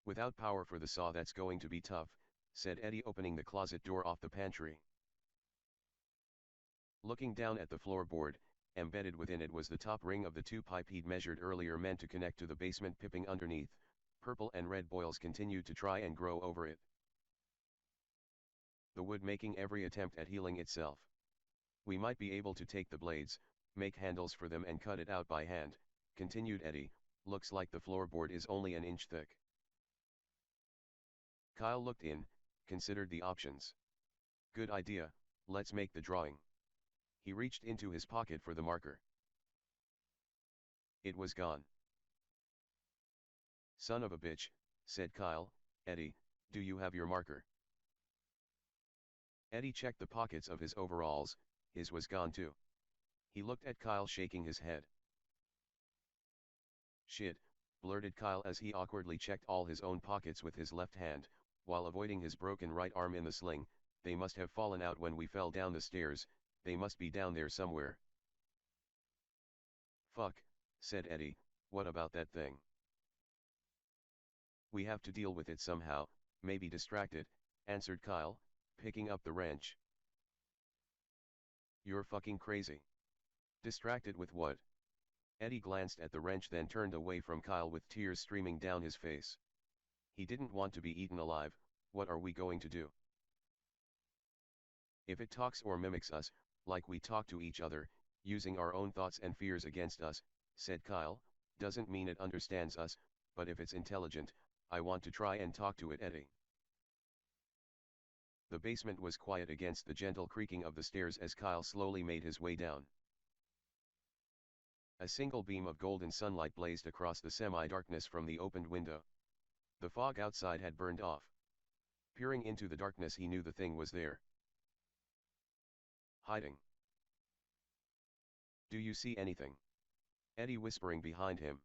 Without power for the saw that's going to be tough, said Eddie, opening the closet door off the pantry. Looking down at the floorboard, embedded within it was the top ring of the two pipe he'd measured earlier, meant to connect to the basement piping underneath. Purple and red boils continued to try and grow over it, the wood making every attempt at healing itself. We might be able to take the blades, make handles for them and cut it out by hand, continued Eddie. Looks like the floorboard is only an inch thick. Kyle looked in, considered the options. Good idea, let's make the drawing. He reached into his pocket for the marker. It was gone. Son of a bitch, said Kyle. Eddie, do you have your marker? Eddie checked the pockets of his overalls. His was gone too. He looked at Kyle, shaking his head. Shit, blurted Kyle as he awkwardly checked all his own pockets with his left hand, while avoiding his broken right arm in the sling. They must have fallen out when we fell down the stairs, they must be down there somewhere. Fuck, said Eddie, what about that thing? We have to deal with it somehow, maybe distract it, answered Kyle, picking up the wrench. You're fucking crazy. Distracted with what? Eddie glanced at the wrench then turned away from Kyle with tears streaming down his face. He didn't want to be eaten alive. What are we going to do? If it talks or mimics us, like we talk to each other, using our own thoughts and fears against us, said Kyle, doesn't mean it understands us, but if it's intelligent, I want to try and talk to it, Eddie. The basement was quiet against the gentle creaking of the stairs as Kyle slowly made his way down. A single beam of golden sunlight blazed across the semi-darkness from the opened window. The fog outside had burned off. Peering into the darkness, he knew the thing was there. Hiding. Do you see anything? Eddie whispering behind him.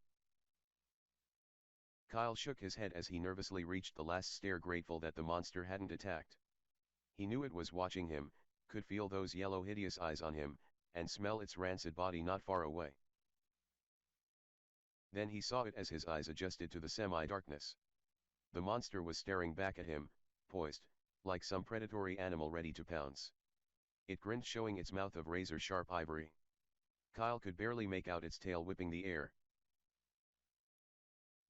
Kyle shook his head as he nervously reached the last stair, grateful that the monster hadn't attacked. He knew it was watching him, could feel those yellow hideous eyes on him, and smell its rancid body not far away. Then he saw it as his eyes adjusted to the semi-darkness. The monster was staring back at him, poised, like some predatory animal ready to pounce. It grinned, showing its mouth of razor-sharp ivory. Kyle could barely make out its tail whipping the air.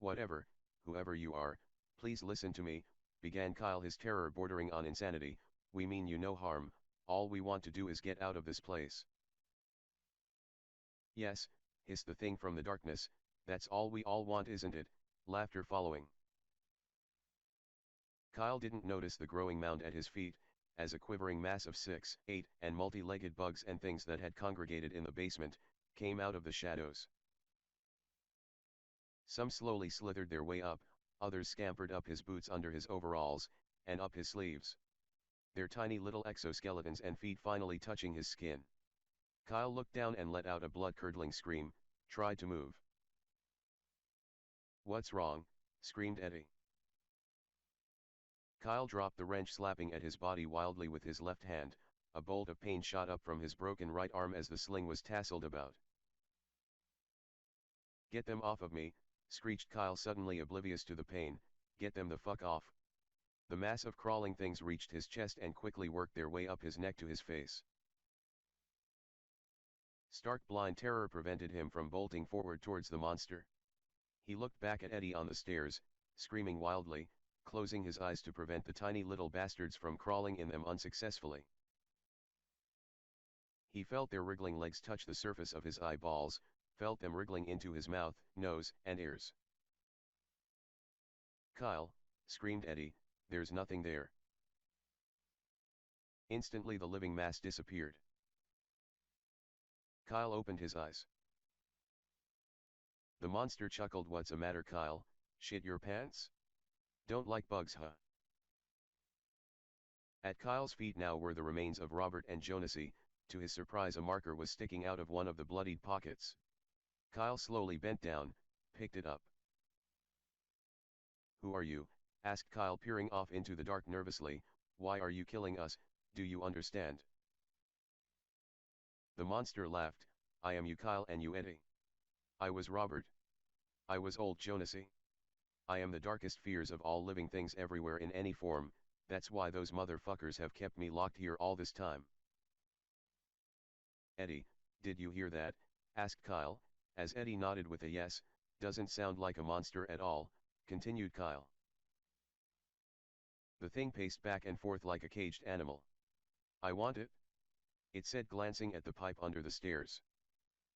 Whatever, whoever you are, please listen to me, began Kyle, his terror bordering on insanity. We mean you no harm, all we want to do is get out of this place. Yes, hissed the thing from the darkness, that's all we all want, isn't it? Laughter following. Kyle didn't notice the growing mound at his feet, as a quivering mass of 6, 8, and multi-legged bugs and things that had congregated in the basement, came out of the shadows. Some slowly slithered their way up, others scampered up his boots, under his overalls, and up his sleeves. Their tiny little exoskeletons and feet finally touching his skin. Kyle looked down and let out a blood-curdling scream, tried to move. What's wrong? Screamed Eddie. Kyle dropped the wrench, slapping at his body wildly with his left hand. A bolt of pain shot up from his broken right arm as the sling was tasseled about. Get them off of me, screeched Kyle, suddenly oblivious to the pain. Get them the fuck off. The mass of crawling things reached his chest and quickly worked their way up his neck to his face. Stark blind terror prevented him from bolting forward towards the monster. He looked back at Eddie on the stairs, screaming wildly, closing his eyes to prevent the tiny little bastards from crawling in them unsuccessfully. He felt their wriggling legs touch the surface of his eyeballs, felt them wriggling into his mouth, nose, and ears. Kyle, screamed Eddie, there's nothing there. Instantly the living mass disappeared. Kyle opened his eyes. The monster chuckled. What's the matter, Kyle? Shit your pants? Don't like bugs, huh? At Kyle's feet now were the remains of Robert and Jonasie. To his surprise, a marker was sticking out of one of the bloodied pockets. Kyle slowly bent down, picked it up. Who are you? Asked Kyle, peering off into the dark nervously. Why are you killing us? Do you understand? The monster laughed. I am you, Kyle, and you, Eddie. I was Robert. I was old Jonasie. I am the darkest fears of all living things everywhere in any form. That's why those motherfuckers have kept me locked here all this time. Eddie, did you hear that? Asked Kyle, as Eddie nodded with a yes. Doesn't sound like a monster at all, continued Kyle. The thing paced back and forth like a caged animal. I want it, it said, glancing at the pipe under the stairs.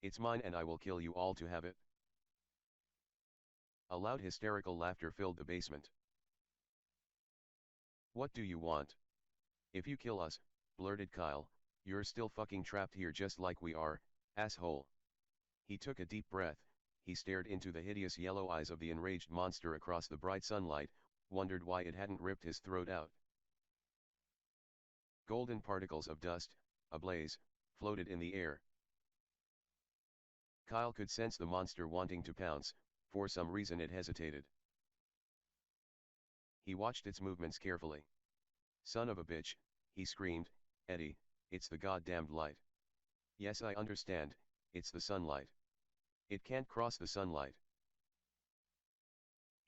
It's mine and I will kill you all to have it. A loud hysterical laughter filled the basement. What do you want? If you kill us, blurted Kyle, you're still fucking trapped here just like we are, asshole. He took a deep breath, he stared into the hideous yellow eyes of the enraged monster across the bright sunlight, wondered why it hadn't ripped his throat out. Golden particles of dust, ablaze, floated in the air. Kyle could sense the monster wanting to pounce. For some reason it hesitated. He watched its movements carefully. Son of a bitch, he screamed, Eddie, it's the goddamned light. Yes, I understand, it's the sunlight. It can't cross the sunlight.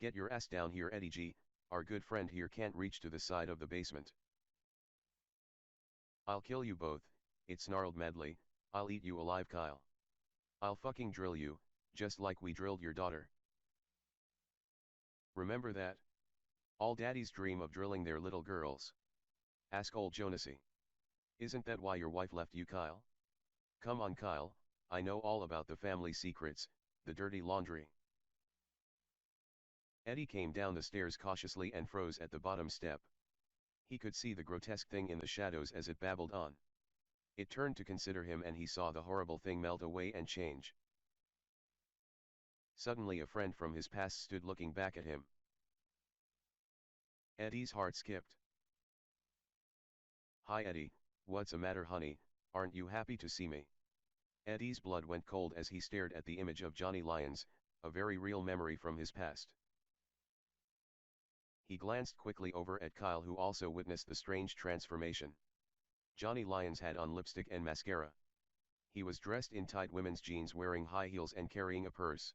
Get your ass down here, Eddie G, our good friend here can't reach to the side of the basement. I'll kill you both, It snarled madly, "I'll eat you alive, Kyle. I'll fucking drill you, just like we drilled your daughter. Remember that? All daddies dream of drilling their little girls. Ask old Jonesy. Isn't that why your wife left you, Kyle? Come on, Kyle, I know all about the family secrets, the dirty laundry." Eddie came down the stairs cautiously and froze at the bottom step. He could see the grotesque thing in the shadows as it babbled on. It turned to consider him and he saw the horrible thing melt away and change. Suddenly a friend from his past stood looking back at him. Eddie's heart skipped. "Hi Eddie, what's the matter honey, aren't you happy to see me?" Eddie's blood went cold as he stared at the image of Johnny Lyons, a very real memory from his past. He glanced quickly over at Kyle, who also witnessed the strange transformation. Johnny Lyons had on lipstick and mascara. He was dressed in tight women's jeans, wearing high heels and carrying a purse.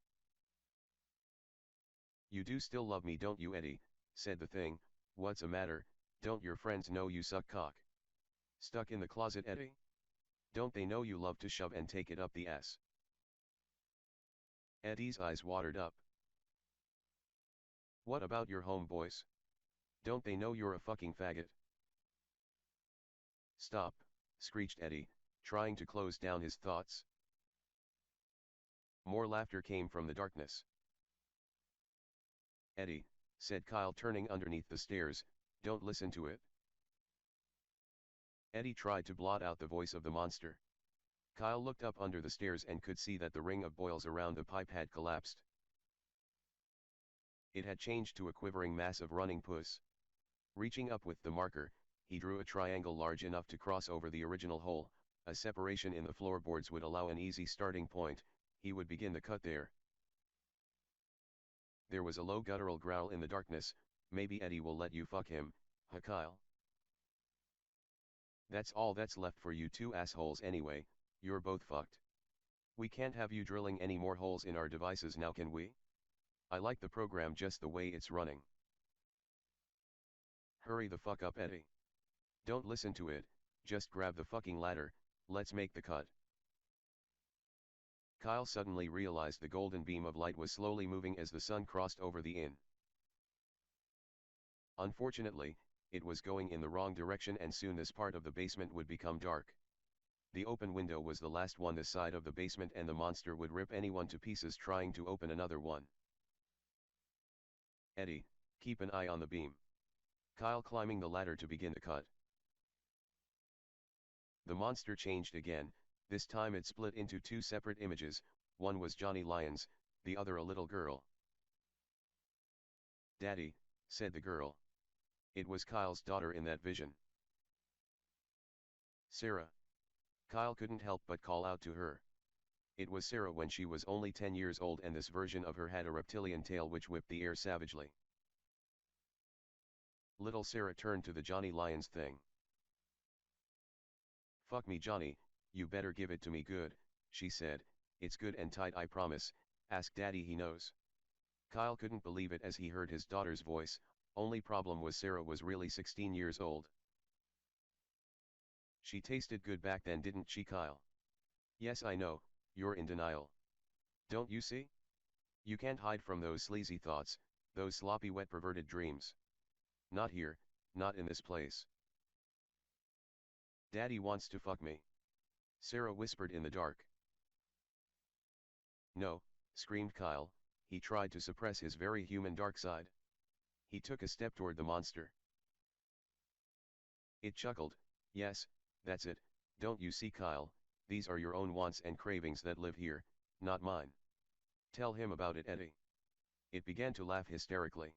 "You do still love me, don't you, Eddie?" said the thing. "What's the matter, don't your friends know you suck cock? Stuck in the closet, Eddie? Don't they know you love to shove and take it up the ass?" Eddie's eyes watered up. "What about your homeboys? Don't they know you're a fucking faggot?" "Stop," screeched Eddie, trying to close down his thoughts. More laughter came from the darkness. "Eddie," said Kyle, turning underneath the stairs, "don't listen to it." Eddie tried to blot out the voice of the monster. Kyle looked up under the stairs and could see that the ring of boils around the pipe had collapsed. It had changed to a quivering mass of running pus. Reaching up with the marker, he drew a triangle large enough to cross over the original hole. A separation in the floorboards would allow an easy starting point. He would begin the cut there. There was a low guttural growl in the darkness. "Maybe Eddie will let you fuck him, huh, Kyle? That's all that's left for you two assholes anyway, you're both fucked. We can't have you drilling any more holes in our devices now, can we? I like the program just the way it's running." "Hurry the fuck up, Eddie. Don't listen to it, just grab the fucking ladder, let's make the cut." Kyle suddenly realized the golden beam of light was slowly moving as the sun crossed over the inn. Unfortunately, it was going in the wrong direction and soon this part of the basement would become dark. The open window was the last one this side of the basement and the monster would rip anyone to pieces trying to open another one. "Eddie, keep an eye on the beam." Kyle climbing the ladder to begin the cut. The monster changed again. This time it split into two separate images. One was Johnny Lyons, the other a little girl. "Daddy," said the girl. It was Kyle's daughter in that vision. "Sarah." Kyle couldn't help but call out to her. It was Sarah when she was only 10 years old, and this version of her had a reptilian tail which whipped the air savagely. Little Sarah turned to the Johnny Lyons thing. "Fuck me, Johnny, you better give it to me good," she said. "It's good and tight, I promise, ask Daddy, he knows." Kyle couldn't believe it as he heard his daughter's voice. Only problem was Sarah was really 16 years old. "She tasted good back then, didn't she, Kyle?" "Yes, I know, you're in denial. Don't you see? You can't hide from those sleazy thoughts, those sloppy wet perverted dreams. Not here, not in this place. Daddy wants to fuck me," Sarah whispered in the dark. "No," screamed Kyle. He tried to suppress his very human dark side. He took a step toward the monster. It chuckled. "Yes, that's it, don't you see, Kyle, these are your own wants and cravings that live here, not mine. Tell him about it, Eddie." It began to laugh hysterically.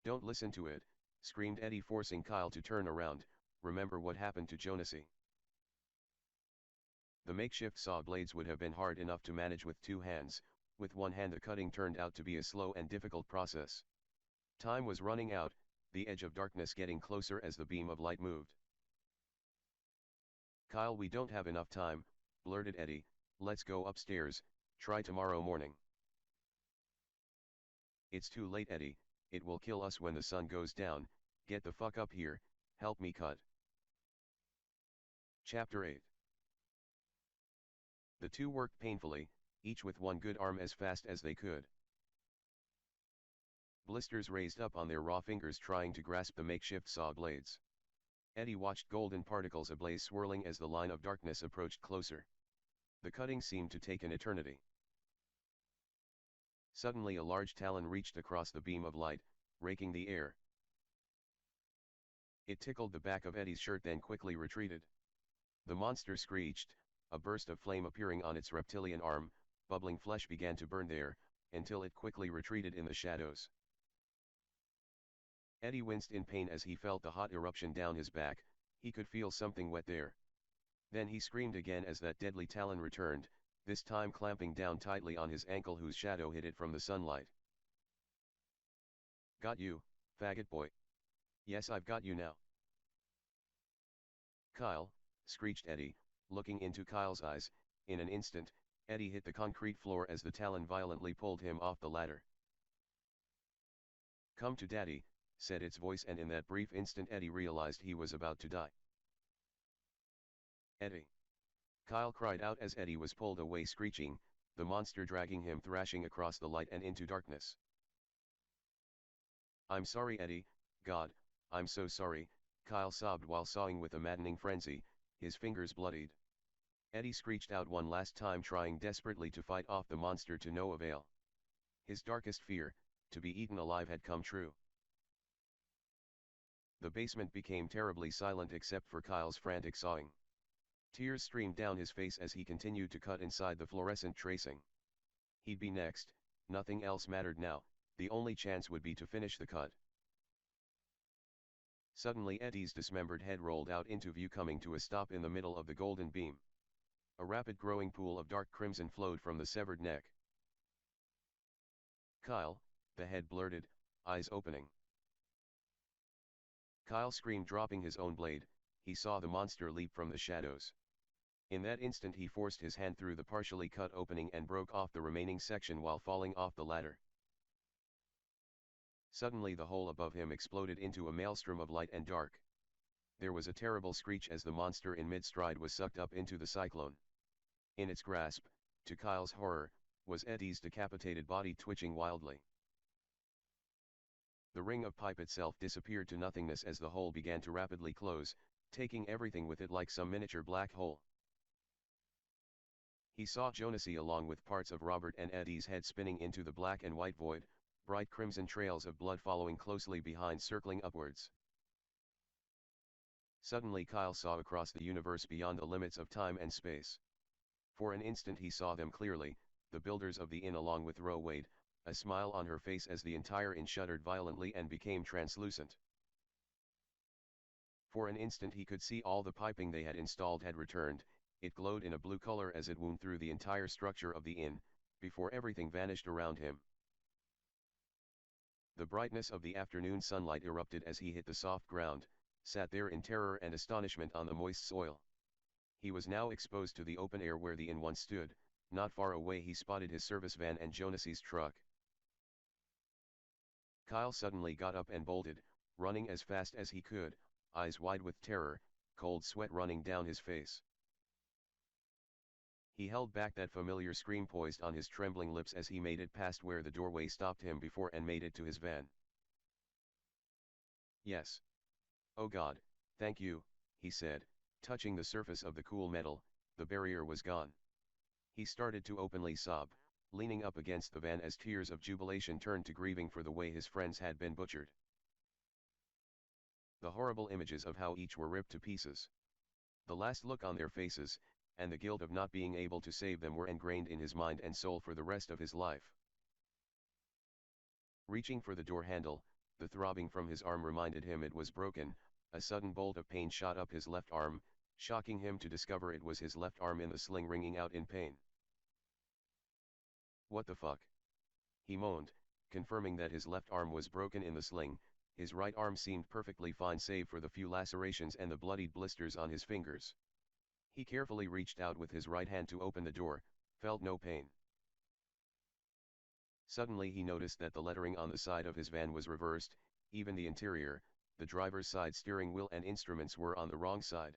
"Don't listen to it," screamed Eddie, forcing Kyle to turn around. "Remember what happened to Jonesy." The makeshift saw blades would have been hard enough to manage with two hands. With one hand the cutting turned out to be a slow and difficult process. Time was running out, the edge of darkness getting closer as the beam of light moved. "Kyle, we don't have enough time," blurted Eddie. "Let's go upstairs, try tomorrow morning." "It's too late, Eddie, it will kill us when the sun goes down. Get the fuck up here, help me cut." Chapter 8. The two worked painfully, each with one good arm as fast as they could. Blisters raised up on their raw fingers trying to grasp the makeshift saw blades. Eddie watched golden particles ablaze swirling as the line of darkness approached closer. The cutting seemed to take an eternity. Suddenly a large talon reached across the beam of light, raking the air. It tickled the back of Eddie's shirt then quickly retreated. The monster screeched, a burst of flame appearing on its reptilian arm, bubbling flesh began to burn there, until it quickly retreated in the shadows. Eddie winced in pain as he felt the hot eruption down his back, he could feel something wet there. Then he screamed again as that deadly talon returned, this time clamping down tightly on his ankle whose shadow hid it from the sunlight. "Got you, faggot boy. Yes, I've got you now." "Kyle," screeched Eddie, looking into Kyle's eyes. In an instant, Eddie hit the concrete floor as the talon violently pulled him off the ladder. "Come to daddy," said its voice, and in that brief instant Eddie realized he was about to die. "Eddie!" Kyle cried out as Eddie was pulled away screeching, the monster dragging him thrashing across the light and into darkness. "I'm sorry, Eddie, God, I'm so sorry," Kyle sobbed while sawing with a maddening frenzy, his fingers bloodied. Eddie screeched out one last time, trying desperately to fight off the monster to no avail. His darkest fear, to be eaten alive, had come true. The basement became terribly silent except for Kyle's frantic sawing. Tears streamed down his face as he continued to cut inside the fluorescent tracing. He'd be next, nothing else mattered now, the only chance would be to finish the cut. Suddenly Eddie's dismembered head rolled out into view, coming to a stop in the middle of the golden beam. A rapid growing pool of dark crimson flowed from the severed neck. "Kyle," the head blurted, eyes opening. Kyle screamed, dropping his own blade. He saw the monster leap from the shadows. In that instant he forced his hand through the partially cut opening and broke off the remaining section while falling off the ladder. Suddenly the hole above him exploded into a maelstrom of light and dark. There was a terrible screech as the monster in mid-stride was sucked up into the cyclone. In its grasp, to Kyle's horror, was Eddie's decapitated body twitching wildly. The ring of pipe itself disappeared to nothingness as the hole began to rapidly close, taking everything with it like some miniature black hole. He saw Jonesy along with parts of Robert and Eddie's head spinning into the black and white void, bright crimson trails of blood following closely behind, circling upwards. Suddenly Kyle saw across the universe beyond the limits of time and space. For an instant he saw them clearly, the builders of the inn along with Ro Wade, a smile on her face as the entire inn shuddered violently and became translucent. For an instant he could see all the piping they had installed had returned, it glowed in a blue color as it wound through the entire structure of the inn, before everything vanished around him. The brightness of the afternoon sunlight erupted as he hit the soft ground, sat there in terror and astonishment on the moist soil. He was now exposed to the open air where the inn once stood. Not far away he spotted his service van and Jonasy's truck. Kyle suddenly got up and bolted, running as fast as he could, eyes wide with terror, cold sweat running down his face. He held back that familiar scream poised on his trembling lips as he made it past where the doorway stopped him before and made it to his van. "Yes. Oh God, thank you," he said, touching the surface of the cool metal. The barrier was gone. He started to openly sob, leaning up against the van as tears of jubilation turned to grieving for the way his friends had been butchered. The horrible images of how each were ripped to pieces. The last look on their faces, and the guilt of not being able to save them were ingrained in his mind and soul for the rest of his life. Reaching for the door handle, the throbbing from his arm reminded him it was broken. A sudden bolt of pain shot up his left arm, shocking him to discover it was his left arm in the sling wringing out in pain. "What the fuck?" he moaned, confirming that his left arm was broken in the sling. His right arm seemed perfectly fine save for the few lacerations and the bloodied blisters on his fingers. He carefully reached out with his right hand to open the door, felt no pain. Suddenly he noticed that the lettering on the side of his van was reversed, even the interior, the driver's side steering wheel and instruments were on the wrong side.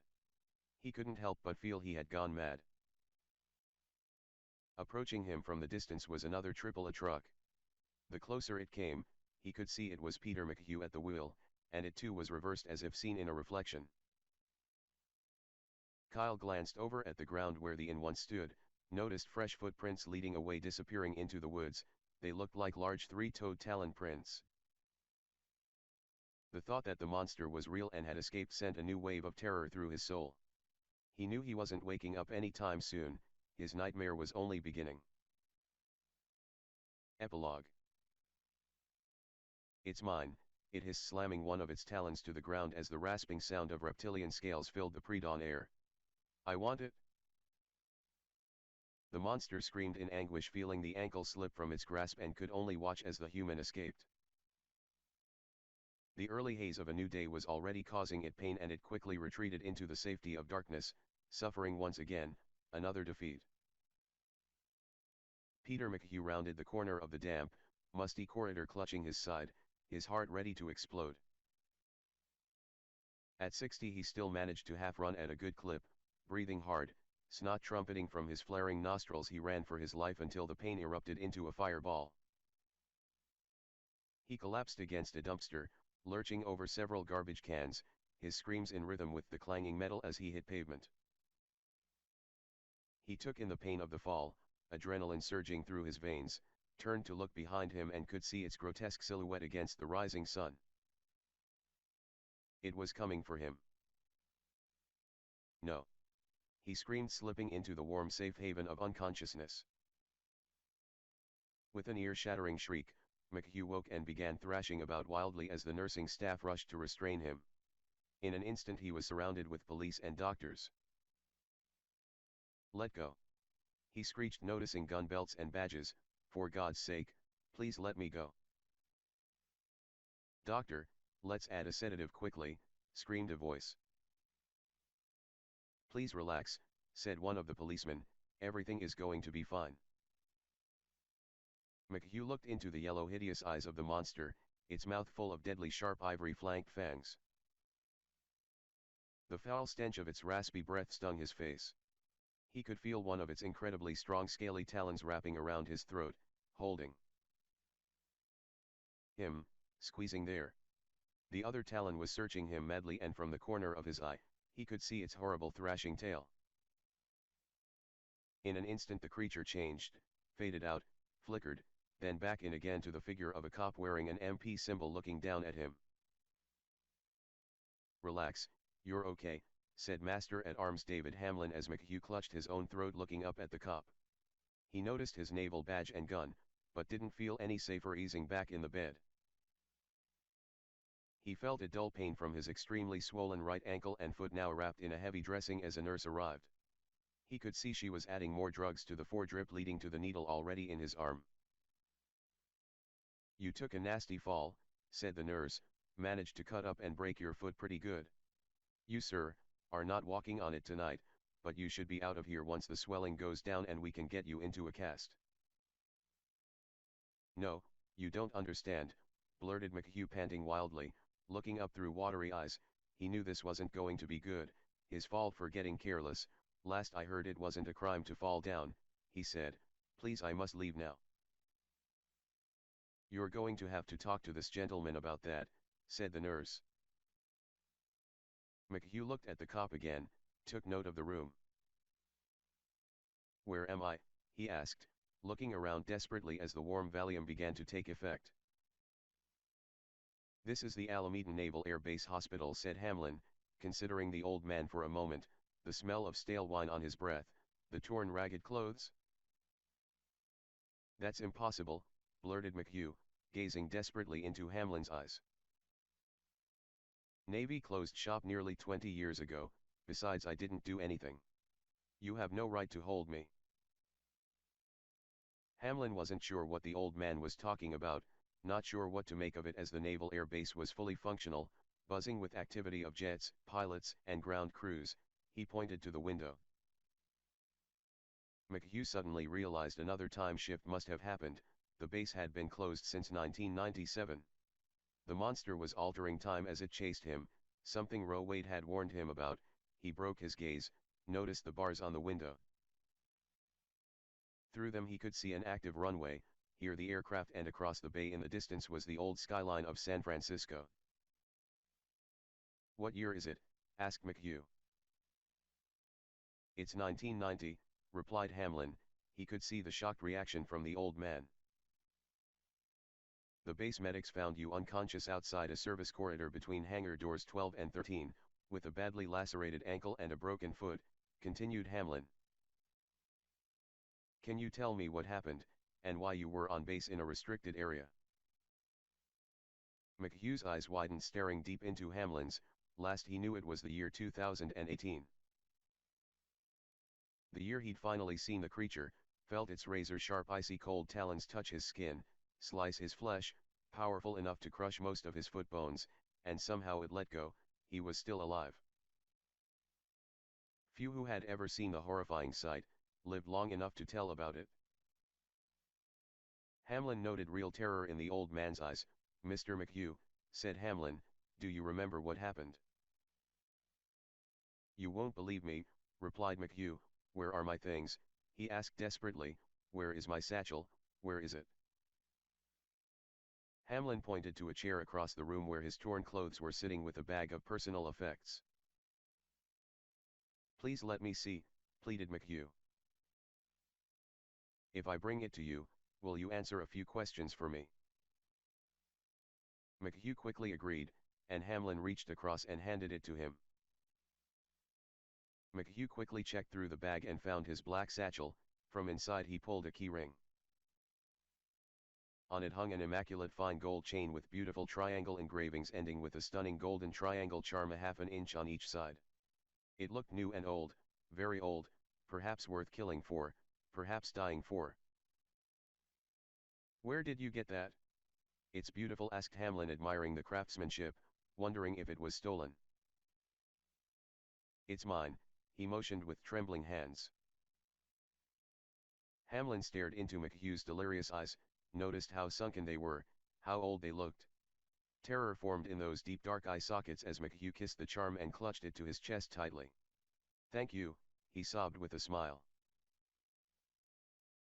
He couldn't help but feel he had gone mad. Approaching him from the distance was another AAA truck. The closer it came, he could see it was Peter McHugh at the wheel, and it too was reversed as if seen in a reflection. Kyle glanced over at the ground where the inn once stood, noticed fresh footprints leading away disappearing into the woods. They looked like large three-toed talon prints. The thought that the monster was real and had escaped sent a new wave of terror through his soul. He knew he wasn't waking up any time soon, his nightmare was only beginning. Epilogue. It's mine, it hissed, slamming one of its talons to the ground as the rasping sound of reptilian scales filled the pre-dawn air. I want it. The monster screamed in anguish, feeling the ankle slip from its grasp, and could only watch as the human escaped. The early haze of a new day was already causing it pain, and it quickly retreated into the safety of darkness, suffering once again, another defeat. Peter McHugh rounded the corner of the damp, musty corridor, clutching his side, his heart ready to explode. At 60 he still managed to half-run at a good clip, breathing hard, snot trumpeting from his flaring nostrils. He ran for his life until the pain erupted into a fireball. He collapsed against a dumpster, lurching over several garbage cans, his screams in rhythm with the clanging metal as he hit pavement. He took in the pain of the fall, adrenaline surging through his veins, turned to look behind him and could see its grotesque silhouette against the rising sun. It was coming for him. No. He screamed, slipping into the warm safe haven of unconsciousness. With an ear-shattering shriek, McHugh woke and began thrashing about wildly as the nursing staff rushed to restrain him. In an instant he was surrounded with police and doctors. Let go. He screeched, noticing gun belts and badges. For God's sake, please let me go. Doctor, let's add a sedative quickly, screamed a voice. Please relax, said one of the policemen, everything is going to be fine. McHugh looked into the yellow hideous eyes of the monster, its mouth full of deadly sharp ivory flanked fangs. The foul stench of its raspy breath stung his face. He could feel one of its incredibly strong scaly talons wrapping around his throat, holding him, squeezing there. The other talon was searching him madly, and from the corner of his eye, he could see its horrible thrashing tail. In an instant the creature changed, faded out, flickered, then back in again to the figure of a cop wearing an MP symbol looking down at him. Relax, you're okay, said Master-at-Arms David Hamlin as McHugh clutched his own throat, looking up at the cop. He noticed his naval badge and gun, but didn't feel any safer easing back in the bed. He felt a dull pain from his extremely swollen right ankle and foot, now wrapped in a heavy dressing, as a nurse arrived. He could see she was adding more drugs to the foredrip leading to the needle already in his arm. You took a nasty fall, said the nurse, managed to cut up and break your foot pretty good. You, sir, are not walking on it tonight, but you should be out of here once the swelling goes down and we can get you into a cast. No, you don't understand, blurted McHugh, panting wildly, looking up through watery eyes. He knew this wasn't going to be good, his fault for getting careless. Last I heard it wasn't a crime to fall down, he said. Please, I must leave now. You're going to have to talk to this gentleman about that, said the nurse. McHugh looked at the cop again, took note of the room. Where am I? He asked, looking around desperately as the warm Valium began to take effect. This is the Alameda Naval Air Base Hospital, said Hamlin, considering the old man for a moment, the smell of stale wine on his breath, the torn ragged clothes. That's impossible, blurted McHugh, gazing desperately into Hamlin's eyes. Navy closed shop nearly 20 years ago, besides I didn't do anything. You have no right to hold me. Hamlin wasn't sure what the old man was talking about, not sure what to make of it, as the Naval Air Base was fully functional, buzzing with activity of jets, pilots, and ground crews. He pointed to the window. McHugh suddenly realized another time shift must have happened. The base had been closed since 1997. The monster was altering time as it chased him, something Roe Wade had warned him about. he broke his gaze, noticed the bars on the window. Through them he could see an active runway, hear the aircraft, and across the bay in the distance was the old skyline of San Francisco. "What year is it?" asked McHugh. "It's 1990, replied Hamlin. He could see the shocked reaction from the old man. "The base medics found you unconscious outside a service corridor between hangar doors 12 and 13, with a badly lacerated ankle and a broken foot," continued Hamlin. "Can you tell me what happened, and why you were on base in a restricted area?" McHugh's eyes widened, staring deep into Hamlin's. Last he knew it was the year 2018. The year he'd finally seen the creature, felt its razor-sharp icy cold talons touch his skin, slice his flesh, powerful enough to crush most of his foot bones, and somehow it let go. He was still alive. Few who had ever seen the horrifying sight lived long enough to tell about it. Hamlin noted real terror in the old man's eyes. "Mr. McHugh," said Hamlin, "do you remember what happened?" "You won't believe me," replied McHugh. "Where are my things?" he asked desperately. "Where is my satchel? Where is it?" Hamlin pointed to a chair across the room where his torn clothes were sitting with a bag of personal effects. "Please let me see," pleaded McHugh. "If I bring it to you, will you answer a few questions for me?" McHugh quickly agreed, and Hamlin reached across and handed it to him. McHugh quickly checked through the bag and found his black satchel. From inside he pulled a key ring. On it hung an immaculate fine gold chain with beautiful triangle engravings ending with a stunning golden triangle charm a half an inch on each side. It looked new and old, very old, perhaps worth killing for, perhaps dying for. "Where did you get that?" "It's beautiful," asked Hamlin, admiring the craftsmanship, wondering if it was stolen. "It's mine," he motioned with trembling hands. Hamlin stared into McHugh's delirious eyes, noticed how sunken they were, how old they looked. Terror formed in those deep dark eye sockets as McHugh kissed the charm and clutched it to his chest tightly. "Thank you," he sobbed with a smile.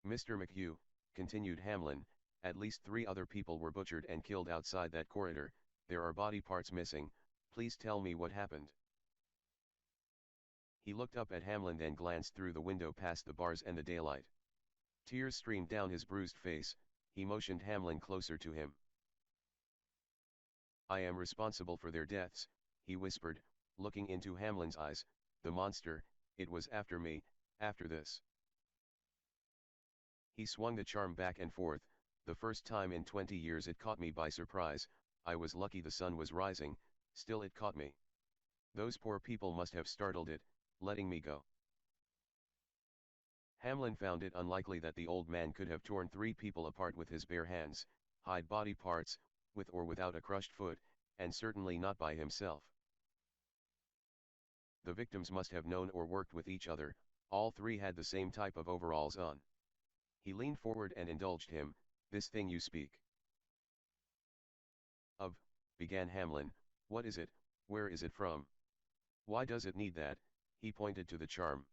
"Mr. McHugh," continued Hamlin, "at least 3 other people were butchered and killed outside that corridor. There are body parts missing. Please tell me what happened." He looked up at Hamlin, then glanced through the window past the bars and the daylight. Tears streamed down his bruised face. He motioned Hamlin closer to him. "I am responsible for their deaths," he whispered, looking into Hamlin's eyes. "The monster, it was after me, after this." He swung the charm back and forth. "The first time in 20 years it caught me by surprise. I was lucky the sun was rising, still it caught me. Those poor people must have startled it, letting me go." Hamlin found it unlikely that the old man could have torn 3 people apart with his bare hands, hide body parts, with or without a crushed foot, and certainly not by himself. The victims must have known or worked with each other. All 3 had the same type of overalls on. He leaned forward and indulged him. "This thing you speak of," began Hamlin, "what is it? Where is it from? Why does it need that?" He pointed to the charm.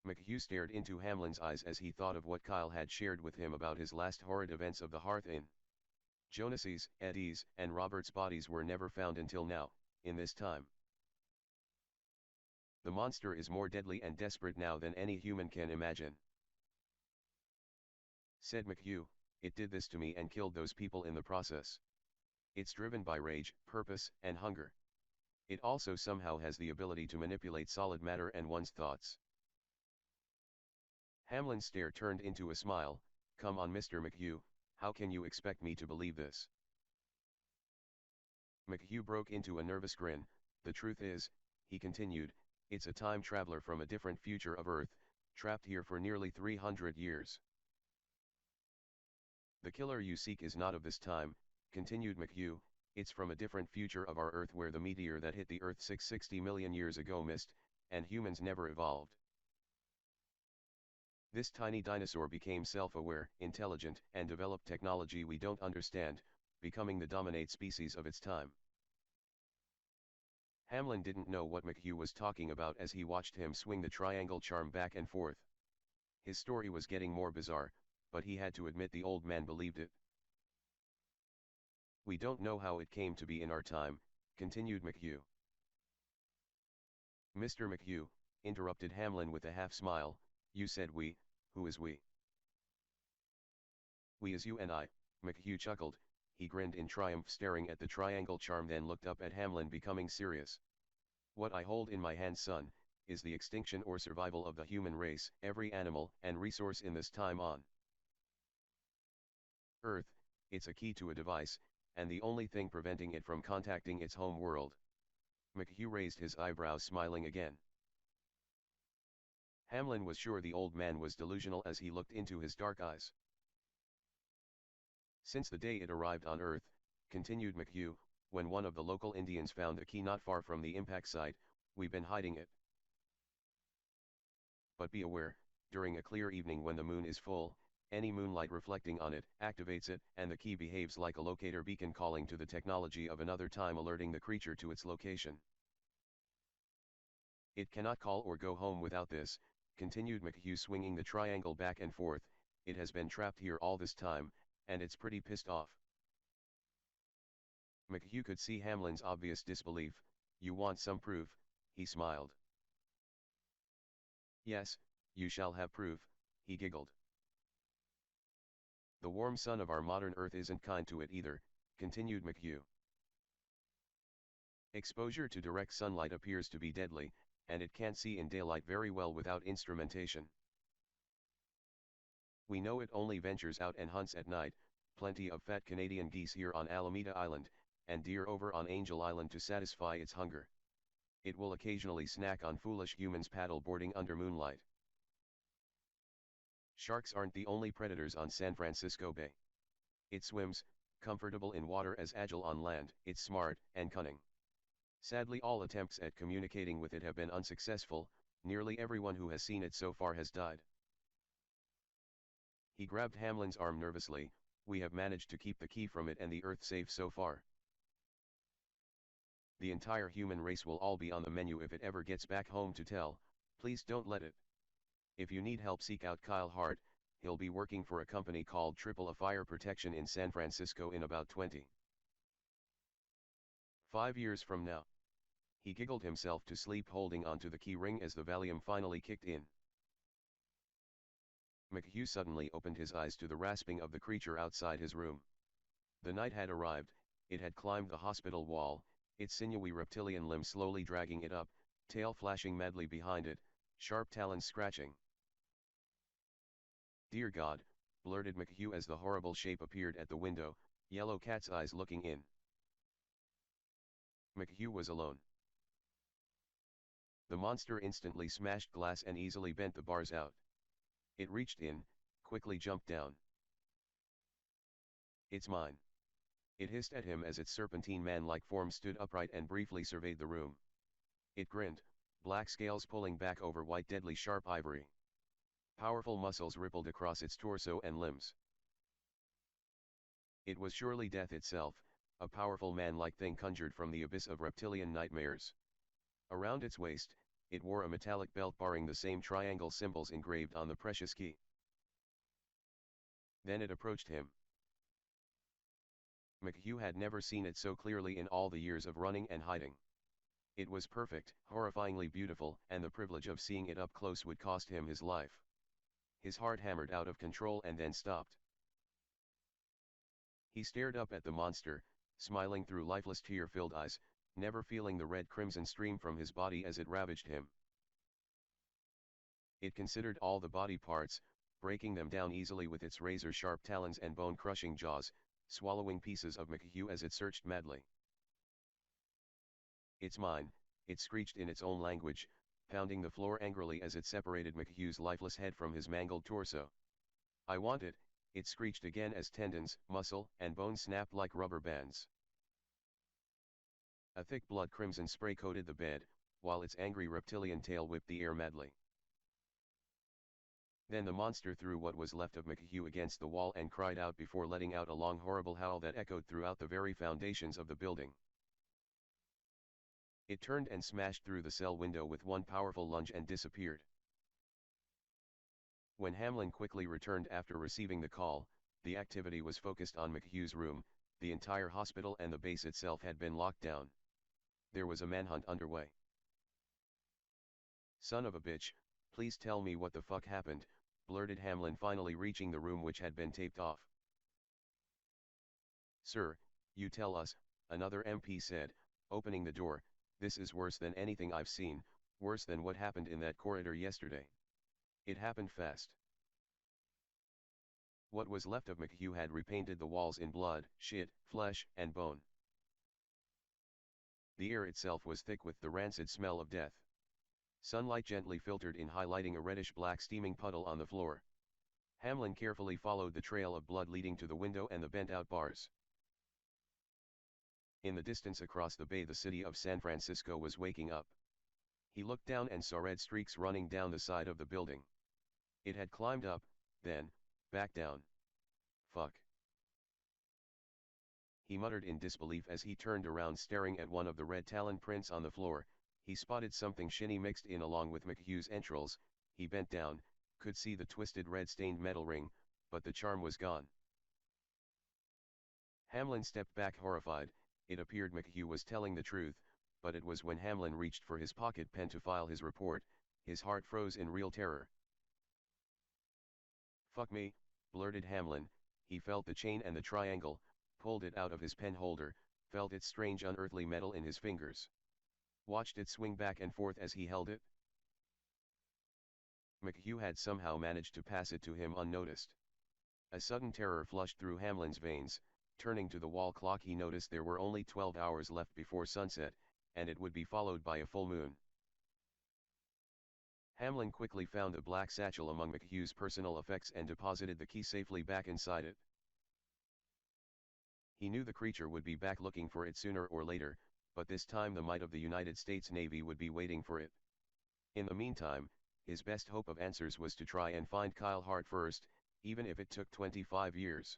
McHugh stared into Hamlin's eyes as he thought of what Kyle had shared with him about his last horrid events of the Hearth Inn. Jonas's, Eddie's, and Robert's bodies were never found until now, in this time. "The monster is more deadly and desperate now than any human can imagine," said McHugh. "It did this to me and killed those people in the process. It's driven by rage, purpose, and hunger. It also somehow has the ability to manipulate solid matter and one's thoughts." Hamlin's stare turned into a smile. "Come on, Mr. McHugh, how can you expect me to believe this?" McHugh broke into a nervous grin. "The truth is," he continued, "it's a time traveler from a different future of Earth, trapped here for nearly 300 years. The killer you seek is not of this time," continued McHugh. "It's from a different future of our Earth where the meteor that hit the Earth 660 million years ago missed, and humans never evolved. This tiny dinosaur became self-aware, intelligent, and developed technology we don't understand, becoming the dominant species of its time." Hamlin didn't know what McHugh was talking about as he watched him swing the triangle charm back and forth. His story was getting more bizarre, but he had to admit the old man believed it. "We don't know how it came to be in our time," continued McHugh. "Mr. McHugh," interrupted Hamlin with a half-smile, "you said we, who is we?" "We is you and I," McHugh chuckled. He grinned in triumph, staring at the triangle charm, then looked up at Hamlin, becoming serious. "What I hold in my hand, son, is the extinction or survival of the human race, every animal and resource in this time on Earth. It's a key to a device, and the only thing preventing it from contacting its home world." McHugh raised his eyebrows, smiling again. Hamlin was sure the old man was delusional as he looked into his dark eyes. "Since the day it arrived on Earth," continued McHugh, "when one of the local Indians found the key not far from the impact site, we've been hiding it. But be aware, during a clear evening when the moon is full, any moonlight reflecting on it activates it, and the key behaves like a locator beacon, calling to the technology of another time, alerting the creature to its location. It cannot call or go home without this," continued McHugh, swinging the triangle back and forth. "It has been trapped here all this time, and it's pretty pissed off." McHugh could see Hamlin's obvious disbelief. "You want some proof?" he smiled. "Yes, you shall have proof," he giggled. "The warm sun of our modern Earth isn't kind to it either," continued McHugh. "Exposure to direct sunlight appears to be deadly, and it can't see in daylight very well without instrumentation. We know it only ventures out and hunts at night, plenty of fat Canadian geese here on Alameda Island, and deer over on Angel Island to satisfy its hunger. It will occasionally snack on foolish humans paddle boarding under moonlight. Sharks aren't the only predators on San Francisco Bay. It swims, comfortable in water as agile on land. It's smart and cunning. Sadly, all attempts at communicating with it have been unsuccessful. Nearly everyone who has seen it so far has died." He grabbed Hamlin's arm nervously. "We have managed to keep the key from it and the Earth safe so far. The entire human race will all be on the menu if it ever gets back home to tell. Please don't let it. If you need help, seek out Kyle Hart. He'll be working for a company called AAA Fire Protection in San Francisco in about 25 years from now." He giggled himself to sleep, holding onto the key ring as the Valium finally kicked in. McHugh suddenly opened his eyes to the rasping of the creature outside his room. The night had arrived. It had climbed the hospital wall, its sinewy reptilian limbs slowly dragging it up, tail flashing madly behind it, sharp talons scratching. "Dear God," blurted McHugh as the horrible shape appeared at the window, yellow cat's eyes looking in. McHugh was alone. The monster instantly smashed glass and easily bent the bars out. It reached in, quickly jumped down. "It's mine." It hissed at him as its serpentine man-like form stood upright and briefly surveyed the room. It grinned, black scales pulling back over white deadly sharp ivory. Powerful muscles rippled across its torso and limbs. It was surely death itself, a powerful man-like thing conjured from the abyss of reptilian nightmares. Around its waist, it wore a metallic belt bearing the same triangle symbols engraved on the precious key. Then it approached him. McHugh had never seen it so clearly in all the years of running and hiding. It was perfect, horrifyingly beautiful, and the privilege of seeing it up close would cost him his life. His heart hammered out of control and then stopped. He stared up at the monster, smiling through lifeless tear-filled eyes, never feeling the red crimson stream from his body as it ravaged him. It considered all the body parts, breaking them down easily with its razor-sharp talons and bone-crushing jaws, swallowing pieces of McHugh as it searched madly. "It's mine," it screeched in its own language, pounding the floor angrily as it separated McHugh's lifeless head from his mangled torso. "I want it," it screeched again as tendons, muscle, and bone snapped like rubber bands. A thick blood crimson spray coated the bed, while its angry reptilian tail whipped the air madly. Then the monster threw what was left of McHugh against the wall and cried out before letting out a long horrible howl that echoed throughout the very foundations of the building. It turned and smashed through the cell window with one powerful lunge and disappeared. When Hamlin quickly returned after receiving the call, the activity was focused on McHugh's room. The entire hospital and the base itself had been locked down. There was a manhunt underway. "Son of a bitch, please tell me what the fuck happened," blurted Hamlin, finally reaching the room which had been taped off. "Sir, you tell us," another MP said, opening the door. "This is worse than anything I've seen, worse than what happened in that corridor yesterday. It happened fast." What was left of McHugh had repainted the walls in blood, shit, flesh, and bone. The air itself was thick with the rancid smell of death. Sunlight gently filtered in, highlighting a reddish-black steaming puddle on the floor. Hamlin carefully followed the trail of blood leading to the window and the bent-out bars. In the distance across the bay, the city of San Francisco was waking up. He looked down and saw red streaks running down the side of the building. It had climbed up, then, back down. "Fuck." He muttered in disbelief as he turned around, staring at one of the red talon prints on the floor. He spotted something shiny mixed in along with McHugh's entrails. He bent down, could see the twisted red-stained metal ring, but the charm was gone. Hamlin stepped back horrified. It appeared McHugh was telling the truth, but it was when Hamlin reached for his pocket pen to file his report, his heart froze in real terror. "Fuck me," blurted Hamlin. He felt the chain and the triangle, pulled it out of his pen holder, felt its strange unearthly metal in his fingers. Watched it swing back and forth as he held it. McHugh had somehow managed to pass it to him unnoticed. A sudden terror flushed through Hamlin's veins. Turning to the wall clock, he noticed there were only 12 hours left before sunset, and it would be followed by a full moon. Hamlin quickly found a black satchel among McHugh's personal effects and deposited the key safely back inside it. He knew the creature would be back looking for it sooner or later, but this time the might of the United States Navy would be waiting for it. In the meantime, his best hope of answers was to try and find Kyle Hart first, even if it took 25 years.